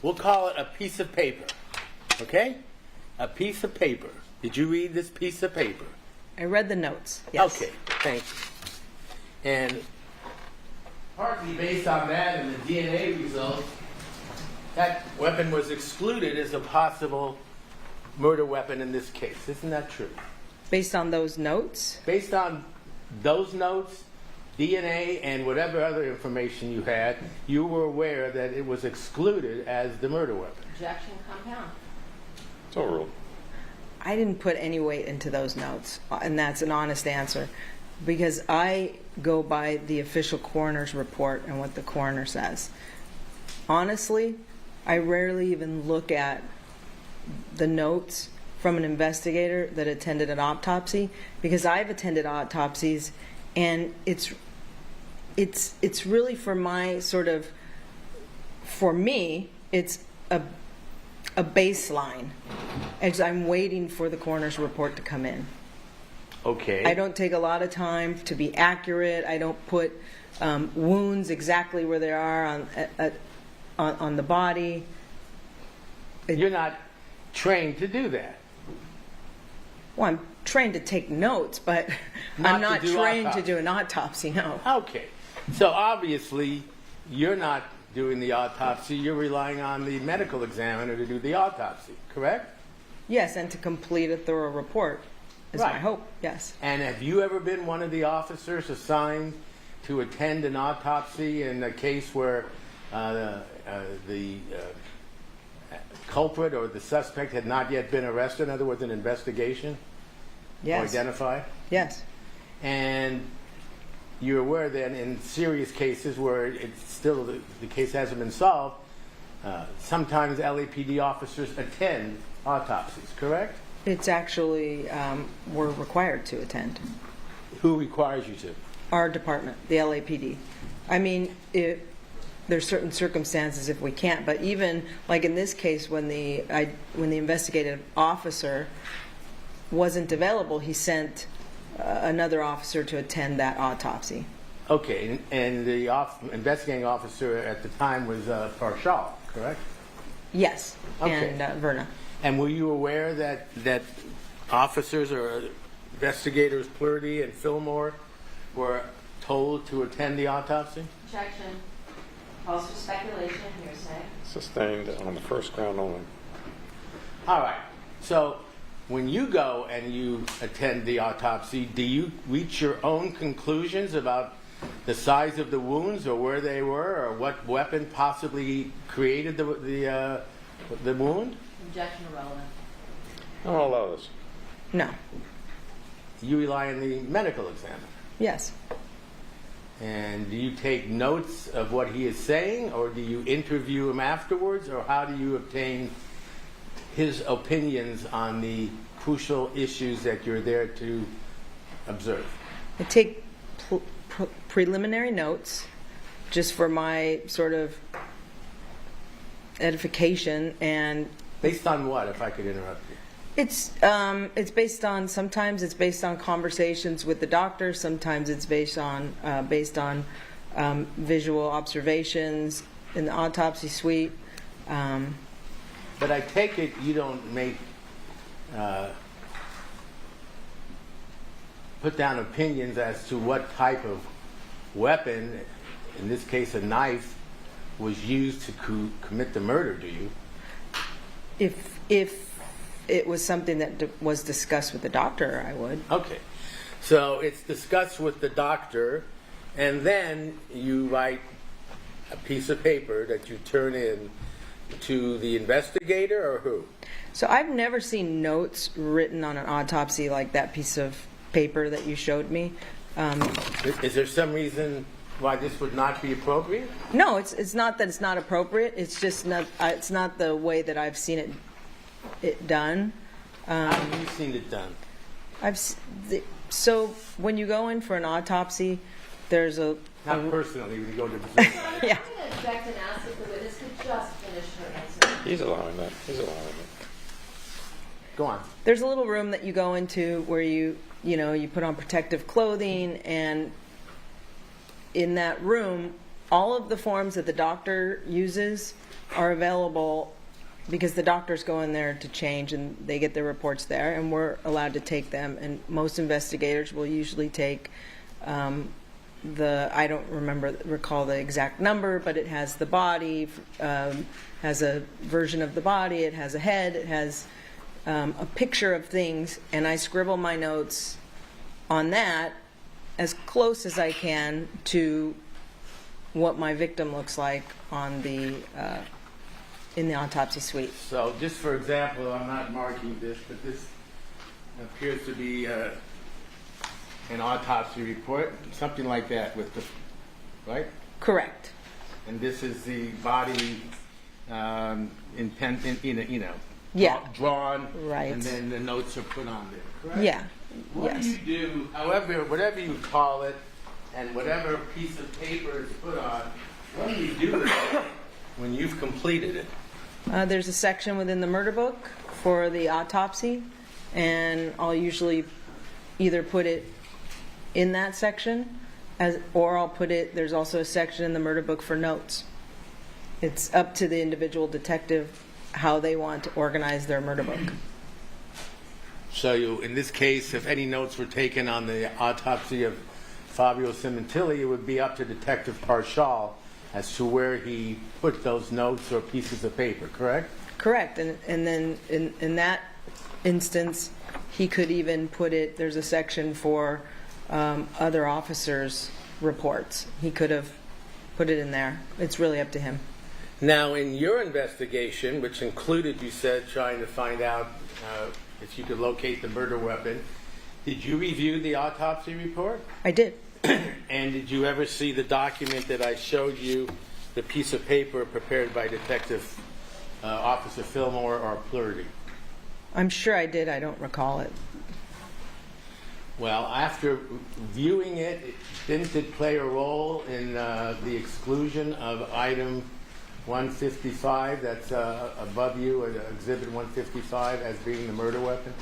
we'll call it a piece of paper. Okay? A piece of paper. Did you read this piece of paper? I read the notes. Yes. Okay, thank you. And partly based on that and the DNA results, that weapon was excluded as a possible murder weapon in this case. Isn't that true? Based on those notes, Based on those notes, DNA, and whatever other information you had, you were aware that it was excluded as the murder weapon. Objection compound. It's overruled. I didn't put any weight into those notes, and that's an honest answer, because I go by the official coroner's report and what the coroner says. Honestly, I rarely even look at the notes from an investigator that attended an autopsy, because I've attended autopsies, and it's really for my sort of, for me, it's a baseline as I'm waiting for the coroner's report to come in. Okay. I don't take a lot of time to be accurate. I don't put wounds exactly where they are on the body. You're not trained to do that. Well, I'm trained to take notes, but Not I'm to not do trained autopsy. to do an autopsy, no. Okay. So obviously, you're not doing the autopsy. You're relying on the medical examiner to do the autopsy, correct? Yes, and to complete a thorough report is my Right. hope, yes. And have you ever been one of the officers assigned to attend an autopsy in a case where the culprit or the suspect had not yet been arrested? In other words, an investigation or Yes, identified? yes. And you're aware that in serious cases where it's still the case hasn't been solved, sometimes LAPD officers attend autopsies, correct? It's actually, we're required to attend. Who requires you to? Our department, the LAPD. I mean, there's certain circumstances if we can't, but even like in this case, when the investigative officer wasn't available, he sent another officer to attend that autopsy. Okay, and the investigating officer at the time was Parshall, correct? Yes, Okay. and Verna. And were you aware that officers or investigators Plurdy and Fillmore were told to attend the autopsy? Objection. Calls for speculation, hearsay. Sustained on the first ground only. All right. So when you go and you attend the autopsy, do you reach your own conclusions about the size of the wounds or where they were or what weapon possibly created the wound? Objection irrelevant. I'll allow this. No. You rely on the medical examiner. Yes. And do you take notes of what he is saying, or do you interview him afterwards, or how do you obtain his opinions on the crucial issues that you're there to observe? I take preliminary notes just for my sort of edification, and Based on what, if I could interrupt you? it's based on, sometimes it's based on conversations with the doctor, sometimes it's based on visual observations in the autopsy suite. But I take it you don't make put down opinions as to what type of weapon, in this case a knife, was used to commit the murder, do you? If it was something that was discussed with the doctor, I would. Okay. So it's discussed with the doctor, and then you write a piece of paper that you turn in to the investigator, or who? So I've never seen notes written on an autopsy like that piece of paper that you showed me. Is there some reason why this would not be appropriate? No, it's not that it's not appropriate. It's just not. It's not the way that I've seen it done. How have you seen it done? So when you go in for an autopsy, there's a Not personally, when you go to the yeah. I'm going to object and ask if the witness could just finish her answer. He's allowing that. He's allowing it. go on. There's a little room that you go into where you put on protective clothing, and in that room, all of the forms that the doctor uses are available because the doctors go in there to change and they get their reports there, and we're allowed to take them. And most investigators will usually take I don't recall the exact number, but it has the body, has a version of the body, it has a head, it has a picture of things, and I scribble my notes on that as close as I can to what my victim looks like on in the autopsy suite. So just for example, I'm not marking this, but this appears to be an autopsy report, something like that, with the right. Correct. And this is the body Yeah. drawn, Right. and then the notes are put on there. Correct. Yeah. What Yes. do you do, however, whatever you call it, and whatever piece of paper is put on, what do you do with it when you've completed it? There's a section within the murder book for the autopsy, and I'll usually either put it in that section, or I'll put it, there's also a section in the murder book for notes. It's up to the individual detective how they want to organize their murder book. So in this case, if any notes were taken on the autopsy of Fabio Sementilli, it would be up to Detective Parshall as to where he put those notes or pieces of paper, correct? Correct, and then in that instance, he could even put it, there's a section for other officers' reports. He could have put it in there. It's really up to him. Now, in your investigation, which included, you said, trying to find out if you could locate the murder weapon, did you review the autopsy report? I did. And did you ever see the document that I showed you, the piece of paper prepared by Detective Officer Fillmore or Plurdy? I'm sure I did. I don't recall it. Well, after viewing it, didn't it play a role in the exclusion of item 155 that's above you, Exhibit 155, as being the murder weapon?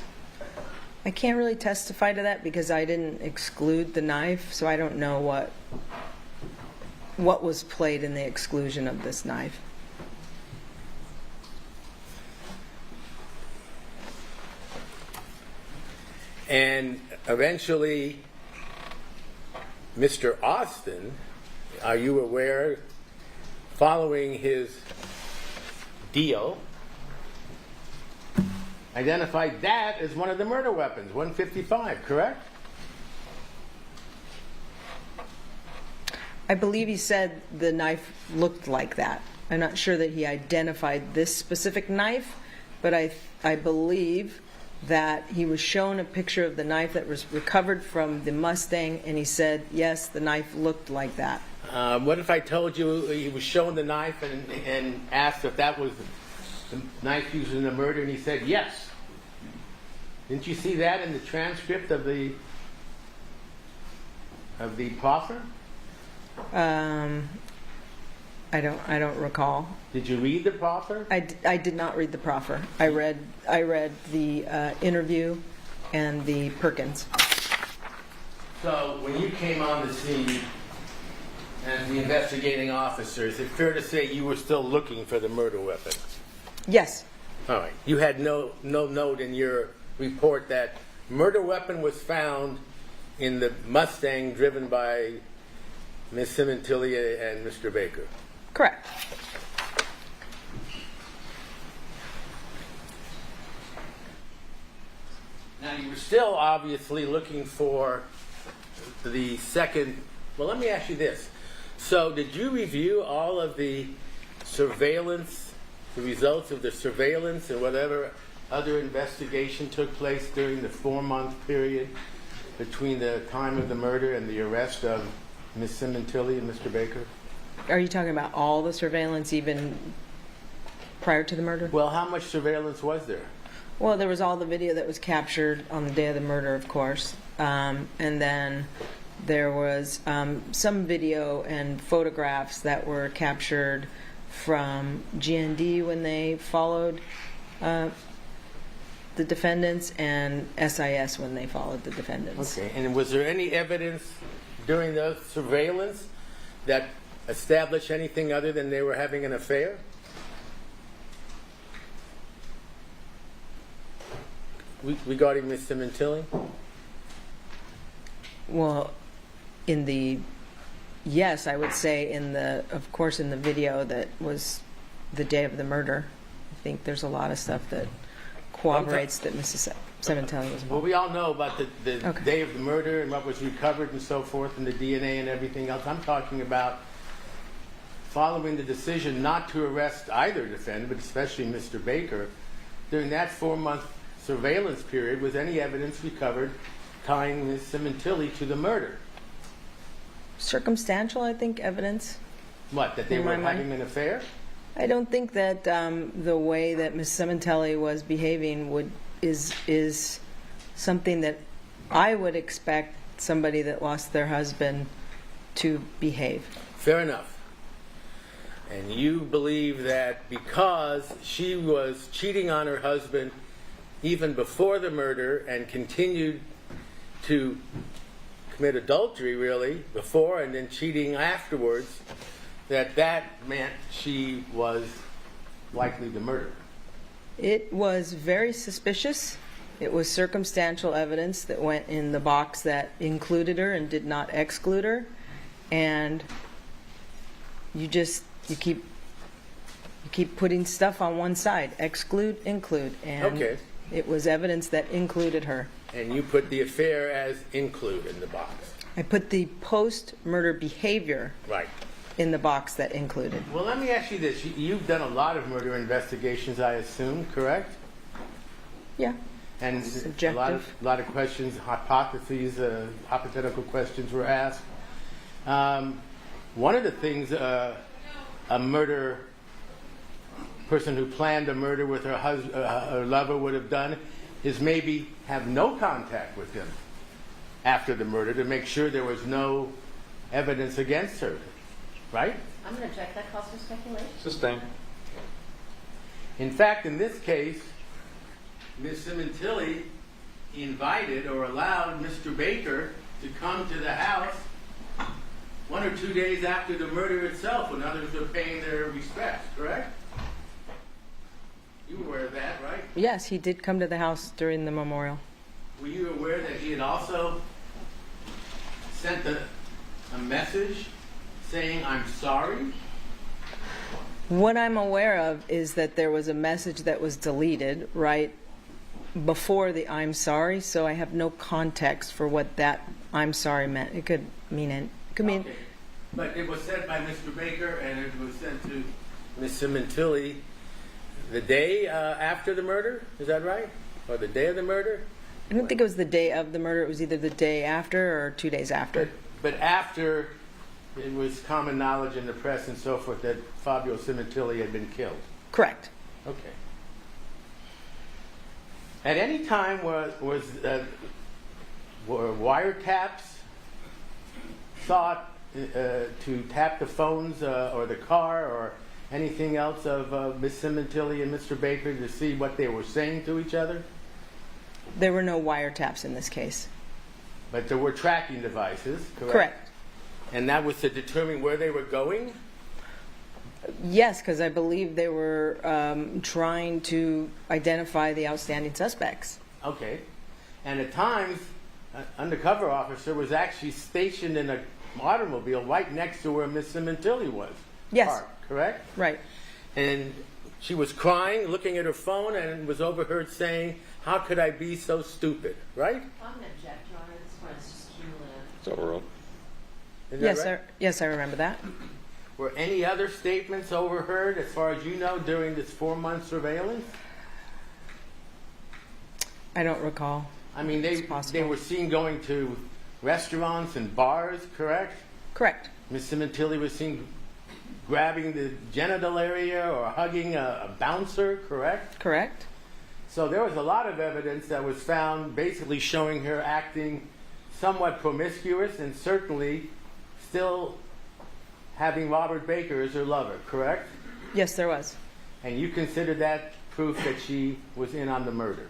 I can't really testify to that because I didn't exclude the knife, so I don't know what was played in the exclusion of this knife. And eventually, Mr. Austin, are you aware, following his deal, identified that as one of the murder weapons, 155, correct? I believe he said the knife looked like that. I'm not sure that he identified this specific knife, but I believe that he was shown a picture of the knife that was recovered from the Mustang, and he said, yes, the knife looked like that. What if I told you he was shown the knife and asked if that was the knife used in the murder, and he said yes? Didn't you see that in the transcript of the proffer? I don't recall. Did you read the proffer? I did not read the proffer. I read the interview and the Perkins. So when you came on the scene as the investigating officer, is it fair to say you were still looking for the murder weapon? Yes. All right. You had no note in your report that murder weapon was found in the Mustang driven by Ms. Sementilli and Mr. Baker. Correct. Now you were still obviously looking for the second. Well, let me ask you this. So did you review all of the surveillance, the results of the surveillance and whatever other investigation took place during the 4-month period between the time of the murder and the arrest of Ms. Sementilli and Mr. Baker? Are you talking about all the surveillance even prior to the murder? Well, how much surveillance was there? Well, there was all the video that was captured on the day of the murder, of course. And then there was some video and photographs that were captured from GND when they followed the defendants and SIS when they followed the defendants. Okay, and was there any evidence during the surveillance that established anything other than they were having an affair? Regarding Ms. Sementilli? Well, yes, I would say of course, in the video that was the day of the murder, I think there's a lot of stuff that corroborates that Mrs. Sementilli was Well, involved. we all know about the Okay. day of the murder and what was recovered and so forth, and the DNA and everything else. I'm talking about following the decision not to arrest either defendant, but especially Mr. Baker. During that 4-month surveillance period, was any evidence recovered tying Ms. Sementilli to the murder? Circumstantial, I think, evidence. What, that they In were my mind. having an affair? I don't think that the way that Ms. Sementilli was behaving is something that I would expect somebody that lost their husband to behave. Fair enough. And you believe that because she was cheating on her husband even before the murder and continued to commit adultery, really, before and then cheating afterwards, that meant she was likely the murderer. It was very suspicious. It was circumstantial evidence that went in the box that included her and did not exclude her. And you keep putting stuff on one side, exclude, include, and Okay. it was evidence that included her. And you put the affair as include in the box. I put the post-murder behavior Right. in the box that included. Well, let me ask you this. You've done a lot of murder investigations, I assume, correct? Yeah. And a lot of questions, hypotheses, hypothetical questions were asked. One of the things a person who planned a murder with her lover would have done is maybe have no contact with him after the murder to make sure there was no evidence against her, right? I'm going to check that calls for speculation. Sustained. In fact, in this case, Ms. Sementilli invited or allowed Mr. Baker to come to the house 1 or 2 days after the murder itself when others were paying their respects, correct? You were aware of that, right? Yes, he did come to the house during the memorial. Were you aware that he had also sent a message saying, "I'm sorry"? What I'm aware of is that there was a message that was deleted right before the "I'm sorry," so I have no context for what that "I'm sorry" meant. It could mean Okay. But it was sent by Mr. Baker and it was sent to Ms. Sementilli the day after the murder, is that right? Or the day of the murder? I don't think it was the day of the murder. It was either the day after or 2 days after. But after it was common knowledge in the press and so forth that Fabio Sementilli had been killed. Correct. Okay. At any time were wiretaps sought to tap the phones or the car or anything else of Ms. Sementilli and Mr. Baker to see what they were saying to each other? There were no wiretaps in this case. But there were tracking devices, correct? Correct. And that was to determine where they were going? Yes, because I believe they were trying to identify the outstanding suspects. Okay. And at times, an undercover officer was actually stationed in an automobile right next to where Miss Sementilli was. Yes. Parked, correct? Right. And she was crying, looking at her phone, and was overheard saying, "How could I be so stupid?" Right? I'm going to object, Your Honor. This one is just cumulative. It's overruled. Is that Yes, right? yes, I remember that. Were any other statements overheard, as far as you know, during this 4-month surveillance? I don't recall. I mean, It's possible. they were seen going to restaurants and bars, correct? Correct. Miss Sementilli was seen grabbing the genital area or hugging a bouncer, correct? Correct. So there was a lot of evidence that was found basically showing her acting somewhat promiscuous and certainly still having Robert Baker as her lover, correct? Yes, there was. And you consider that proof that she was in on the murder?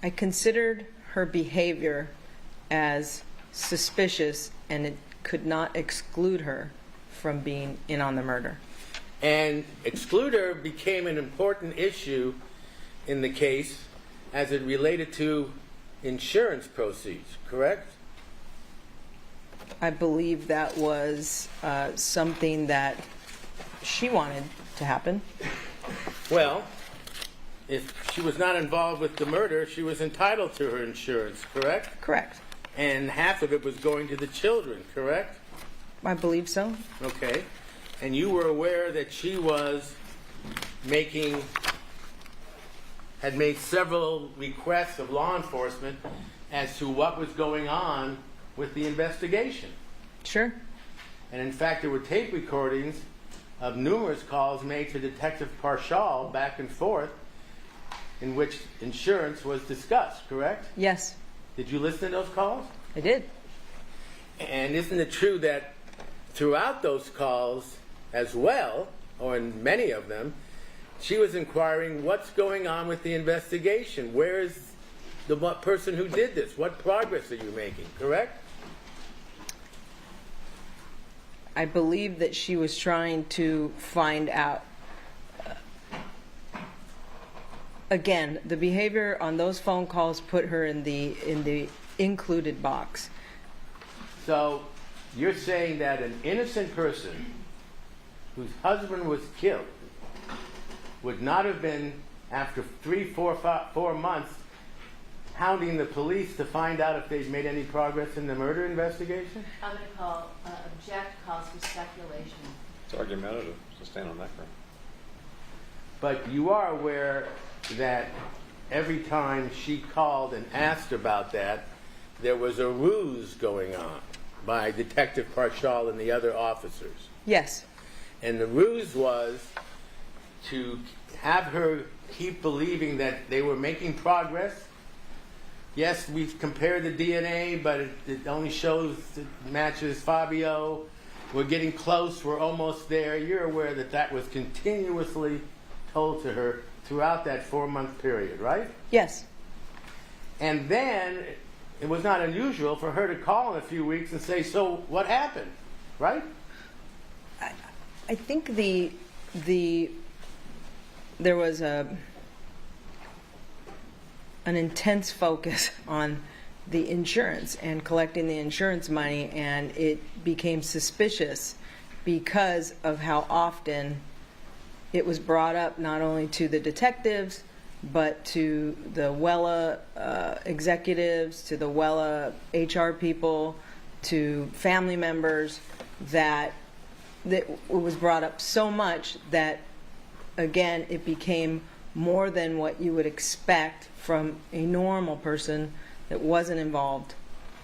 I considered her behavior as suspicious, and it could not exclude her from being in on the murder. And excluder became an important issue in the case as it related to insurance proceeds, correct? I believe that was something that she wanted to happen. Well, if she was not involved with the murder, she was entitled to her insurance, correct? Correct. And half of it was going to the children, correct? I believe so. Okay. And you were aware that she was had made several requests of law enforcement as to what was going on with the investigation. Sure. And in fact, there were tape recordings of numerous calls made to Detective Parshall back and forth in which insurance was discussed, correct? Yes, Did you listen to those calls? I did. And isn't it true that throughout those calls as well, or in many of them, she was inquiring what's going on with the investigation? Where is the person who did this? What progress are you making, correct? I believe that she was trying to find out. Again, the behavior on those phone calls put her in the included box. So you're saying that an innocent person whose husband was killed would not have been, after 4 months, hounding the police to find out if they'd made any progress in the murder investigation? I'm going to object calls for speculation. It's argumentative, so stand on that ground. But you are aware that every time she called and asked about that, there was a ruse going on by Detective Parshall and the other officers. Yes. And the ruse was to have her keep believing that they were making progress. Yes, we've compared the DNA, but it only shows it matches Fabio. We're getting close. We're almost there. You're aware that that was continuously told to her throughout that 4-month period, right? Yes. And then it was not unusual for her to call in a few weeks and say, so what happened, right? I think there was an intense focus on the insurance and collecting the insurance money, and it became suspicious because of how often it was brought up, not only to the detectives but to the Wella executives, to the Wella HR people, to family members, that it was brought up so much that, again, it became more than what you would expect from a normal person that wasn't involved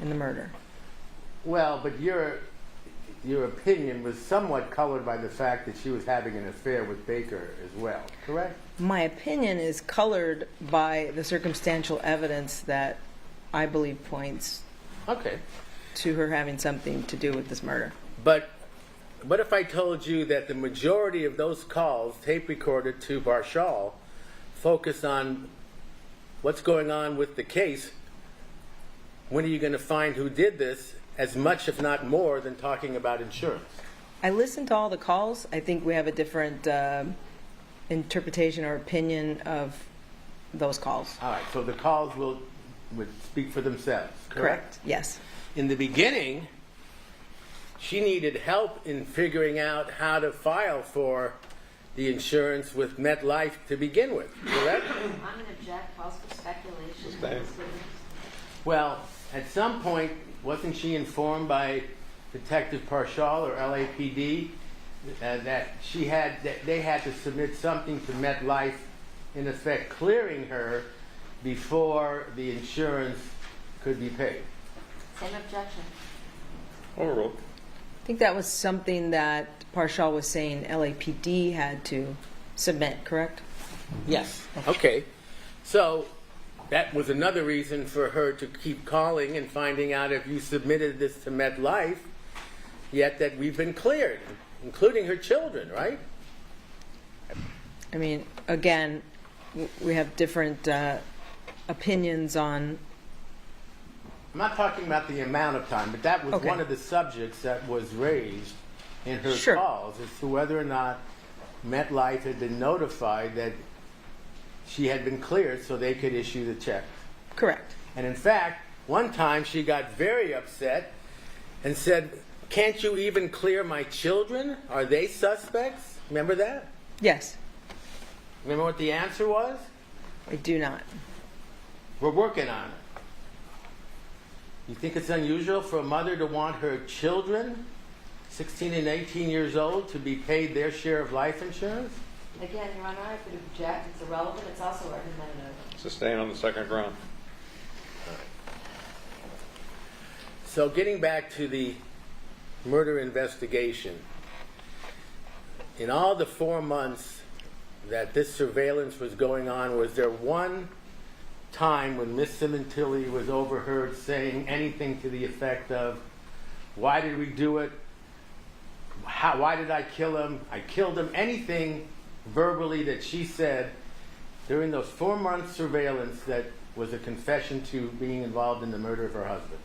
in the murder. Well, but your opinion was somewhat colored by the fact that she was having an affair with Baker as well, correct? My opinion is colored by the circumstantial evidence that I believe points to her having something to do with this murder. But what if I told you that the majority of those calls, tape recorded to Parshall, focused on what's going on with the case? When are you going to find who did this, as much, if not more, than talking about insurance? I listened to all the calls. I think we have a different interpretation or opinion of those calls. All right, so the calls would speak for themselves, correct? Yes. In the beginning, she needed help in figuring out how to file for the insurance with MetLife to begin with, correct? I'm going to object calls for speculation. Sustained. Well, at some point, wasn't she informed by Detective Parshall or LAPD that they had to submit something to MetLife, in effect clearing her before the insurance could be paid? Same objection. Overruled. I think that was something that Parshall was saying LAPD had to submit, correct? Yes. Okay. So that was another reason for her to keep calling and finding out if you submitted this to MetLife, yet that we've been cleared, including her children, right? I mean, again, we have different opinions on. I'm not talking about the amount of time, but that was Okay. one of the subjects that was raised in her Sure. calls as to whether or not MetLife had been notified that she had been cleared so they could issue the check. Correct. And in fact, one time she got very upset and said, "Can't you even clear my children? Are they suspects?" Remember that? Yes, Remember what the answer was? I do not. We're working on it. You think it's unusual for a mother to want her children, 16 and 18 years old, to be paid their share of life insurance? Again, Your Honor, I could object. It's irrelevant. It's also argumentative. Sustain on the second ground. So getting back to the murder investigation, in all the 4 months that this surveillance was going on, was there one time when Miss Sementilli was overheard saying anything to the effect of, "Why did we do it? Why did I kill him? I killed him," anything verbally that she said during those 4 months surveillance that was a confession to being involved in the murder of her husband?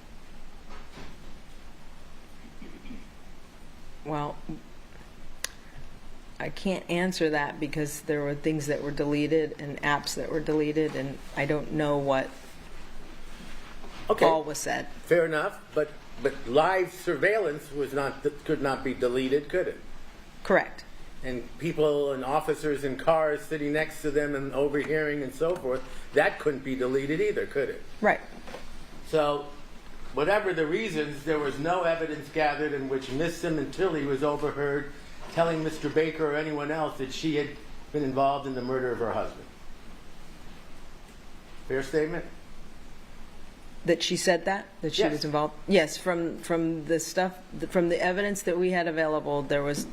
Well, I can't answer that because there were things that were deleted and apps that were deleted, and I don't know what Okay. all was said. Fair enough, but live surveillance could not be deleted, could it? Correct. And people and officers in cars sitting next to them and overhearing and so forth, that couldn't be deleted either, could it? Right. So, whatever the reasons, there was no evidence gathered in which Miss Sementilli was overheard telling Mr. Baker or anyone else that she had been involved in the murder of her husband. Fair statement? That she said that she Yes. was involved. Yes, from the stuff, from the evidence that we had available, there was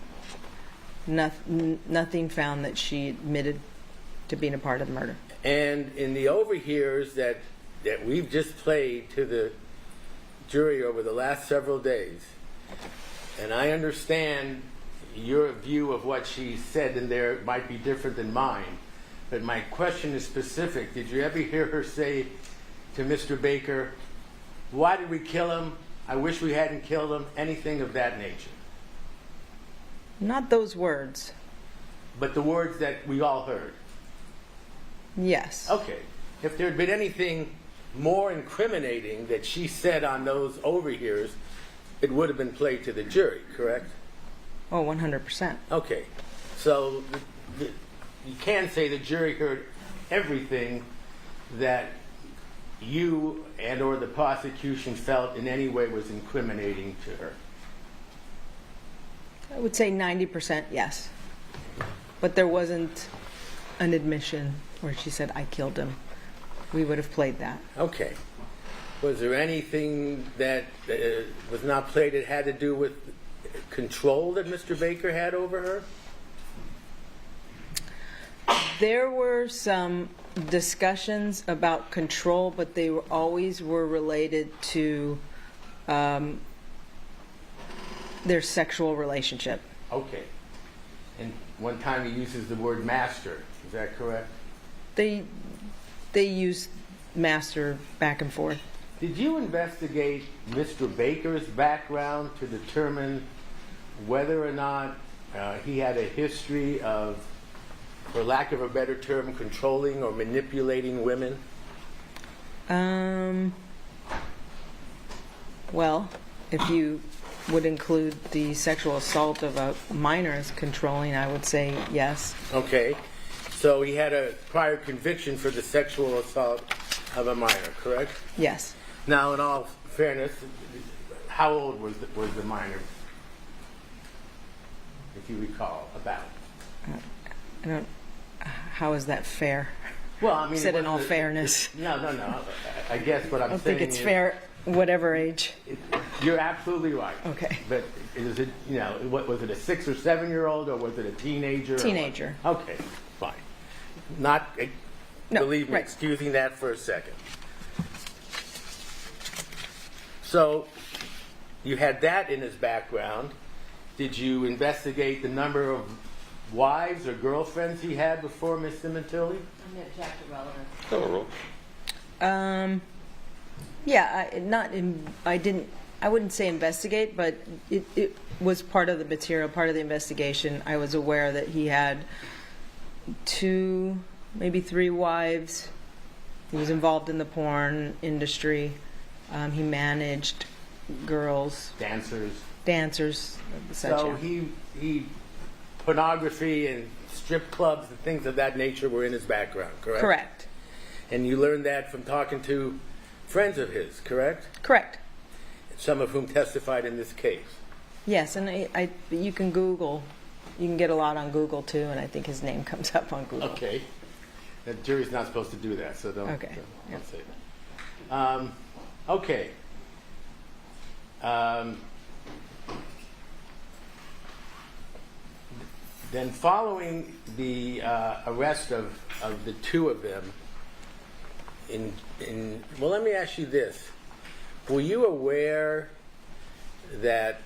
nothing found that she admitted to being a part of the murder. And in the overhears that we've just played to the jury over the last several days, and I understand your view of what she said in there might be different than mine, but my question is specific. Did you ever hear her say to Mr. Baker, "Why did we kill him? I wish we hadn't killed him," anything of that nature? Not those words. But the words that we all heard. Yes. Okay. If there had been anything more incriminating that she said on those overhears, it would have been played to the jury, correct? Oh, 100%. Okay. So you can say the jury heard everything that you and or the prosecution felt in any way was incriminating to her. I would say 90% yes. But there wasn't an admission where she said, "I killed him." We would have played that. Okay. Was there anything that was not played that had to do with control that Mr. Baker had over her? There were some discussions about control, but they were always related to their sexual relationship. Okay. And one time he uses the word master. Is that correct? They used master back and forth. Did you investigate Mr. Baker's background to determine whether or not he had a history of, for lack of a better term, controlling or manipulating women? Well, if you would include the sexual assault of a minor as controlling, I would say yes. Okay. So he had a prior conviction for the sexual assault of a minor, correct? Yes. Now, in all fairness, how old was the minor, if you recall, about? I don't. How is that fair? Well, I mean, Said in it all wasn't- fairness. No. I guess what I'm I don't saying think it's is, fair, whatever age. You're absolutely right. Okay. But is it, what was it, a 6 or 7 year old, or was it a teenager? or what? Teenager. Okay, fine. Not, No, believe me, right. excusing that for a second. So, you had that in his background. Did you investigate the number of wives or girlfriends he had before Miss Sementilli? I'm going to object to relevance. Overruled. Yeah, I wouldn't say investigate, but it was part of the material, part of the investigation. I was aware that he had 2, maybe 3 wives. He was involved in the porn industry. He managed girls, dancers, such. So he pornography and strip clubs and things of that nature were in his background, correct? Correct. And you learned that from talking to friends of his, correct? Correct. Some of whom testified in this case. Yes, and you can Google. You can get a lot on Google too, and I think his name comes up on Google. Okay. The jury's not supposed to do that, so don't Okay. don't say that. Okay. Then following the arrest of the 2 of them, well, let me ask you this. Were you aware that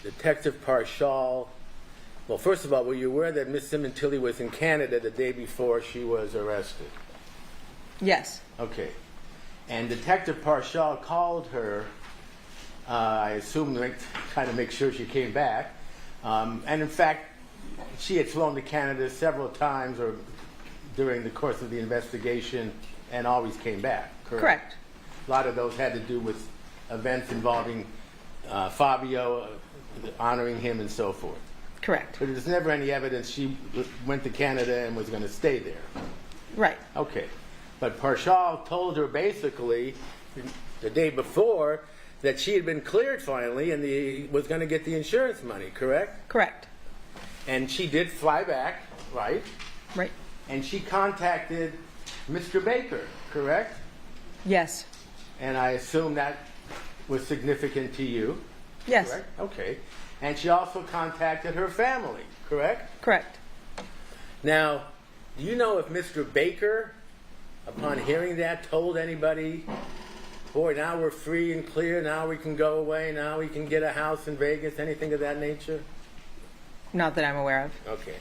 Detective Parshall, well, first of all, were you aware that Miss Sementilli was in Canada the day before she was arrested? Yes. Okay. And Detective Parshall called her, I assume, to kind of make sure she came back. And in fact, she had flown to Canada several times or during the course of the investigation and always came back, correct? Correct. A lot of those had to do with events involving Fabio, honoring him and so forth. Correct. But there's never any evidence she went to Canada and was going to stay there. Right. Okay. But Parshall told her basically the day before that she had been cleared finally and was going to get the insurance money, correct? Correct. And she did fly back, right? Right. And she contacted Mr. Baker, correct? Yes. And I assume that was significant to you. Yes. Correct? Okay. And she also contacted her family, correct? Correct. Now, do you know if Mr. Baker, upon hearing that, told anybody, boy, now we're free and clear, now we can go away, now we can get a house in Vegas, anything of that nature? Not that I'm aware of. Okay.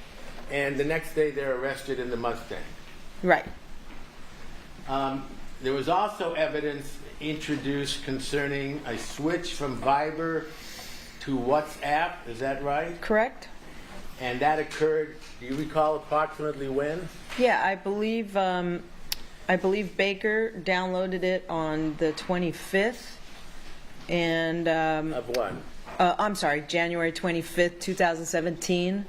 And the next day they're arrested in the Mustang. Right. There was also evidence introduced concerning a switch from Viber to WhatsApp, is that right? Correct. And that occurred, do you recall approximately when? Yeah, I believe Baker downloaded it on the 25th, and Of what? I'm sorry, January 25th, 2017.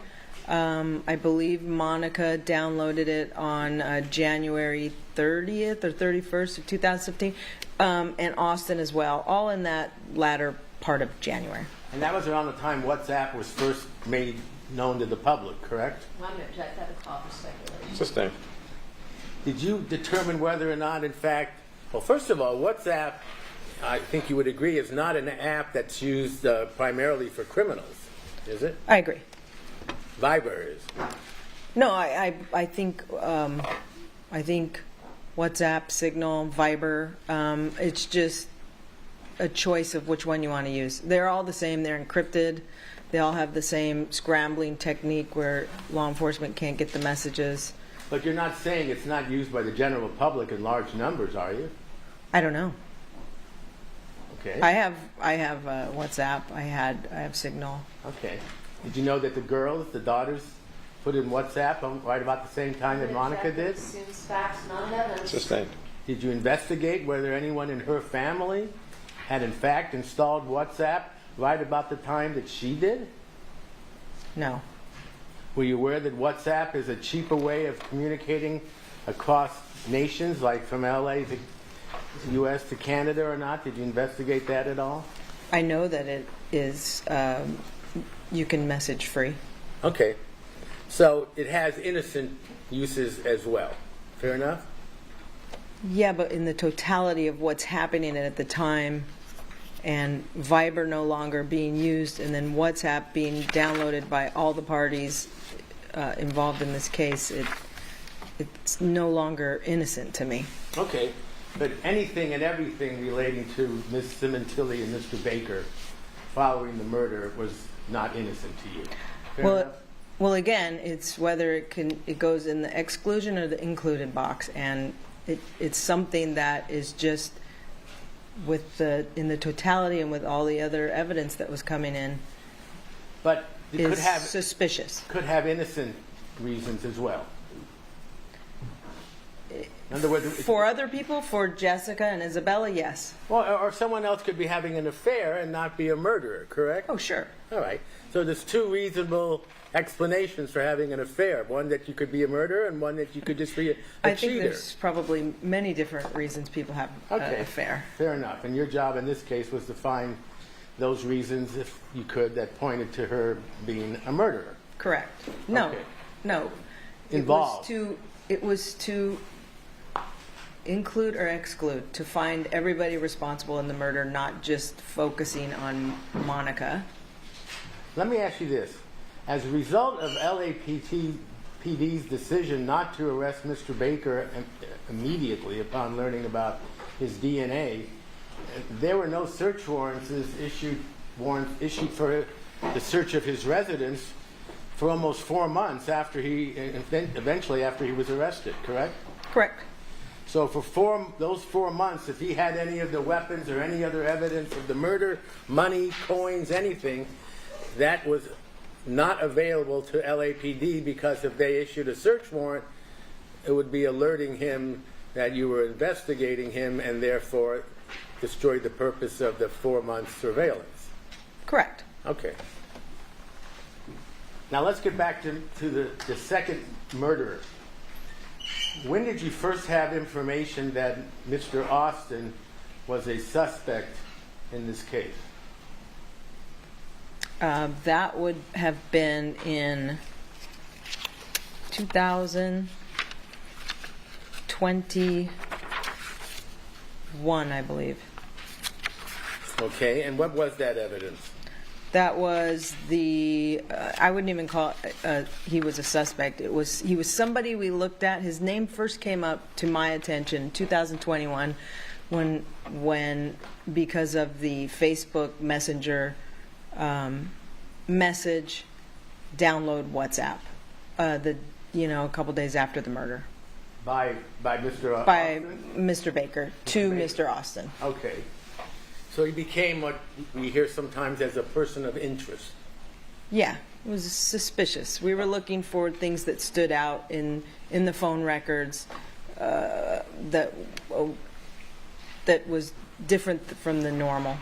I believe Monica downloaded it on January 30th or 31st of 2017, and Austin as well, all in that latter part of January. And that was around the time WhatsApp was first made known to the public, correct? I'm going to object that a call for speculation. Sustain. Did you determine whether or not, in fact, well, first of all, WhatsApp, I think you would agree, is not an app that's used primarily for criminals, is it? I agree. Viber is. No, I think WhatsApp, Signal, Viber, it's just a choice of which one you want to use. They're all the same. They're encrypted. They all have the same scrambling technique where law enforcement can't get the messages. But you're not saying it's not used by the general public in large numbers, are you? I don't know. Okay. I have WhatsApp. I have Signal. Okay. Did you know that the daughters, put in WhatsApp right about the same time that Monica did? Assumes facts, not evidence. Sustained. Did you investigate whether anyone in her family had in fact installed WhatsApp right about the time that she did? No. Were you aware that WhatsApp is a cheaper way of communicating across nations, like from LA to U.S. to Canada or not? Did you investigate that at all? I know that it is, you can message free. Okay. So it has innocent uses as well. Fair enough? Yeah, but in the totality of what's happening at the time, and Viber no longer being used, and then WhatsApp being downloaded by all the parties involved in this case, it's no longer innocent to me. Okay. But anything and everything relating to Ms. Sementilli and Mr. Baker following the murder was not innocent to you. Fair enough? Well, again, it's whether it goes in the exclusion or the included box, and it's something that is just in the totality and with all the other evidence that was coming in But it is could have suspicious. innocent reasons as well. In other words, For other people, for Jessica and Isabella, yes. well, or someone else could be having an affair and not be a murderer, correct? Oh, sure. All right. So there's two reasonable explanations for having an affair. One that you could be a murderer, and one that you could just be a I cheater. think there's probably many different reasons people have an affair. Fair enough. And your job in this case was to find those reasons, if you could, that pointed to her being a murderer. Correct. No, Okay. no. Involved. It was to include or exclude, to find everybody responsible in the murder, not just focusing on Monica. Let me ask you this. As a result of LAPD's decision not to arrest Mr. Baker immediately upon learning about his DNA, there were no search warrants issued for the search of his residence for almost 4 months eventually after he was arrested, correct? Correct. So for those 4 months, if he had any of the weapons or any other evidence of the murder, money, coins, anything, that was not available to LAPD, because if they issued a search warrant, it would be alerting him that you were investigating him and therefore destroyed the purpose of the 4-month surveillance. Correct. Okay. Now let's get back to the second murderer. When did you first have information that Mr. Austin was a suspect in this case? That would have been in 2021, I believe. Okay, and what was that evidence? That was I wouldn't even call it, he was a suspect. He was somebody we looked at. His name first came up to my attention in 2021 when because of the Facebook Messenger message download WhatsApp, a couple days after the murder. By Mr. Austin? By Mr. Baker to Mr. Austin. Okay. So he became what we hear sometimes as a person of interest. Yeah, it was suspicious. We were looking for things that stood out in the phone records that was different from the normal.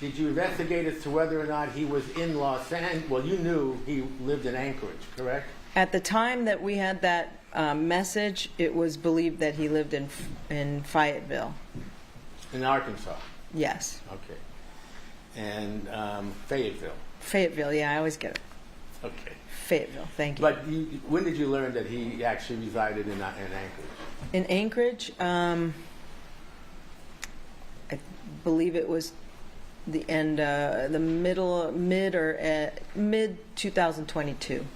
Did you investigate as to whether or not he was in Los Angeles? Well, you knew he lived in Anchorage, correct? At the time that we had that message, it was believed that he lived in Fayetteville. In Arkansas? Yes. Okay. And Fayetteville? Fayetteville, yeah, I always get it. Okay. Fayetteville, thank you. But when did you learn that he actually resided in Anchorage? In Anchorage, I believe it was the end, mid 2022.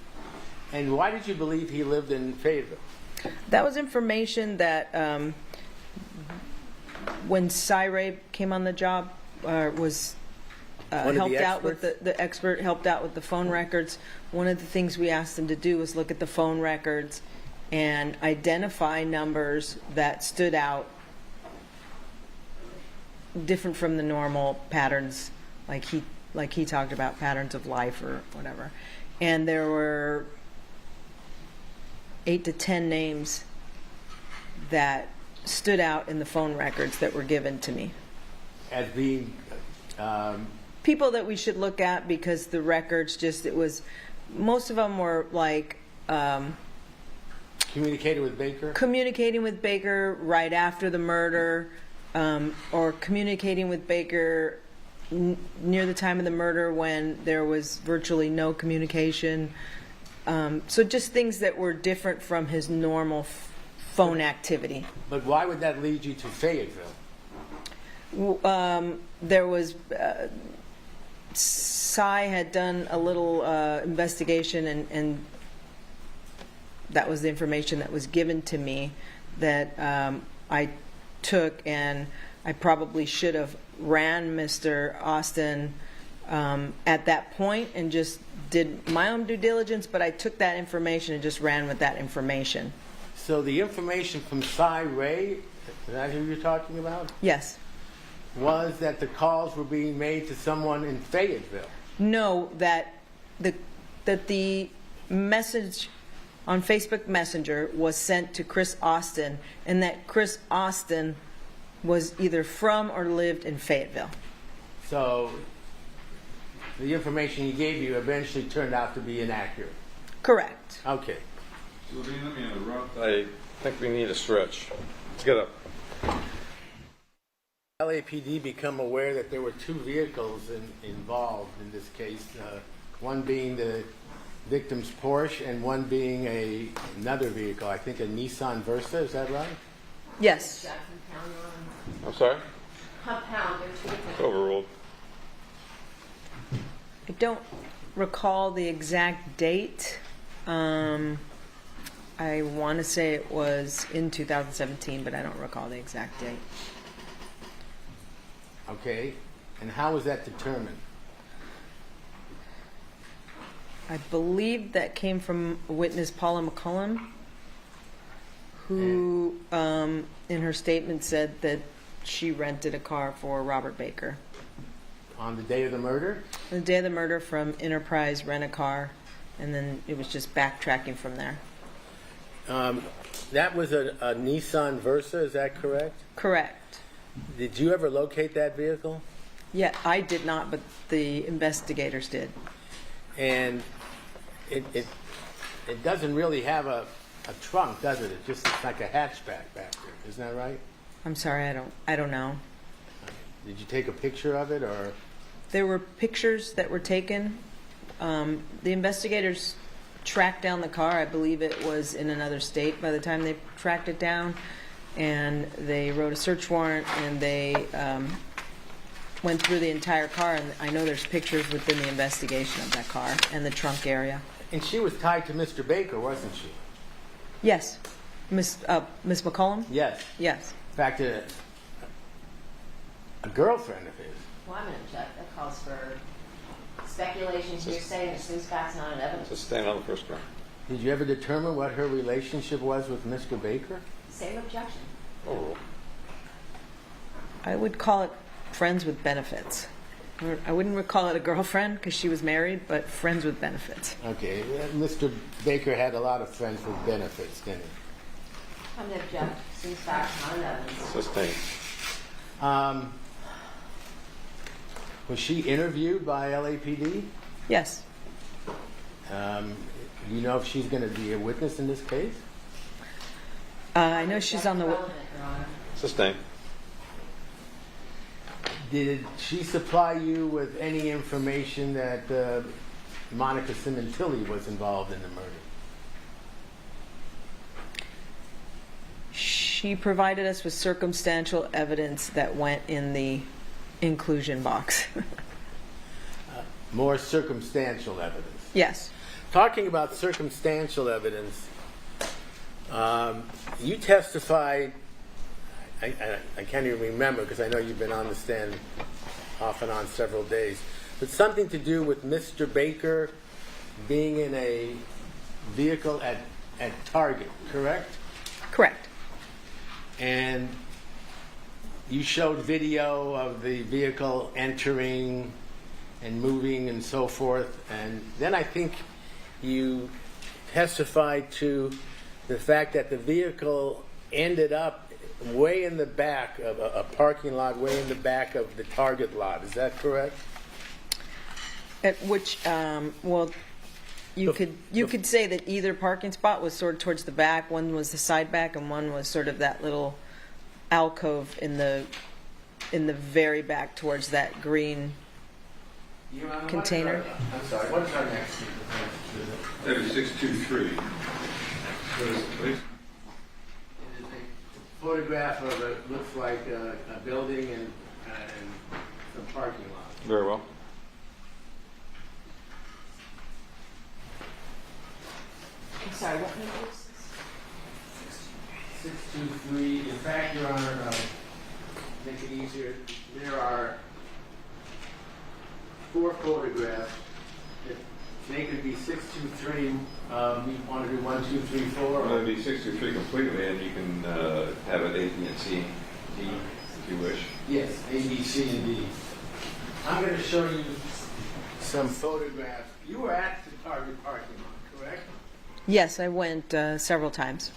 And why did you believe he lived in Fayetteville? That was information that when Cy came on the job, was helped out with the expert helped out with the phone records. One of the things we asked him to do was look at the phone records and identify numbers that stood out different from the normal patterns, like he talked about patterns of life or whatever. And there were 8 to 10 names that stood out in the phone records that were given to me. As being people that we should look at, because the records most of them were like communicating with Baker right after the murder, or communicating with Baker near the time of the murder when there was virtually no communication. So just things that were different from his normal phone activity. But why would that lead you to Fayetteville? There was Cy had done a little investigation, and that was the information that was given to me that I took, and I probably should have ran Mr. Austin at that point and just did my own due diligence, but I took that information and just ran with that information. So the information from Cy Ray, is that who you're talking about, Yes. was that the calls were being made to someone in Fayetteville? No, that the message on Facebook Messenger was sent to Chris Austin, and that Chris Austin was either from or lived in Fayetteville. So the information he gave you eventually turned out to be inaccurate. Correct. Okay. Levine, let me interrupt. I think we need a stretch. Let's get up. LAPD become aware that there were two vehicles involved in this case, one being the victim's Porsche and one being another vehicle, I think a Nissan Versa, is that right? Yes. Jackson County line. I'm sorry? Pound, there's two different. It's overruled. I don't recall the exact date. I want to say it was in 2017, but I don't recall the exact date. Okay. And how was that determined? I believe that came from witness Paula McCullum, who in her statement said that she rented a car for Robert Baker. On the day of the murder? The day of the murder from Enterprise Rent-A-Car, and then it was just backtracking from there. That was a Nissan Versa, is that correct? Correct. Did you ever locate that vehicle? Yeah, I did not, but the investigators did. And it doesn't really have a trunk, does it? It's just like a hatchback back there. Isn't that right? I'm sorry, I don't know. Did you take a picture of it, or? There were pictures that were taken. The investigators tracked down the car. I believe it was in another state by the time they tracked it down. And they wrote a search warrant, and they went through the entire car. And I know there's pictures within the investigation of that car and the trunk area. And she was tied to Mr. Baker, wasn't she? Yes. Miss McCollum? Yes. Yes. In fact, a girlfriend of his. Well, I'm going to check. That calls for speculation, hearsay, and assumes facts not in evidence. Just stand on the first ground. Did you ever determine what her relationship was with Mr. Baker? Same objection. Overruled. I would call it friends with benefits. I wouldn't call it a girlfriend because she was married, but friends with benefits. Okay. Mr. Baker had a lot of friends with benefits, didn't he? I'm going to object. Assumes facts not in evidence. Sustained. Was she interviewed by LAPD? Yes. Do you know if she's going to be a witness in this case? I know she's on the... Relevant, Your Honor. Sustained. Did she supply you with any information that Monica Sementilli was involved in the murder? She provided us with circumstantial evidence that went in the inclusion box. More circumstantial evidence. Yes. Talking about circumstantial evidence, you testified, I can't even remember because I know you've been on the stand off and on several days, but something to do with Mr. Baker being in a vehicle at Target, correct? Correct. And you showed video of the vehicle entering and moving and so forth, and then I think you testified to the fact that the vehicle ended up way in the back of a parking lot, way in the back of the Target lot. Is that correct? At which, well, you could say that either parking spot was sort of towards the back. One was the side back, and one was sort of that little alcove in the very back towards that green container. I'm sorry. What is our next? That is 623. It is a photograph of it. Looks like a building and some parking lot. Very well. I'm sorry, what number is this? 623. In fact, Your Honor, make it easier. There are 4 photographs. If they could be 623, we want to do 1, 2, 3, 4. Well, Or, it'd be 623 completely, and you can have it A, B, and C, D, if you wish. yes, A, B, C, and D. I'm going to show you some photographs. You were at the Target parking lot, correct? Yes, I went several times.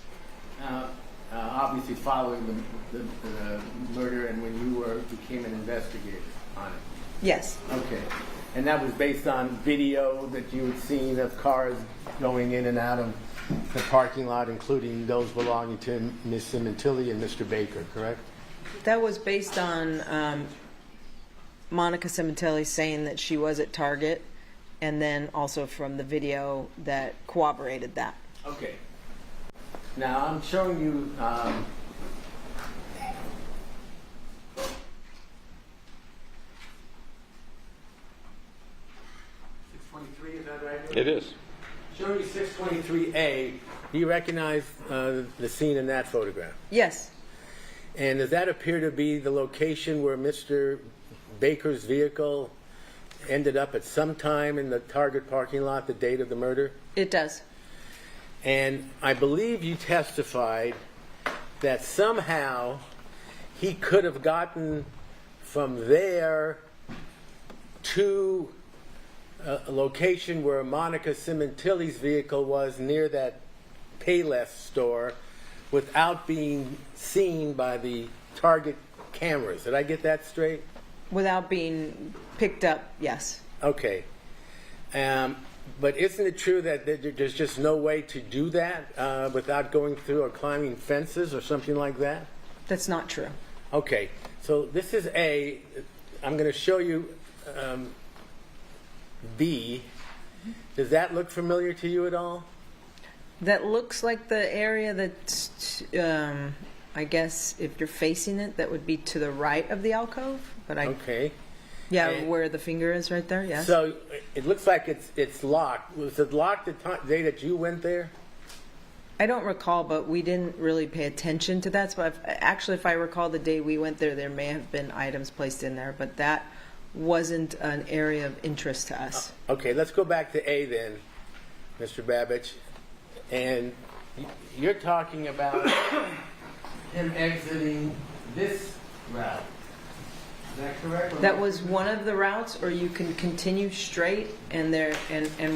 Obviously following the murder and when you became an investigator on it. Yes. Okay. And that was based on video that you had seen of cars going in and out of the parking lot, including those belonging to Ms. Sementilli and Mr. Baker, correct? That was based on Monica Sementilli saying that she was at Target, and then also from the video that corroborated that. Okay. Now I'm showing you 623, is that right? It is. Showing you 623A, do you recognize the scene in that photograph? Yes. And does that appear to be the location where Mr. Baker's vehicle ended up at some time in the Target parking lot, the date of the murder? It does. And I believe you testified that somehow he could have gotten from there to a location where Monica Sementilli's vehicle was near that Payless store without being seen by the Target cameras. Did I get that straight? Without being picked up, yes. Okay. But isn't it true that there's just no way to do that without going through or climbing fences or something like that? That's not true. Okay. So this is A. I'm going to show you B. Does that look familiar to you at all? That looks like the area that's, I guess, if you're facing it, that would be to the right of the alcove. But Okay. yeah, And- where the finger is right there, yes. So it looks like it's locked. Was it locked the day that you went there? I don't recall, but we didn't really pay attention to that. So if I recall the day we went there, there may have been items placed in there, but that wasn't an area of interest to us. Okay, let's go back to A then, Mr. Babich. And you're talking about him exiting this route. Is that correct? That was one of the routes, or you can continue straight and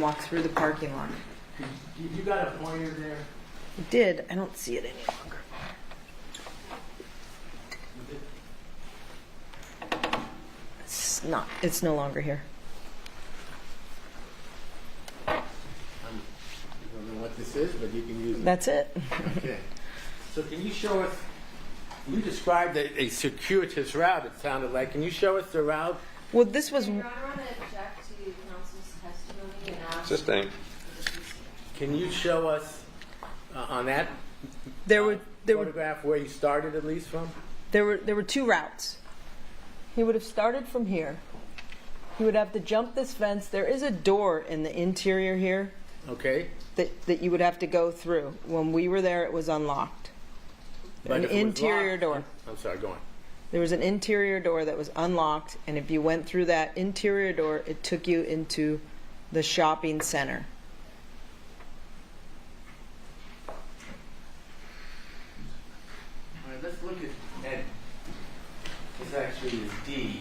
walk through the parking lot. You got a pointer there? It did. I don't see it any longer. It's no longer here. I don't know what this is, but you can use it. That's it. Okay. So can you show us, you described a circuitous route, it sounded like. Can you show us the route? Well, this was. Your Honor, I want to object to counsel's testimony and ask. Sustained. Can you show us on that There were photograph where you started at least from? there were two routes. He would have started from here. He would have to jump this fence. There is a door in the interior here Okay. that you would have to go through. When we were there, it was unlocked. But An if it was interior locked- door. I'm sorry, go on. There was an interior door that was unlocked, and if you went through that interior door, it took you into the shopping center. All right, let's look at this actually is D.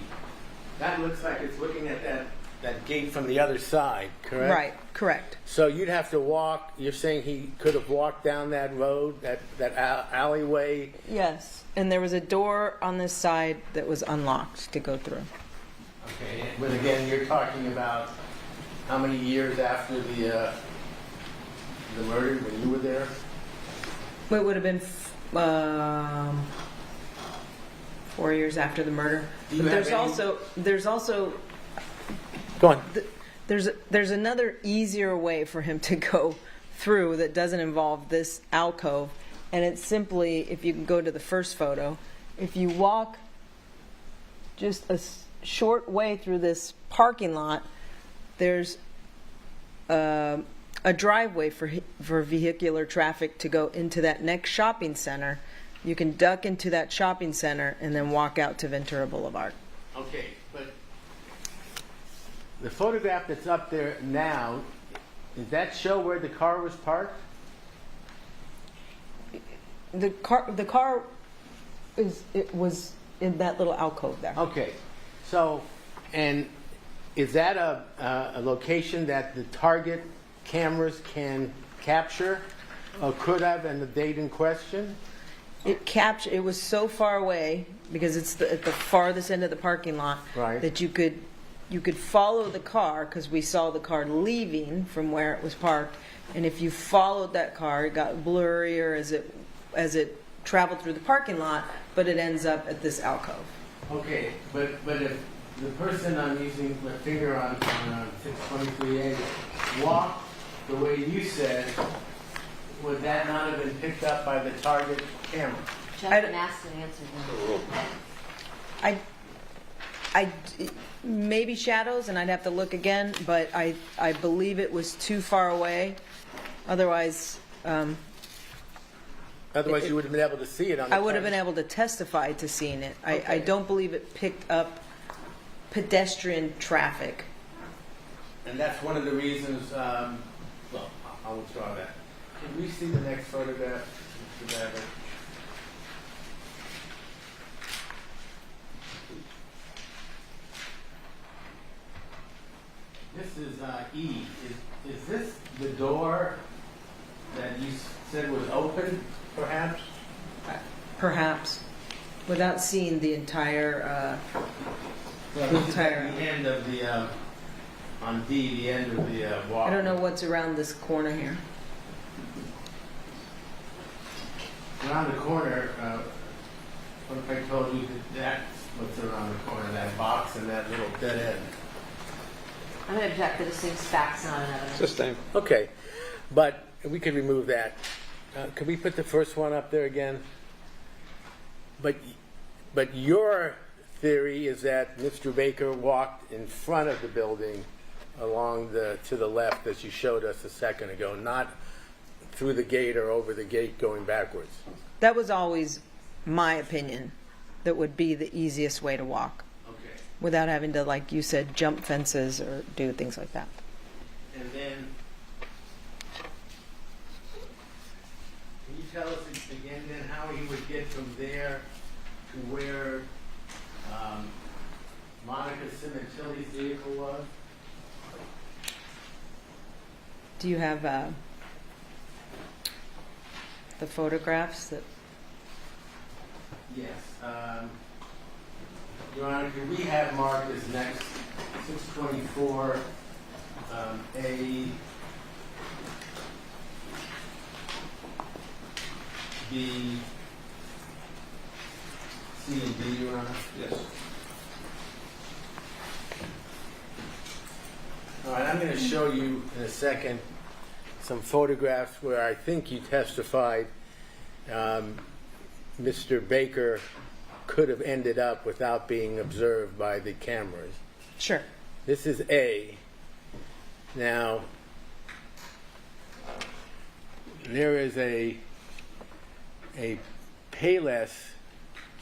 That looks like it's looking at that gate from the other side, correct? Right, correct. So you'd have to walk, you're saying he could have walked down that road, that alleyway? Yes, and there was a door on this side that was unlocked to go through. Okay, but again, you're talking about how many years after the murder when you were there? It would have been 4 years after the murder. Do you But have there's also Go on. there's another easier way for him to go through that doesn't involve this alcove, and it's simply, if you can go to the first photo, if you walk just a short way through this parking lot, there's a driveway for vehicular traffic to go into that next shopping center. You can duck into that shopping center and then walk out to Ventura Boulevard. Okay, but the photograph that's up there now, does that show where the car was parked? The car was in that little alcove there. Okay, so, and is that a location that the target cameras can capture, or could have, in the date in question? It was so far away because it's at the farthest end of the parking lot, Right. that you could follow the car, because we saw the car leaving from where it was parked, and if you followed that car, it got blurrier as it traveled through the parking lot, but it ends up at this alcove. Okay, but if the person I'm using my finger on 623A walked the way you said, would that not have been picked up by the target camera? Justin asked and answered them. I maybe shadows, and I'd have to look again, but I believe it was too far away. Otherwise, Otherwise, you would have been able to see it on the I would have been target. able to testify to seeing it. I Okay. don't believe it picked up pedestrian traffic. And that's one of the reasons, well, I'll withdraw that. Can we see the next photograph, Mr. Babbitt? This is E. Is this the door that you said was open, perhaps? Perhaps, without seeing the entire, Well, this is at the end of the, on D, the end of the walk. I don't know what's around this corner here. Around the corner, what if I told you that that's what's around the corner, that box and that little dead end? I'm going to object that this thing's facts, not an evidence. It's the same. Okay, but we could remove that. Could we put the first one up there again? But your theory is that Mr. Baker walked in front of the building along to the left, as you showed us a second ago, not through the gate or over the gate going backwards. That was always my opinion. That would be the easiest way to walk, Okay. without having to, like you said, jump fences or do things like that. And then, can you tell us again then how he would get from there to where Monica Sementilli's vehicle was? Do you have the photographs that? Yes. Your Honor, could we have marked as next 624 A, B, C, and D, Your Honor? Yes. All right, I'm going to show you in a second some photographs where I think you testified Mr. Baker could have ended up without being observed by the cameras. Sure. This is A. Now, there is a Payless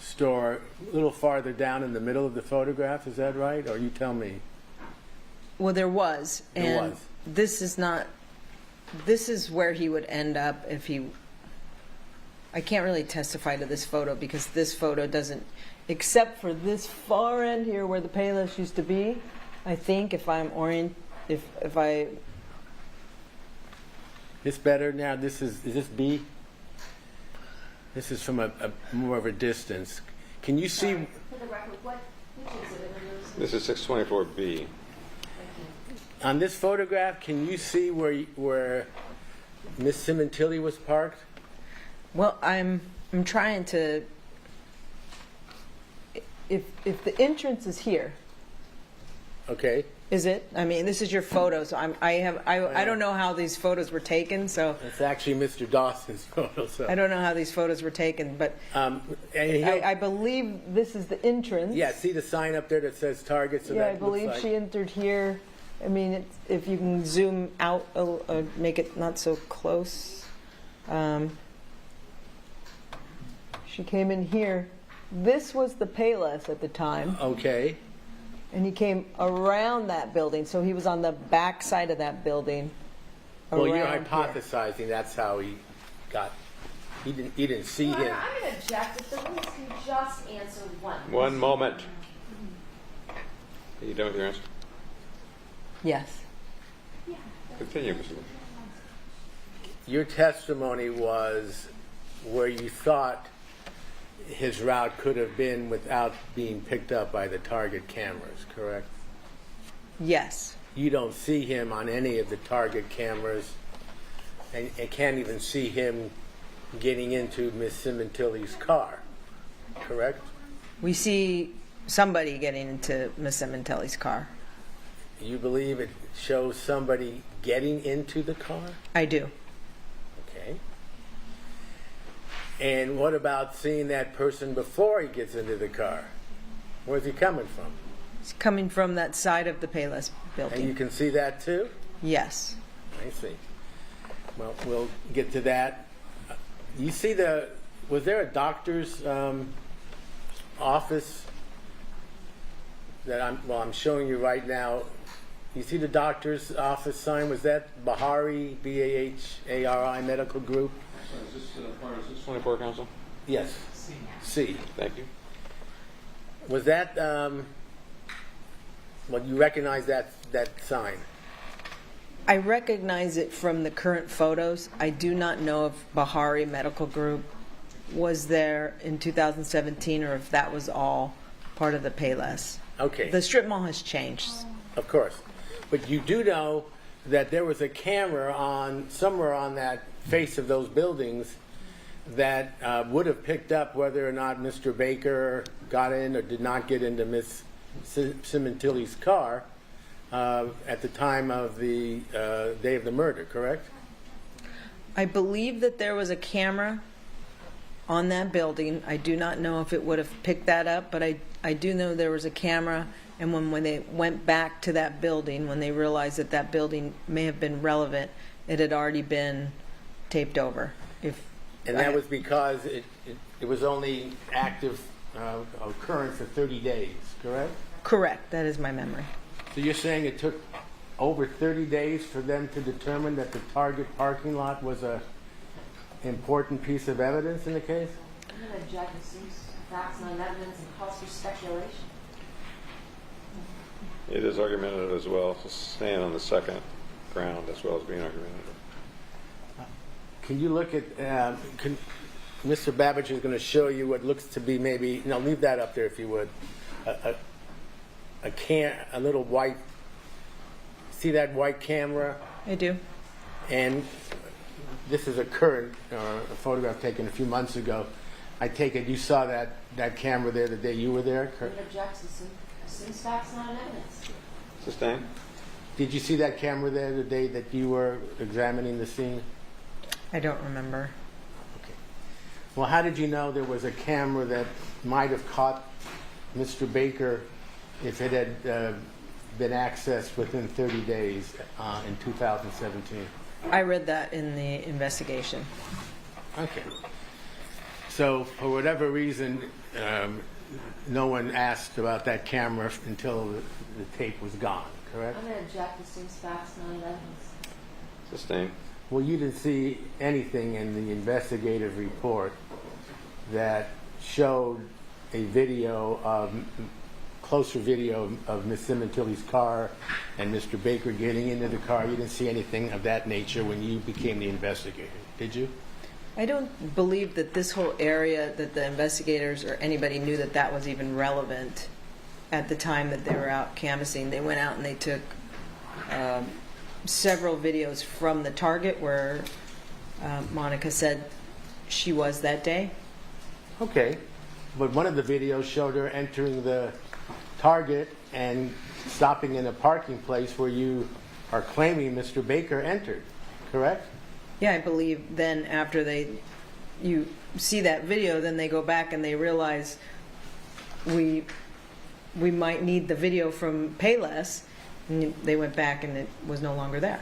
store a little farther down in the middle of the photograph. Is that right? Or you tell me. Well, there was, There and was. this is not. This is where he would end up if he. I can't really testify to this photo because this photo doesn't, except for this far end here where the Payless used to be. I think if I. This better now. Is this B? This is from a more of a distance. Can you see? For the record, which exhibit are those? This is 624B. On this photograph, can you see where Miss Sementilli was parked? Well, I'm trying to. If the entrance is here, Okay. is it? I mean, this is your photo, so I don't know how these photos were taken, so It's actually Mr. Dawson's photo. So. I don't know how these photos were taken, but And he'll- I believe this is the entrance. yeah, see the sign up there that says Target. So Yeah, I that believe looks like, she entered here. I mean, if you can zoom out, make it not so close. She came in here. This was the Payless at the time. Okay. And he came around that building, so he was on the back side of that building. Well, you're around here. hypothesizing that's how he got. You didn't see Your Honor, him. I'm going to object if the witness can just answer one. One moment. Are you done with your answer? Yes. Continue, Mr. Lee. Your testimony was where you thought his route could have been without being picked up by the target cameras, correct? Yes. You don't see him on any of the target cameras, and can't even see him getting into Miss Sementilli's car, correct? We see somebody getting into Miss Sementilli's car. You believe it shows somebody getting into the car? I do. Okay. And what about seeing that person before he gets into the car? Where's he coming from? It's coming from that side of the Payless And you building. can see that too? Yes. I see. Well, we'll get to that. You see was there a doctor's office that I'm showing you right now? You see the doctor's office sign? Was that Bahari, Bahari Medical Group? Is this 24 Council? Yes. C. Thank you. Was that, well, you recognize that sign? I recognize it from the current photos. I do not know if Bahari Medical Group was there in 2017 or if that was all part of the Payless. Okay. The strip mall has changed. Of course. But you do know that there was a camera somewhere on that face of those buildings that would have picked up whether or not Mr. Baker got in or did not get into Miss Sementilli's car at the time of the day of the murder, correct? I believe that there was a camera on that building. I do not know if it would have picked that up, but I do know there was a camera, and when they went back to that building, when they realized that that building may have been relevant, it had already been taped over. And that was because it was only active occurrence for 30 days, correct? Correct. That is my memory. So you're saying it took over 30 days for them to determine that the Target parking lot was a important piece of evidence in the case? I'm going to object. It seems facts, not evidence, and calls for speculation. It is argumentative as well, so stand on the second ground as well as being argumentative. Can you look at, Mr. Babbage is going to show you what looks to be maybe, no, leave that up there if you would, a little white, see that white camera? I do. And this is a current a photograph taken a few months ago. I take it you saw that camera there the day you were there? I'm going to object. It seems facts, not evidence. Sustain? Did you see that camera there the day that you were examining the scene? I don't remember. Okay. Well, how did you know there was a camera that might have caught Mr. Baker if it had been accessed within 30 days in 2017? I read that in the investigation. Okay. So, for whatever reason, no one asked about that camera until the tape was gone, correct? I'm going to object. It seems facts, not evidence. Sustain? Well, you didn't see anything in the investigative report that showed a closer video of Miss Sementilli's car and Mr. Baker getting into the car. You didn't see anything of that nature when you became the investigator, did you? I don't believe that this whole area, that the investigators or anybody knew that that was even relevant at the time that they were out canvassing. They went out and they took several videos from the Target where Monica said she was that day. Okay. But one of the videos showed her entering the Target and stopping in a parking place where you are claiming Mr. Baker entered, correct? Yeah, I believe then after you see that video, then they go back and they realize we might need the video from Payless, and they went back and it was no longer there.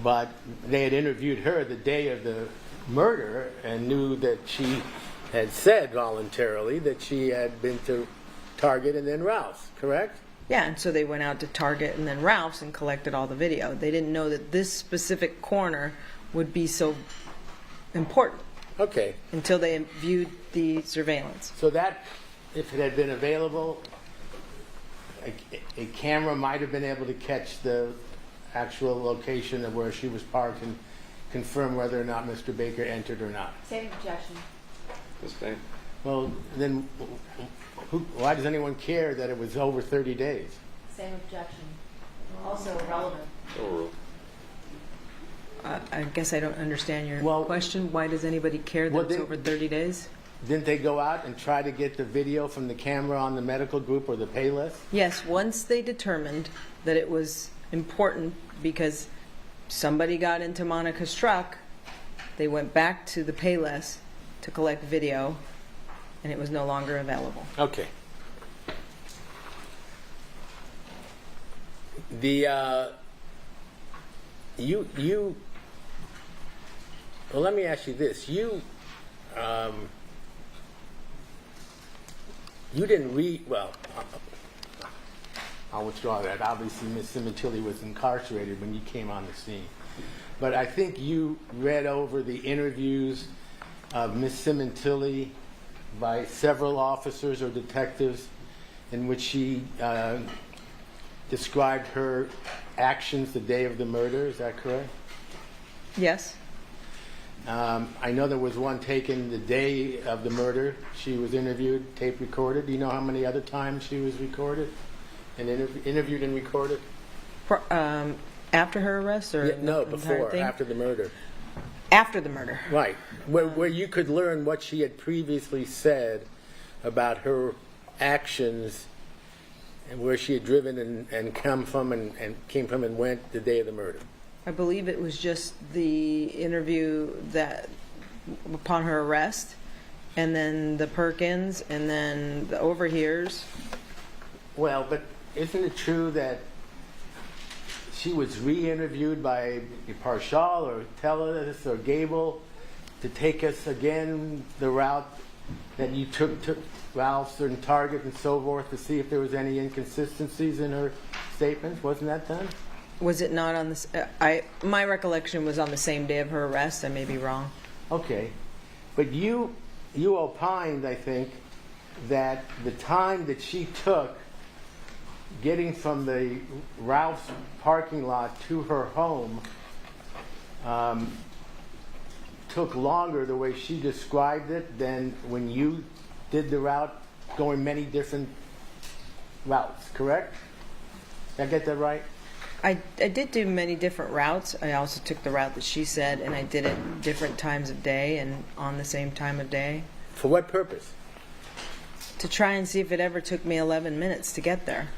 But they had interviewed her the day of the murder and knew that she had said voluntarily that she had been to Target, and then Ralph's, correct? Yeah, and so they went out to Target and then Ralph's and collected all the video. They didn't know that this specific corner would be so important Okay. until they viewed the surveillance. So that, if it had been available, a camera might have been able to catch the actual location of where she was parked and confirm whether or not Mr. Baker entered or not. Same objection. This thing. Well, then why does anyone care that it was over 30 days? Same objection. Also relevant. Overruled. I guess I don't understand your Well- question. Why does anybody care that Well, it's they- over 30 days? Didn't they go out and try to get the video from the camera on the medical group or the pay list? Yes, once they determined that it was important because somebody got into Monica's truck, they went back to the Payless to collect video, and it was no longer available. Okay. The well, let me ask you this: you didn't read well. I'll withdraw that. Obviously, Ms. Sementilli was incarcerated when you came on the scene, but I think you read over the interviews of Ms. Sementilli by several officers or detectives in which she described her actions the day of the murder. Is that correct? Yes? I know there was one taken the day of the murder. She was interviewed, tape recorded. Do you know how many other times she was recorded and interviewed and recorded? After her arrest or No, the entire before, thing? after the murder. After the murder. Right, where you could learn what she had previously said about her actions and where she had driven and come from and came from and went the day of the murder. I believe it was just the interview that upon her arrest, and then the Perkins, and then the overhears. Well, but isn't it true that she was re-interviewed by Parshall or Tellis or Gable to take us again the route that you took Ralph's and Target and so forth to see if there was any inconsistencies in her statements? Wasn't that done? Was it not on this? My recollection was on the same day of her arrest. I may be wrong. Okay, but you opined, I think, that the time that she took getting from the Ralph's parking lot to her home took longer the way she described it than when you did the route going many different routes, correct? Did I get that right? I did do many different routes. I also took the route that she said, and I did it different times of day and on the same time of day For what purpose? to try and see if it ever took me 11 minutes to get there.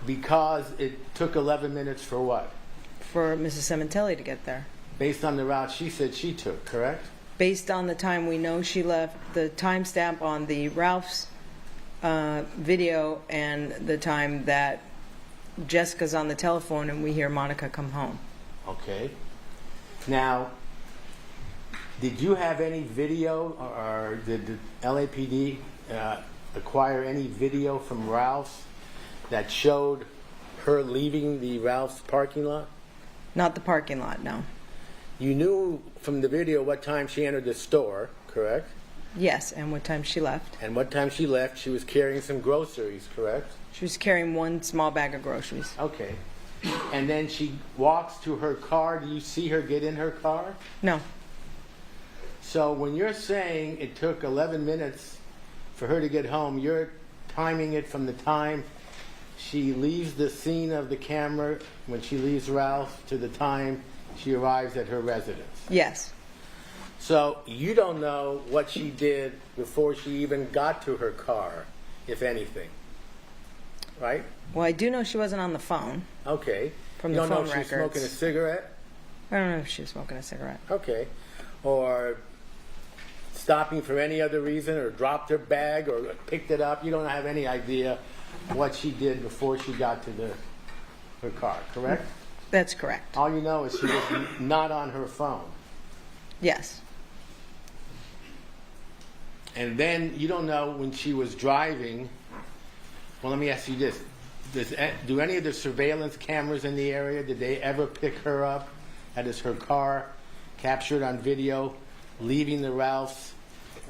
Because it took 11 minutes for what? For Mrs. Sementilli to get there. Based on the route she said she took, correct? Based on the time we know she left, the timestamp on the Ralph's video and the time that Jessica's on the telephone and we hear Monica come home. Okay. Now, did you have any video, or did the LAPD acquire any video from Ralph's that showed her leaving the Ralph's parking lot? Not the parking lot, no. You knew from the video what time she entered the store, correct? Yes, and what time she left. And what time she left, she was carrying some groceries, correct? She was carrying one small bag of groceries. Okay. And then she walks to her car. Do you see her get in her car? No. So when you're saying it took 11 minutes for her to get home, you're timing it from the time she leaves the scene of the camera when she leaves Ralph to the time she arrives at her residence. Yes. So you don't know what she did before she even got to her car, if anything. Right? Well, I do know she wasn't on the phone. Okay. From you the don't know phone if she's records. smoking a cigarette? I don't know if she was smoking a cigarette. Okay. Or stopping for any other reason, or dropped her bag, or picked it up. You don't have any idea what she did before she got to her car, correct? That's correct. All you know is she was not on her phone. Yes. And then you don't know when she was driving Well, let me ask you this. Do any of the surveillance cameras in the area, did they ever pick her up? That is her car captured on video, leaving the Ralphs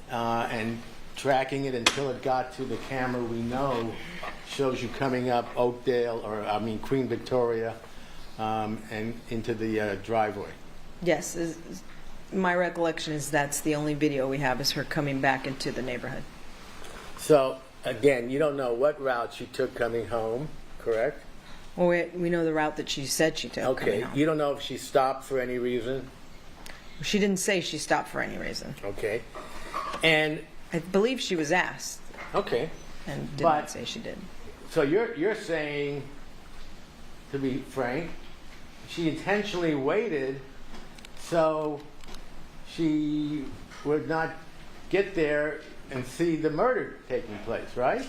and tracking it until it got to the camera we know shows you coming up Oakdale, Queen Victoria, and into the driveway. Yes, my recollection is that's the only video we have is her coming back into the neighborhood. So, again, you don't know what route she took coming home, correct? Well, we know the route that she said she took. Okay, coming home. you don't know if she stopped for any reason? She didn't say she stopped for any reason. Okay. And, I believe she was asked okay. and did But- not say she did. So you're saying, to be frank, she intentionally waited so she would not get there and see the murder taking place, right?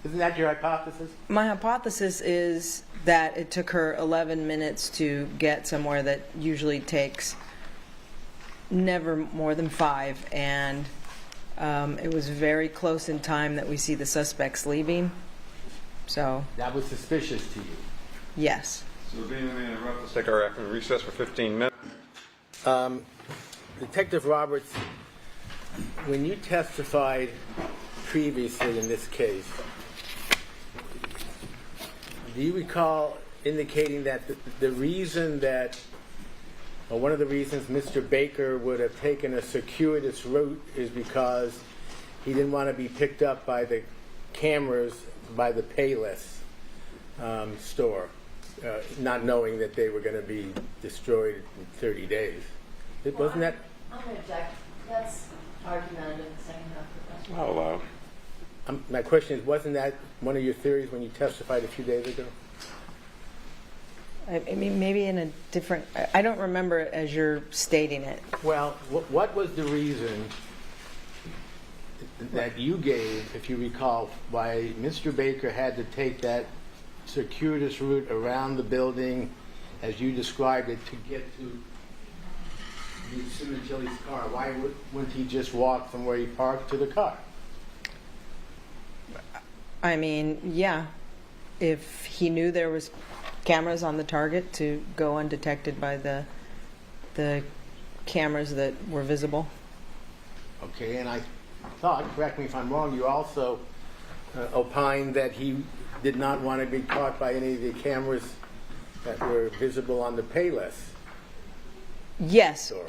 Isn't that your hypothesis? My hypothesis is that it took her 11 minutes to get somewhere that usually takes never more than 5, and it was very close in time that we see the suspects leaving. So, That was suspicious to you. yes. So being an interrupt, let's take our afternoon recess for 15 minutes. Detective Roberts, when you testified previously in this case, do you recall indicating that the reason that, or one of the reasons Mr. Baker would have taken a circuitous route is because he didn't want to be picked up by the cameras by the Payless store, not knowing that they were going to be destroyed in 30 days? Wasn't that? I'm going to object. That's argumentative, the second half of the question. I'll allow. My question is, wasn't that one of your theories when you testified a few days ago? I mean, maybe in a different... I don't remember it as you're stating it. Well, what was the reason that you gave, if you recall, why Mr. Baker had to take that circuitous route around the building, as you described it, to get to Sementilli's car? Why wouldn't he just walk from where he parked to the car? I mean, yeah, if he knew there was cameras on the target, to go undetected by the cameras that were visible. Okay, and I thought, correct me if I'm wrong, you also opined that he did not want to be caught by any of the cameras that were visible on the Payless. Yes, Sure.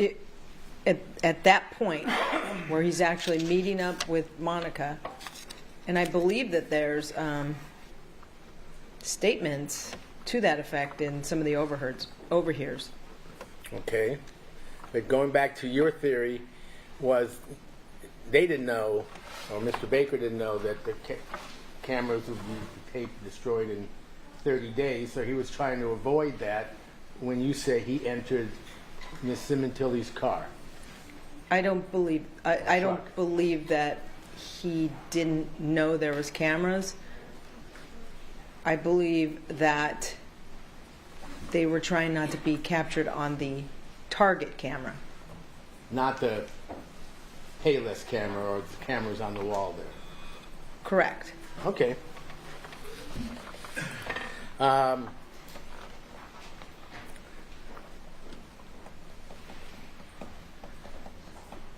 at that point where he's actually meeting up with Monica, and I believe that there's statements to that effect in some of the overhears. Okay, but going back to your theory, was they didn't know, or Mr. Baker didn't know, that the cameras would be destroyed in 30 days, so he was trying to avoid that when you say he entered Miss Sementilli's car. I don't believe that he didn't know there was cameras. I believe that they were trying not to be captured on the target camera. Not the Payless camera or the cameras on the wall there. Correct. Okay.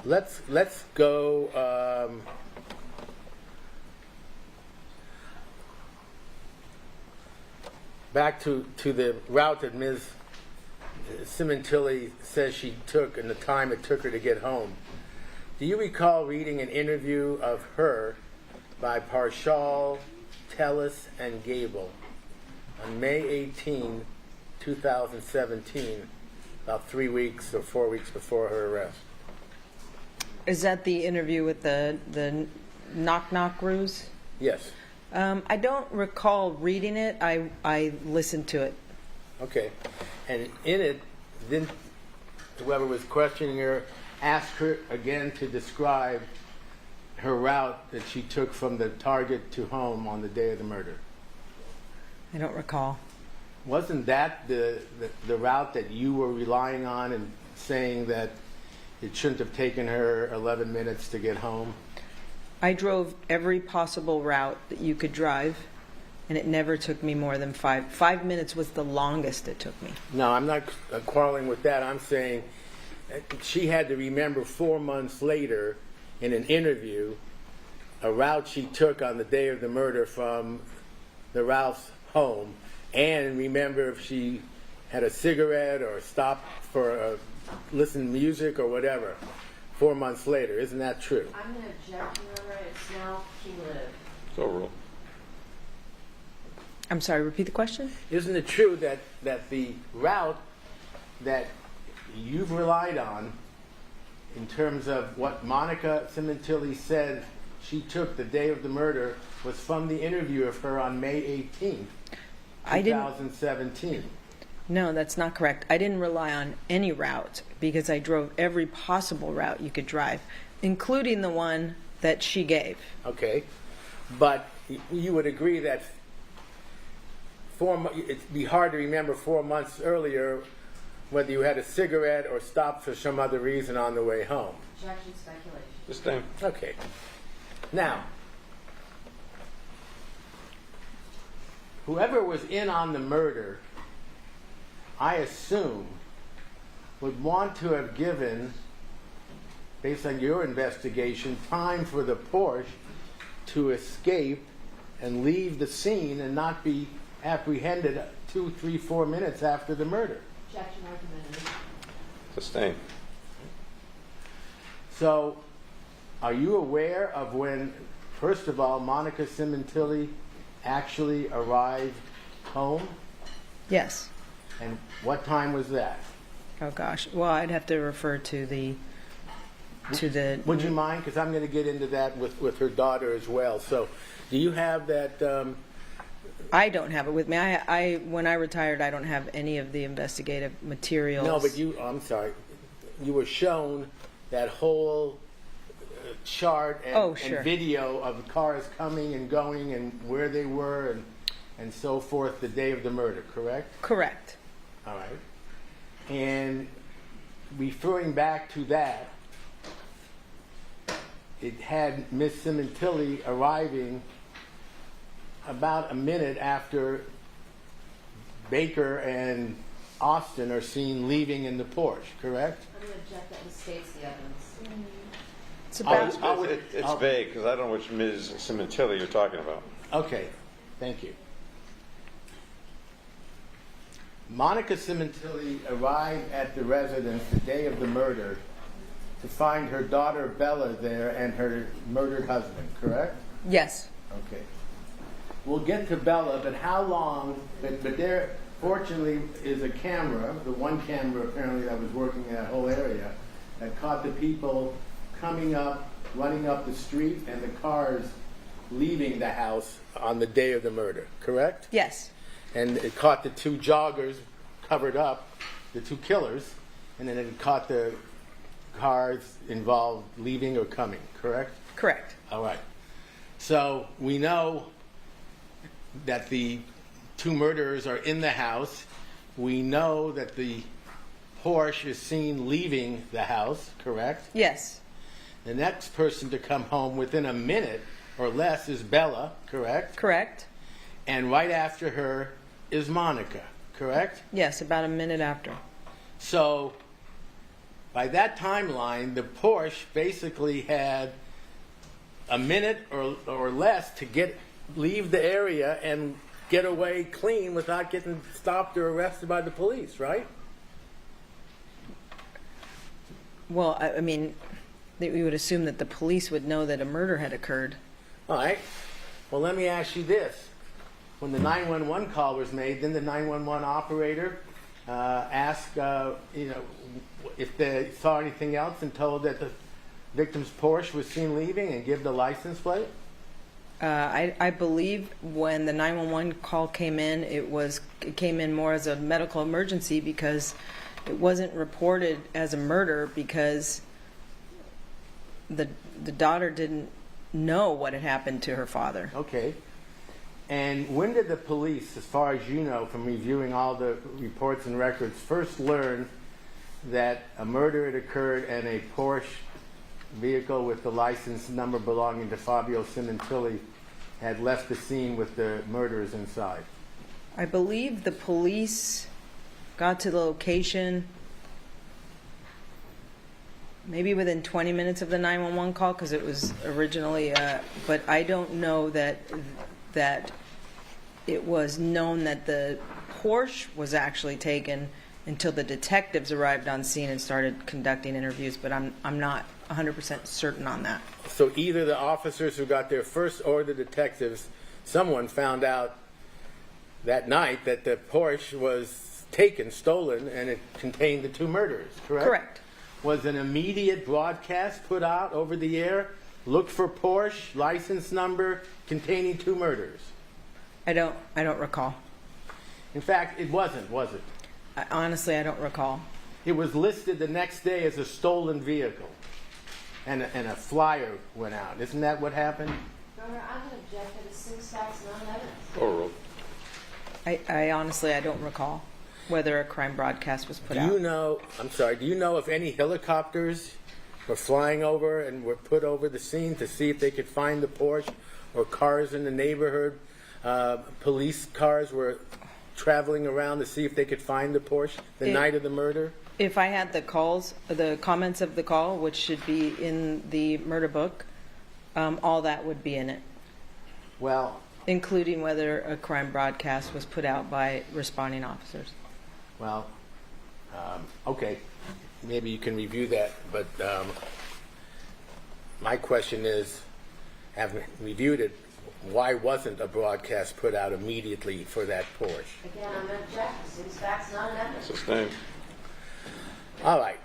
Let's go. Back to the route that Ms. Sementilli says she took and the time it took her to get home. Do you recall reading an interview of her by Parshall, Tellis, and Gable on May 18, 2017, about 3 weeks or 4 weeks before her arrest? Is that the interview with the knock-knock ruse? Yes. I don't recall reading it. I listened to it. Okay. And in it, didn't whoever was questioning her ask her again to describe her route that she took from the target to home on the day of the murder? I don't recall. Wasn't that the route that you were relying on and saying that it shouldn't have taken her 11 minutes to get home? I drove every possible route that you could drive, and it never took me more than 5 minutes was the longest it took me. No, I'm not quarreling with that. I'm saying she had to remember 4 months later in an interview a route she took on the day of the murder from the Ralph's home, and remember if she had a cigarette or stopped for listen to music or whatever 4 months later. Isn't that true? I'm going to object, Your Honor. It's now cumulative. So rule. I'm sorry, repeat the question? Isn't it true that the route that you've relied on in terms of what Monica Sementilli said she took the day of the murder was from the interview of her on May 18th, 2017? No, that's not correct. I didn't rely on any route because I drove every possible route you could drive, including the one that she gave. Okay, but you would agree that it'd be hard to remember 4 months earlier whether you had a cigarette or stopped for some other reason on the way home. Objection, speculation. Sustained. Okay. Now, whoever was in on the murder, I assume, would want to have given, based on your investigation, time for the Porsche to escape and leave the scene and not be apprehended 2, 3, 4 minutes after the murder. Objection, argumentative. Sustained. So, are you aware of when, first of all, Monica Sementilli actually arrived home? Yes. And what time was that? Oh gosh. Well, I'd have to refer to the Would you mind? Because I'm going to get into that with her daughter as well. So, do you have that? I don't have it with me. I when I retired, I don't have any of the investigative materials. No, but I'm sorry. You were shown that whole chart and video of cars coming and going and where they were and so forth the day of the murder, correct? Correct. All right. And referring back to that, it had Miss Sementilli arriving about a minute after Baker and Austin are seen leaving in the Porsche, correct? I'm going to object that misstates the evidence. It's about It's vague because I don't know which Ms. Sementilli you're talking about. Okay, thank you. Monica Sementilli arrived at the residence the day of the murder to find her daughter Bella there and her murdered husband, correct? yes. Okay. We'll get to Bella, but how long, but there fortunately is a camera, the one camera apparently that was working in that whole area, that caught the people coming up, running up the street, and the cars leaving the house on the day of the murder, correct? Yes. And it caught the two joggers covered up, the two killers, and then it caught the cars involved leaving or coming, correct? Correct. All right. So we know that the two murderers are in the house. We know that the Porsche is seen leaving the house, correct? Yes. The next person to come home within a minute or less is Bella, correct? Correct. And right after her is Monica, correct? Yes, about a minute after. So by that timeline, the Porsche basically had a minute or less to leave the area and get away clean without getting stopped or arrested by the police, right? Well, I mean, we would assume that the police would know that a murder had occurred. All right. Well, let me ask you this. When the 911 call was made, then the 911 operator asked, if they saw anything else and told that the victim's Porsche was seen leaving and give the license plate? I believe when the 911 call came in, it came in more as a medical emergency because it wasn't reported as a murder because the daughter didn't know what had happened to her father. Okay. And when did the police, as far as you know from reviewing all the reports and records, first learn that a murder had occurred and a Porsche vehicle with the license number belonging to Fabio Sementilli had left the scene with the murderers inside? I believe the police got to the location maybe within 20 minutes of the 911 call, because it was originally, but I don't know that it was known that the Porsche was actually taken until the detectives arrived on scene and started conducting interviews, but I'm not 100% certain on that. So either the officers who got there first or the detectives, someone found out that night that the Porsche was taken, stolen, and it contained the two murderers, correct? Correct. Was an immediate broadcast put out over the air? Look for Porsche license number containing two murders. I don't recall. In fact, it wasn't, was it? Honestly, I don't recall. It was listed the next day as a stolen vehicle, and a flyer went out. Isn't that what happened? Your Honor, I'm going to object that assumes facts, not evidence. Oral. I honestly, I don't recall whether a crime broadcast was put out. Do you know if any helicopters were flying over and were put over the scene to see if they could find the Porsche, or cars in the neighborhood? Police cars were traveling around to see if they could find the Porsche the night of the murder? If I had the comments of the call, which should be in the murder book, all that would be in it, Well, including whether a crime broadcast was put out by responding officers. well, okay, maybe you can review that, but my question is, having reviewed it, why wasn't a broadcast put out immediately for that Porsche? Again, I'm going to object. Assumes facts, not evidence. Sustained. All right.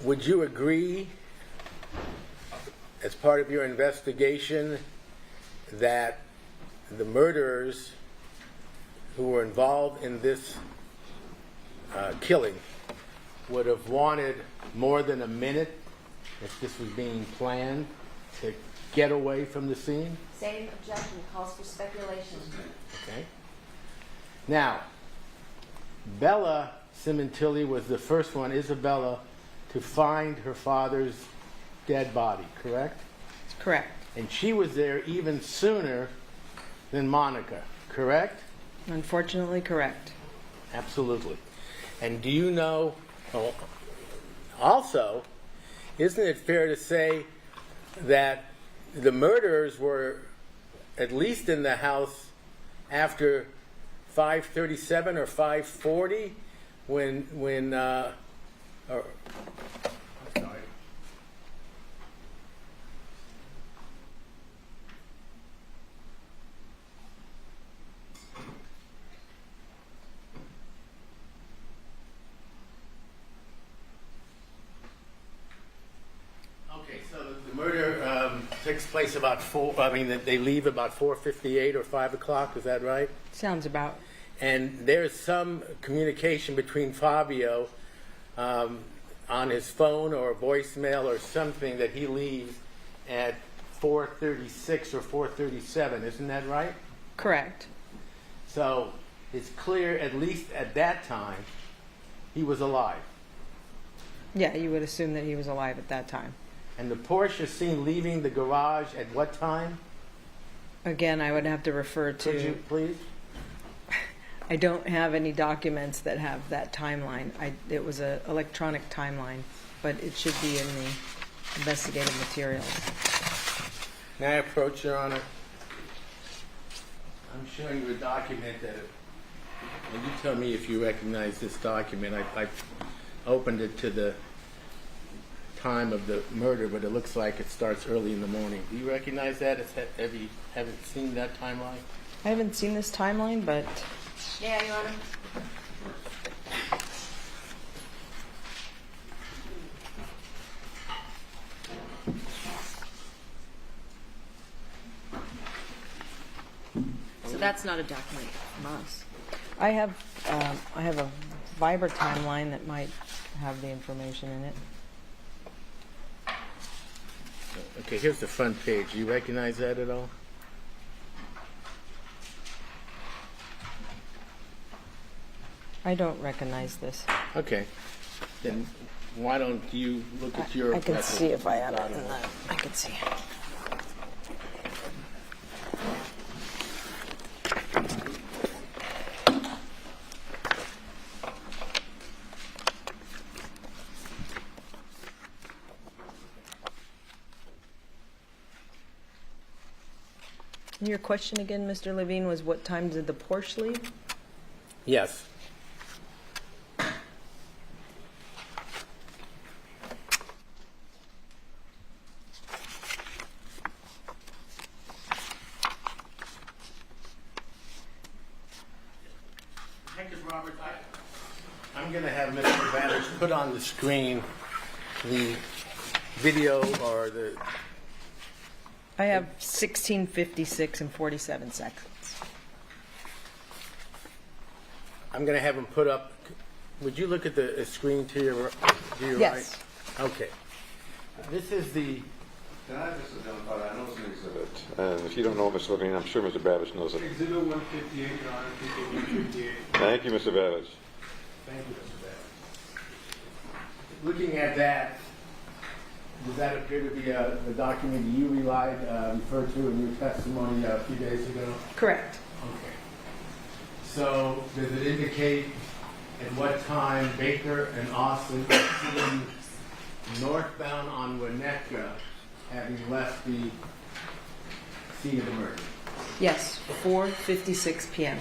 Would you agree, as part of your investigation, that the murderers who were involved in this killing would have wanted more than a minute, if this was being planned, to get away from the scene? Same objection calls for speculation. Okay. Now, Bella Sementilli was the first one, Isabella, to find her father's dead body, correct? Correct. And she was there even sooner than Monica, correct? Unfortunately, correct. Absolutely. And do you know, also, isn't it fair to say that the murderers were at least in the house after 5:37 or 5:40 when I'm sorry. Okay, so the murder takes place about they leave about 4:58 or 5 o'clock, is that right? Sounds about. And there's some communication between Fabio on his phone or voicemail or something that he leaves at 4:36 or 4:37, isn't that right? Correct. So it's clear, at least at that time, he was alive. Yeah, you would assume that he was alive at that time. And the Porsche is seen leaving the garage at what time? Again, I would have to refer to. Could you please? I don't have any documents that have that timeline. It was an electronic timeline, but it should be in the investigative materials. May I approach, Your Honor? I'm showing you a document that, and you tell me if you recognize this document. I opened it to the time of the murder, but it looks like it starts early in the morning. Do you recognize that? Haven't seen that timeline? I haven't seen this timeline, but Yeah, Your Honor. so that's not a document from us. I have a Viber timeline that might have the information in it. Okay, here's the front page. Do you recognize that at all? I don't recognize this. Okay. Then why don't you look at your... I can record? see if I have it in that. I can see. Your question again, Mr. Levine, was what time did the Porsche leave? Yes. Robert, I'm going to have Mr. Vanders put on the screen the video or the... I have 16:56 and 47 seconds. I'm going to have him put up... Would you look at the screen to your Yes. right? Okay. This is the... Can I just identify, I know it's an exhibit, and if you don't know Mr. Levine, I'm sure Mr. Babbage knows it. Exhibit 158, Your Honor, ticket 158. Thank you, Mr. Babbage. Thank you, Mr. Babbage. Looking at that, does that appear to be the document you referred to in your testimony a few days ago? Correct. Okay. So does it indicate at what time Baker and Austin were seen northbound on Winnetka, having left the scene of the murder? Yes, 4:56 p.m.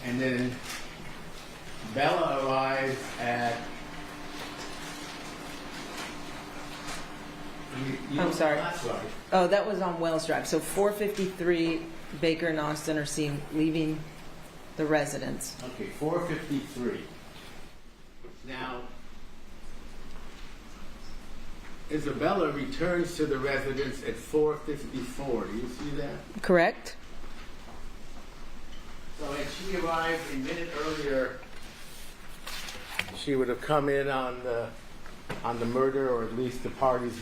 And then Bella arrives at... I'm sorry. That's right. Oh, that was on Wells Drive. So 4:53, Baker and Austin are seen leaving the residence. Okay, 4:53. Now, Isabella returns to the residence at 4:54. Do you see that? Correct? So had she arrived a minute earlier, she would have come in on the murder, or at least the parties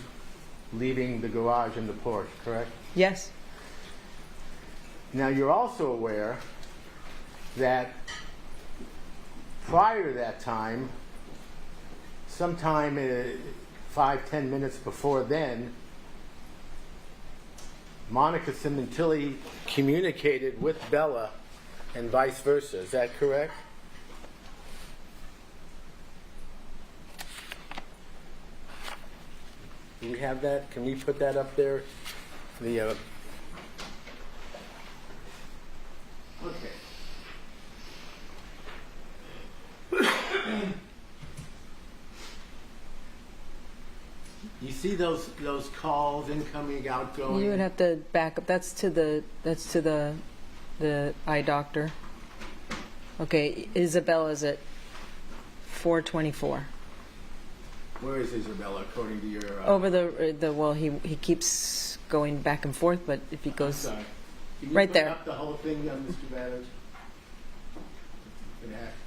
leaving the garage and the porch, correct? Yes. Now you're also aware that prior to that time, sometime 5-10 minutes before then, Monica Sementilli communicated with Bella and vice versa. Is that correct? Do we have that? Can we put that up there? The okay. You see those calls, incoming, outgoing? You would have to back up. That's to the eye doctor. Okay, Isabella's at 4:24. Where is Isabella, according to your... Over the well, he keeps going back and forth, but if he goes Sorry. Can you right put there. up the whole thing, Mr. Babbage?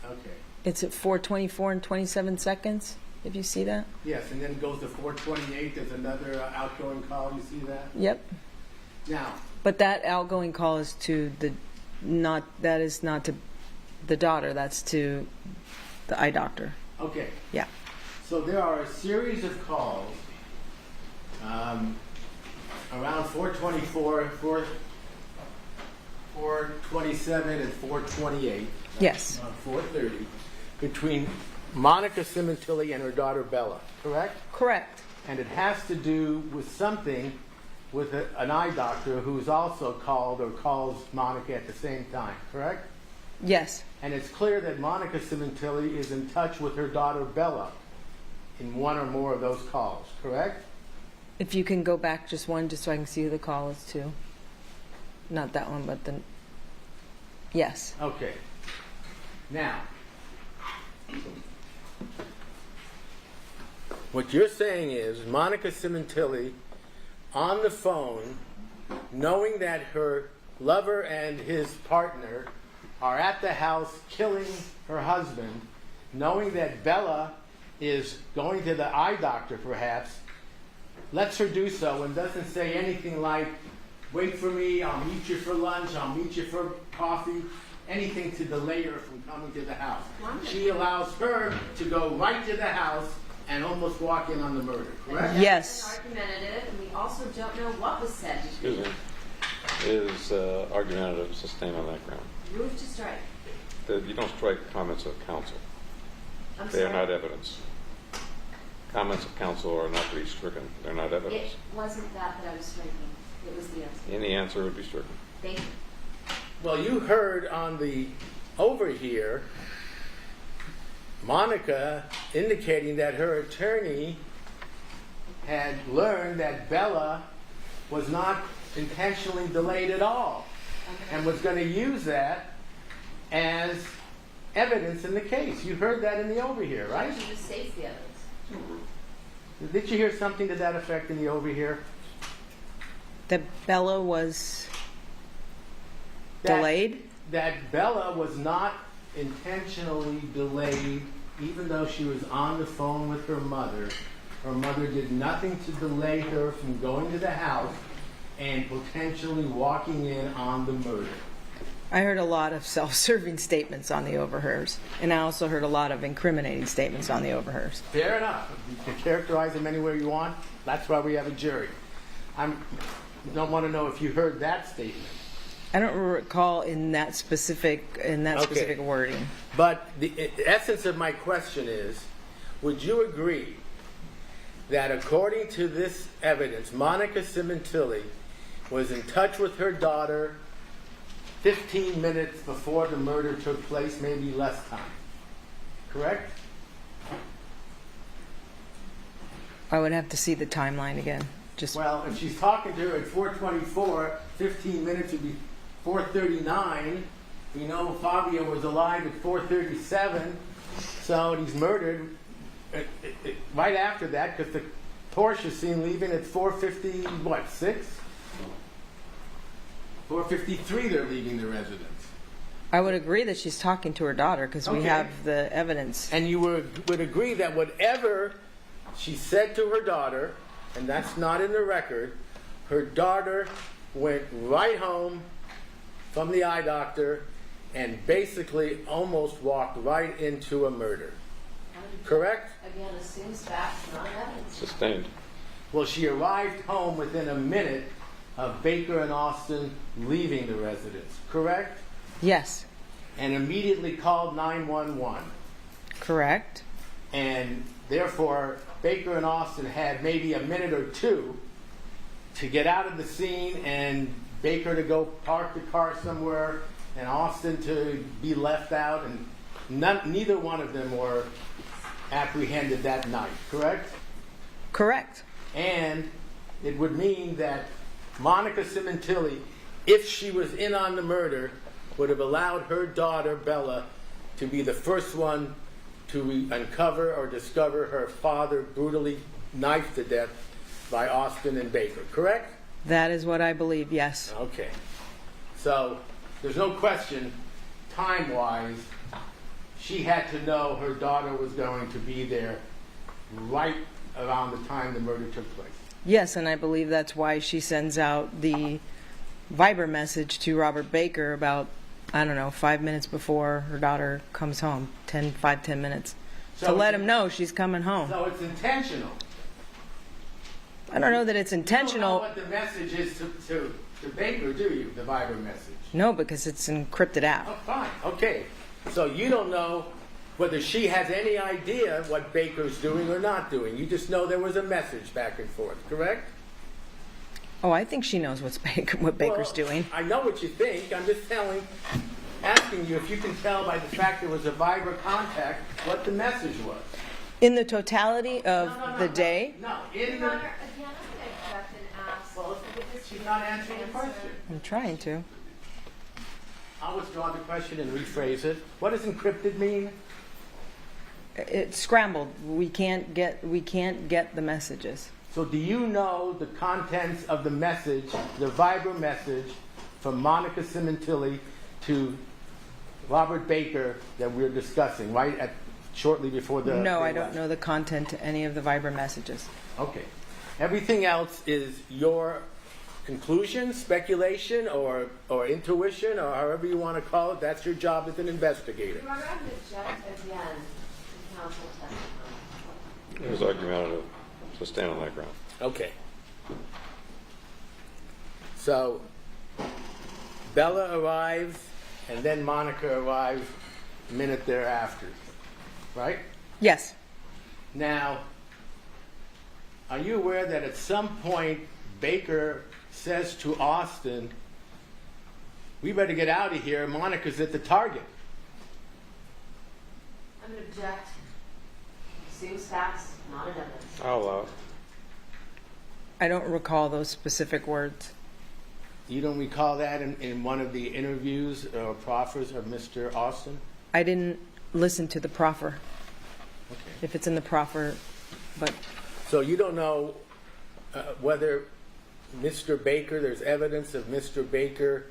Okay. It's at 4:24 and 27 seconds. If you see that. Yes, and then it goes to 4:28. There's another outgoing call. You see that? Yep. Now, But that outgoing call is to that is not to the daughter, that's to the eye doctor. okay. Yeah. So there are a series of calls around 4:24, 4:27, and 4:28. Yes. 4:30 between Monica Sementilli and her daughter Bella, correct? Correct. And it has to do with something with an eye doctor who's also called or calls Monica at the same time, correct? Yes. And it's clear that Monica Sementilli is in touch with her daughter Bella in one or more of those calls, correct? If you can go back just one, just so I can see who the call is to. Not that one, but the. Yes. Okay. Now, what you're saying is Monica Sementilli on the phone, knowing that her lover and his partner are at the house killing her husband, knowing that Bella is going to the eye doctor perhaps, lets her do so and doesn't say anything like, wait for me, I'll meet you for lunch, I'll meet you for coffee, anything to delay her from coming to the house. She allows her to go right to the house and almost walk in on the murder, correct? Yes. Argumentative, and we also don't know what was said. Excuse me. Is argumentative sustained on that ground? Move to strike. You don't strike comments of counsel. I'm They are sorry. not evidence. Comments of counsel are not to be stricken. They're not evidence. It wasn't that I was striking. It was the answer. Any answer would be stricken. Thank you. Well, you heard on the over here, Monica indicating that her attorney had learned that Bella was not intentionally delayed at all and was going to use that as evidence in the case. You heard that in the over here, right? She just states the evidence. Did you hear something to that effect in the over here? That Bella was delayed? That Bella was not intentionally delayed, even though she was on the phone with her mother. Her mother did nothing to delay her from going to the house and potentially walking in on the murder. I heard a lot of self-serving statements on the overhears, and I also heard a lot of incriminating statements on the overhears. Fair enough. You can characterize them any way you want. That's why we have a jury. I don't want to know if you heard that statement. I don't recall in that specific wording. But the essence of my question is, would you agree that according to this evidence, Monica Sementilli was in touch with her daughter 15 minutes before the murder took place, maybe less time? Correct? I would have to see the timeline again. Well, if she's talking to her at 4:24, 15 minutes would be 4:39. We know Fabio was alive at 4:37, so he's murdered right after that, because the Porsche is seen leaving at 4:56? 4:53 they're leaving the residence. I would agree that she's talking to her daughter because we Okay. have the evidence. And you would agree that whatever she said to her daughter, and that's not in the record, her daughter went right home from the eye doctor and basically almost walked right into a murder. Correct? Again, assumes facts, not evidence. Sustained. Well, she arrived home within a minute of Baker and Austin leaving the residence. Correct? Yes, And immediately called 911. correct. And therefore, Baker and Austin had maybe a minute or two to get out of the scene, and Baker to go park the car somewhere, and Austin to be left out, and neither one of them were apprehended that night, correct? Correct. And it would mean that Monica Sementilli, if she was in on the murder, would have allowed her daughter, Bella, to be the first one to uncover or discover her father brutally knifed to death by Austin and Baker, correct? That is what I believe, yes. Okay. So there's no question, time-wise, she had to know her daughter was going to be there right around the time the murder took place. Yes, and I believe that's why she sends out the Viber message to Robert Baker about, 5 minutes before her daughter comes home, 10 minutes, So to let it's- him know she's coming home. So it's intentional. I don't know that it's You don't know intentional. what the message is to Baker, do you? The Viber message. No, because it's encrypted out. Oh, fine. Okay. So you don't know whether she has any idea what Baker's doing or not doing. You just know there was a message back and forth, correct? Oh, I think she knows what Baker's Well, doing. I know what you think. I'm just asking you if you can tell by the fact there was a Viber contact what the message was. In the totality of No, the day, No, in Your the... Honor, again, I'm going to object and ask. Well, she's not answering the question. I'm trying to. I'll withdraw the question and rephrase it. What does encrypted mean? It's scrambled. We can't get the messages. So do you know the contents of the message, the Viber message from Monica Sementilli to Robert Baker that we're discussing, right shortly before the... No, I they don't left? know the content to any of the Viber messages. Okay. Everything else is your conclusion, speculation, or intuition, or however you want to call it. That's your job as an investigator. Your Honor, I'm going to object again to counsel testimony. It was argumentative, so stand on that ground. Okay. So, Bella arrives, and then Monica arrives a minute thereafter, right? Yes. Now, are you aware that at some point Baker says to Austin, we better get out of here, Monica's at the target? I'm going to object. Seems facts, not an evidence. I'll allow it. I don't recall those specific words. You don't recall that in one of the interviews or proffers of Mr. Austin? I didn't listen to the proffer. Okay. If it's in the proffer, but So you don't know whether Mr. Baker, there's evidence of Mr. Baker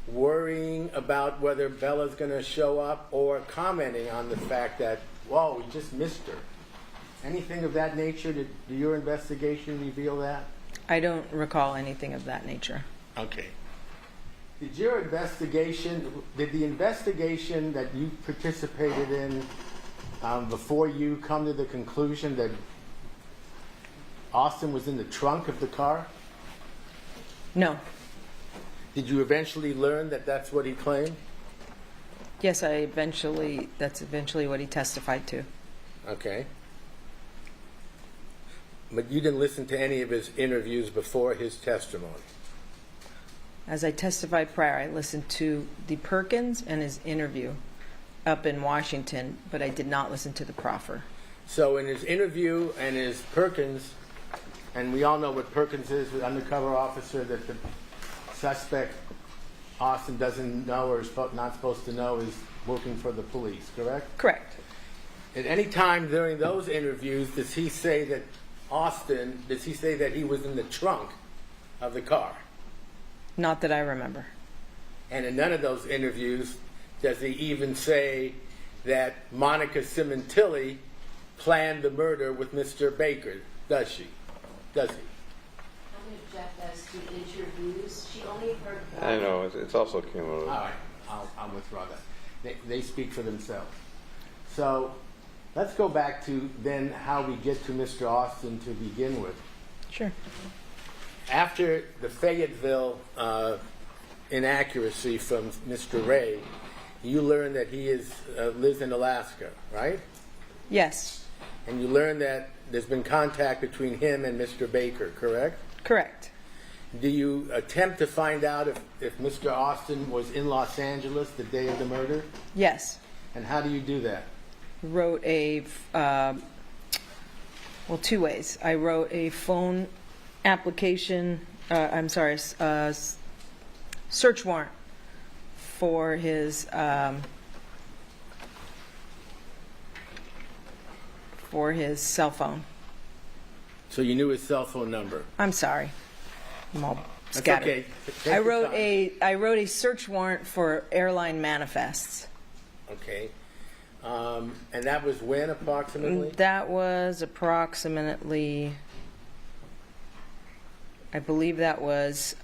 worrying about whether Bella's going to show up or commenting on the fact that, whoa, we just missed her. Anything of that nature? Did your investigation reveal that? I don't recall anything of that nature. Okay. Did the investigation that you participated in before you come to the conclusion that Austin was in the trunk of the car? No. Did you eventually learn that that's what he claimed? Yes, that's eventually what he testified to. Okay. But you didn't listen to any of his interviews before his testimony? As I testified prior, I listened to the Perkins and his interview up in Washington, but I did not listen to the proffer. So in his interview and his Perkins, and we all know what Perkins is, the undercover officer that the suspect, Austin, doesn't know or is not supposed to know is working for the police, correct? Correct. At any time during those interviews, does he say that he was in the trunk of the car? Not that I remember. And in none of those interviews does he even say that Monica Sementilli planned the murder with Mr. Baker, does she? Does he? I'm going to object as to interviews. She only heard I know, it's also cumulative. All right, I'll withdraw that. They speak for themselves. So let's go back to then how we get to Mr. Austin to begin with. Sure. After the Fayetteville inaccuracy from Mr. Ray, you learn that he lives in Alaska, right? Yes. And you learn that there's been contact between him and Mr. Baker, correct? Correct. Do you attempt to find out if Mr. Austin was in Los Angeles the day of the murder? Yes. And how do you do that? Wrote two ways. I wrote a phone application, search warrant for his cell phone. So you knew his cell phone number. I'm sorry. I'm all That's scattered. okay. Take I your wrote time. I wrote a search warrant for airline manifests. Okay. And that was when approximately? That was approximately, I believe that was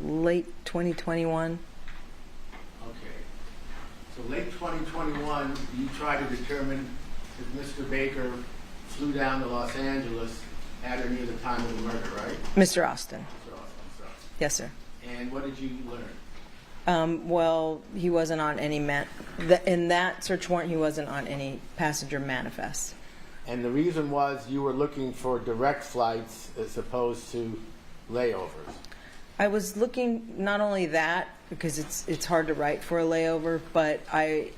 late 2021. Okay. So late 2021, you try to determine if Mr. Baker flew down to Los Angeles at or near the time of the murder, right? Mr. Austin. Mr. Austin, so. Yes, sir. And what did you learn? Well, he wasn't on any in that search warrant. He wasn't on any passenger manifests. And the reason was you were looking for direct flights as opposed to layovers. I was looking not only that because it's hard to write for a layover, but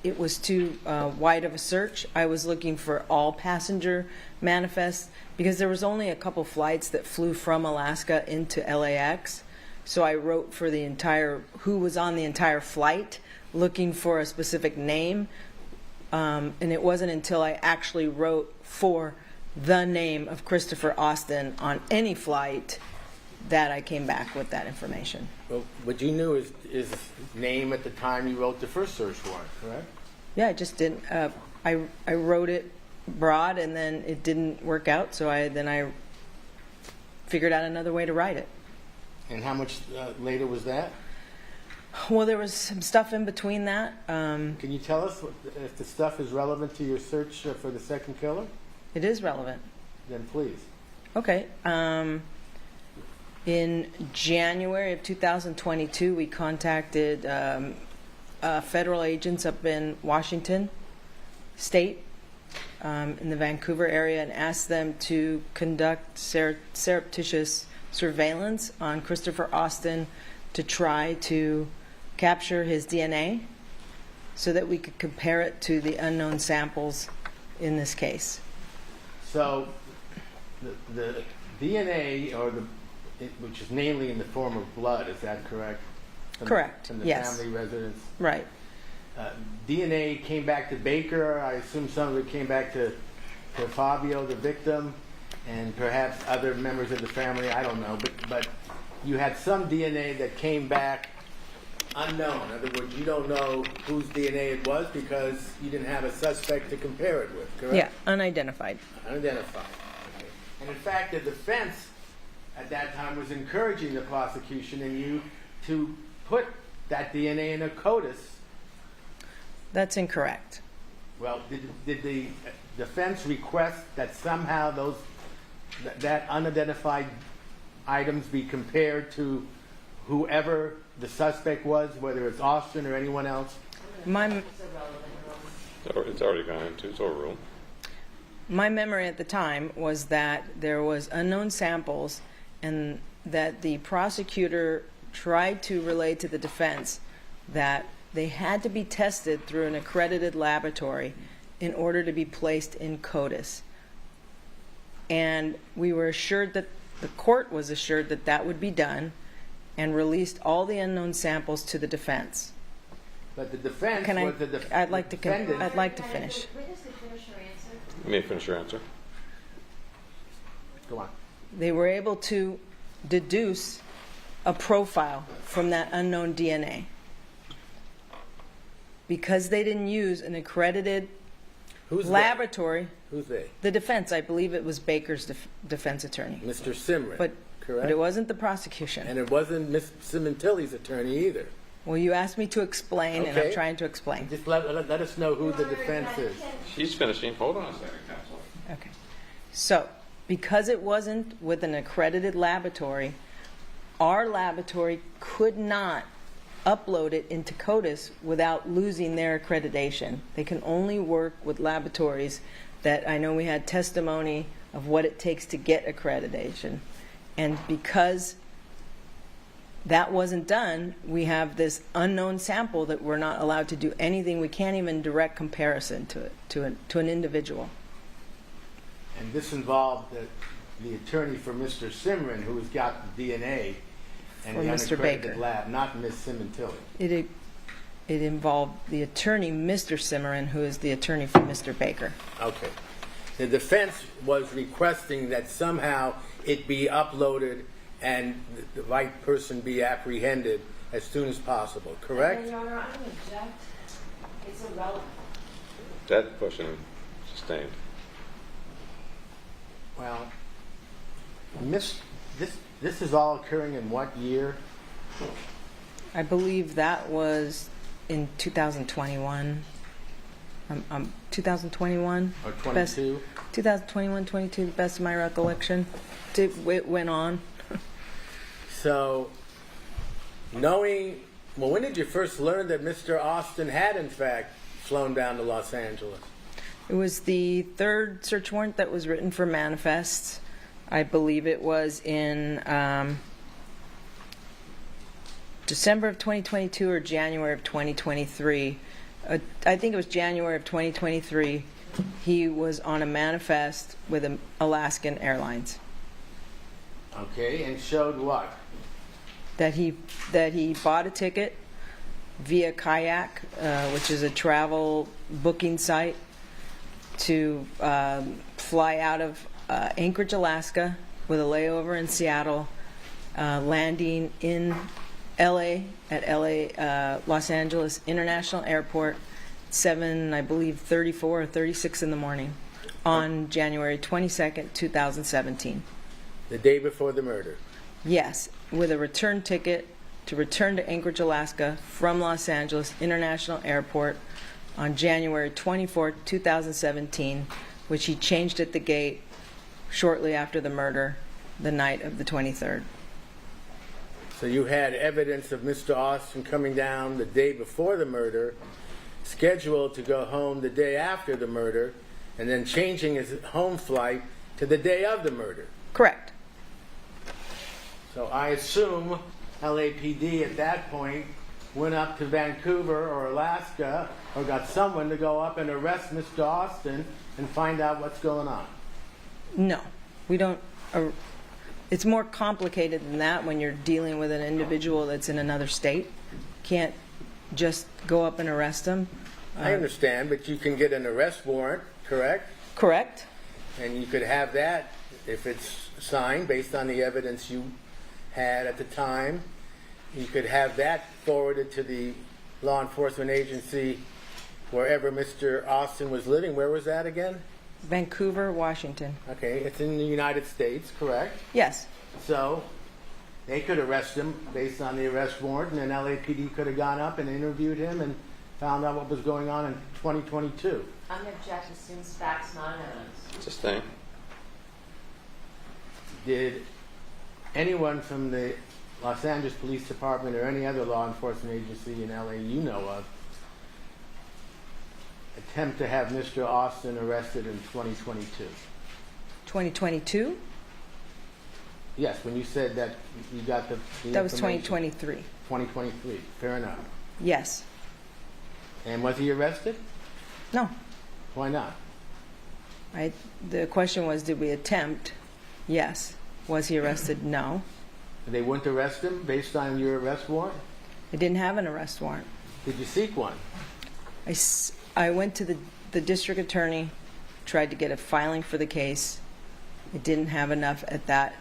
it was too wide of a search. I was looking for all passenger manifests because there was only a couple flights that flew from Alaska into LAX. So I wrote for the entire, who was on the entire flight, looking for a specific name. And it wasn't until I actually wrote for the name of Christopher Austin on any flight that I came back with that information. Well, but you knew his name at the time you wrote the first search warrant, correct? Yeah, I just didn't. I wrote it broad, and then it didn't work out. So I figured out another way to write it. And how much later was that? Well, there was some stuff in between that. Can you tell us if the stuff is relevant to your search for the second killer? It is relevant. Then please. Okay. In January of 2022, we contacted federal agents up in Washington State, in the Vancouver area, and asked them to conduct surreptitious surveillance on Christopher Austin to try to capture his DNA so that we could compare it to the unknown samples in this case. So the DNA, which is mainly in the form of blood, is that correct? Correct, From the yes. family residence. Right. DNA came back to Baker. I assume some of it came back to Fabio, the victim, and perhaps other members of the family. I don't know, but you had some DNA that came back unknown. In other words, you don't know whose DNA it was because you didn't have a suspect to compare it with, correct? Yeah, unidentified. Unidentified. Okay. And in fact, the defense at that time was encouraging the prosecution and you to put that DNA in a CODIS. That's incorrect. Well, did the defense request that somehow that unidentified items be compared to whoever the suspect was, whether it's Austin or anyone else? It's already gone into, it's overruled. My memory at the time was that there was unknown samples and that the prosecutor tried to relay to the defense that they had to be tested through an accredited laboratory in order to be placed in CODIS. And we were assured that the court was assured that that would be done and released all the unknown samples to the defense. But the defense Can I? was the I'd like to. defendant. I'd like to finish. You may finish your answer. Go on. They were able to deduce a profile from that unknown DNA because they didn't use an accredited Who's laboratory. They? Who's they? The defense, I believe it was Baker's defense attorney, Mr. Simran. but correct. it wasn't the prosecution. And it wasn't Miss Sementilli's attorney either. Well, you asked me to explain, and I'm Okay. trying to explain. Just let us know who the defense is. She's finishing. Hold on a second, counsel. Okay. So, because it wasn't with an accredited laboratory, our laboratory could not upload it into CODIS without losing their accreditation. They can only work with laboratories that I know we had testimony of what it takes to get accreditation. And because that wasn't done, we have this unknown sample that we're not allowed to do anything. We can't even direct comparison to it, to an individual. And this involved the attorney for Mr. Simran, who has got the DNA and For the Mr. unaccredited Baker. lab, not Miss Sementilli. It involved the attorney, Mr. Simmerin, who is the attorney for Mr. Baker. Okay. The defense was requesting that somehow it be uploaded and the right person be apprehended as soon as possible, correct? Your Honor, I don't object. It's irrelevant. That question sustained. Well, this is all occurring in what year? I believe that was in 2021. 2021? Or 22? 2021, 22, the best of my recollection. It went on. So, when did you first learn that Mr. Austin had in fact flown down to Los Angeles? It was the third search warrant that was written for manifests. I believe it was in December of 2022 or January of 2023. I think it was January of 2023. He was on a manifest with Alaskan Airlines. Okay, and showed what? That he bought a ticket via Kayak, which is a travel booking site, to fly out of Anchorage, Alaska, with a layover in Seattle, landing in LA at Los Angeles International Airport, 34 or 36 in the morning on January 22nd, 2017. The day before the murder. Yes, with a return ticket to return to Anchorage, Alaska from Los Angeles International Airport on January 24, 2017, which he changed at the gate shortly after the murder, the night of the 23rd. So you had evidence of Mr. Austin coming down the day before the murder, scheduled to go home the day after the murder, and then changing his home flight to the day of the murder. Correct. So I assume LAPD at that point went up to Vancouver or Alaska or got someone to go up and arrest Mr. Austin and find out what's going on. No, we don't. It's more complicated than that when you're dealing with an individual that's in another state. Can't just go up and arrest them. I understand, but you can get an arrest warrant, correct? Correct. And you could have that if it's signed based on the evidence you had at the time. You could have that forwarded to the law enforcement agency wherever Mr. Austin was living. Where was that again? Vancouver, Washington. Okay, it's in the United States, correct? Yes. So they could arrest him based on the arrest warrant, and then LAPD could have gone up and interviewed him and found out what was going on in 2022. I'm going to object as soon as facts, not evidence. Just saying. Did anyone from the Los Angeles Police Department or any other law enforcement agency in LA you know of attempt to have Mr. Austin arrested in 2022? 2022? Yes, when you said that you got the That was information. 2023. 2023, fair enough. Yes. And was he arrested? No. Why not? The question was, did we attempt? Yes. Was he arrested? No. They wouldn't arrest him based on your arrest warrant? I didn't have an arrest warrant. Did you seek one? I went to the district attorney, tried to get a filing for the case. I didn't have enough at that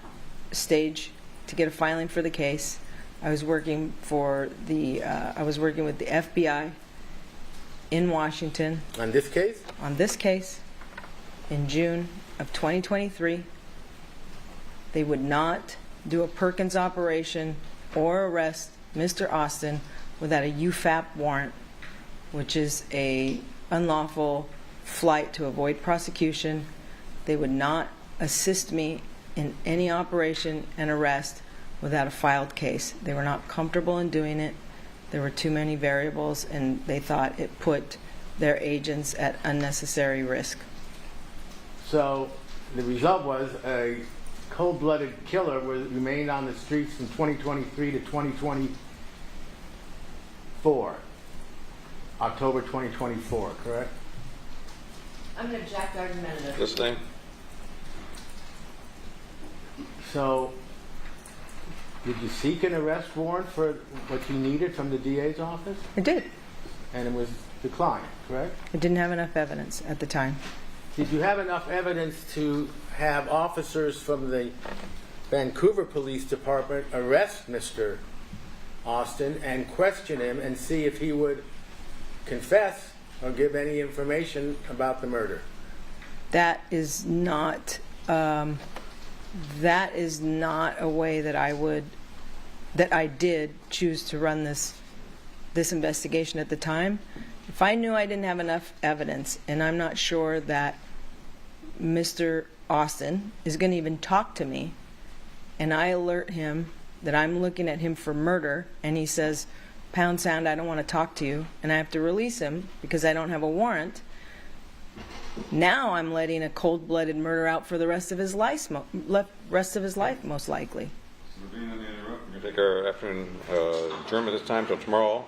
stage to get a filing for the case. I was working with the FBI in Washington On this case? on this case in June of 2023. They would not do a Perkins operation or arrest Mr. Austin without a UFAP warrant, which is a unlawful flight to avoid prosecution. They would not assist me in any operation and arrest without a filed case. They were not comfortable in doing it. There were too many variables, and they thought it put their agents at unnecessary risk. So the result was a cold-blooded killer remained on the streets from 2023 to 2024. October 2024, correct? I'm going to object argumentative. Just saying. So did you seek an arrest warrant for what you needed from the DA's office? I did. And it was declined, correct? I didn't have enough evidence at the time. Did you have enough evidence to have officers from the Vancouver Police Department arrest Mr. Austin and question him and see if he would confess or give any information about the murder? That is not a way that I did choose to run this investigation at the time. If I knew I didn't have enough evidence, and I'm not sure that Mr. Austin is going to even talk to me, and I alert him that I'm looking at him for murder, and he says, "Pound sound, I don't want to talk to you," and I have to release him because I don't have a warrant. Now I'm letting a cold-blooded murder out for the rest of his life, most likely. So we're going to take our afternoon adjournment this time till tomorrow.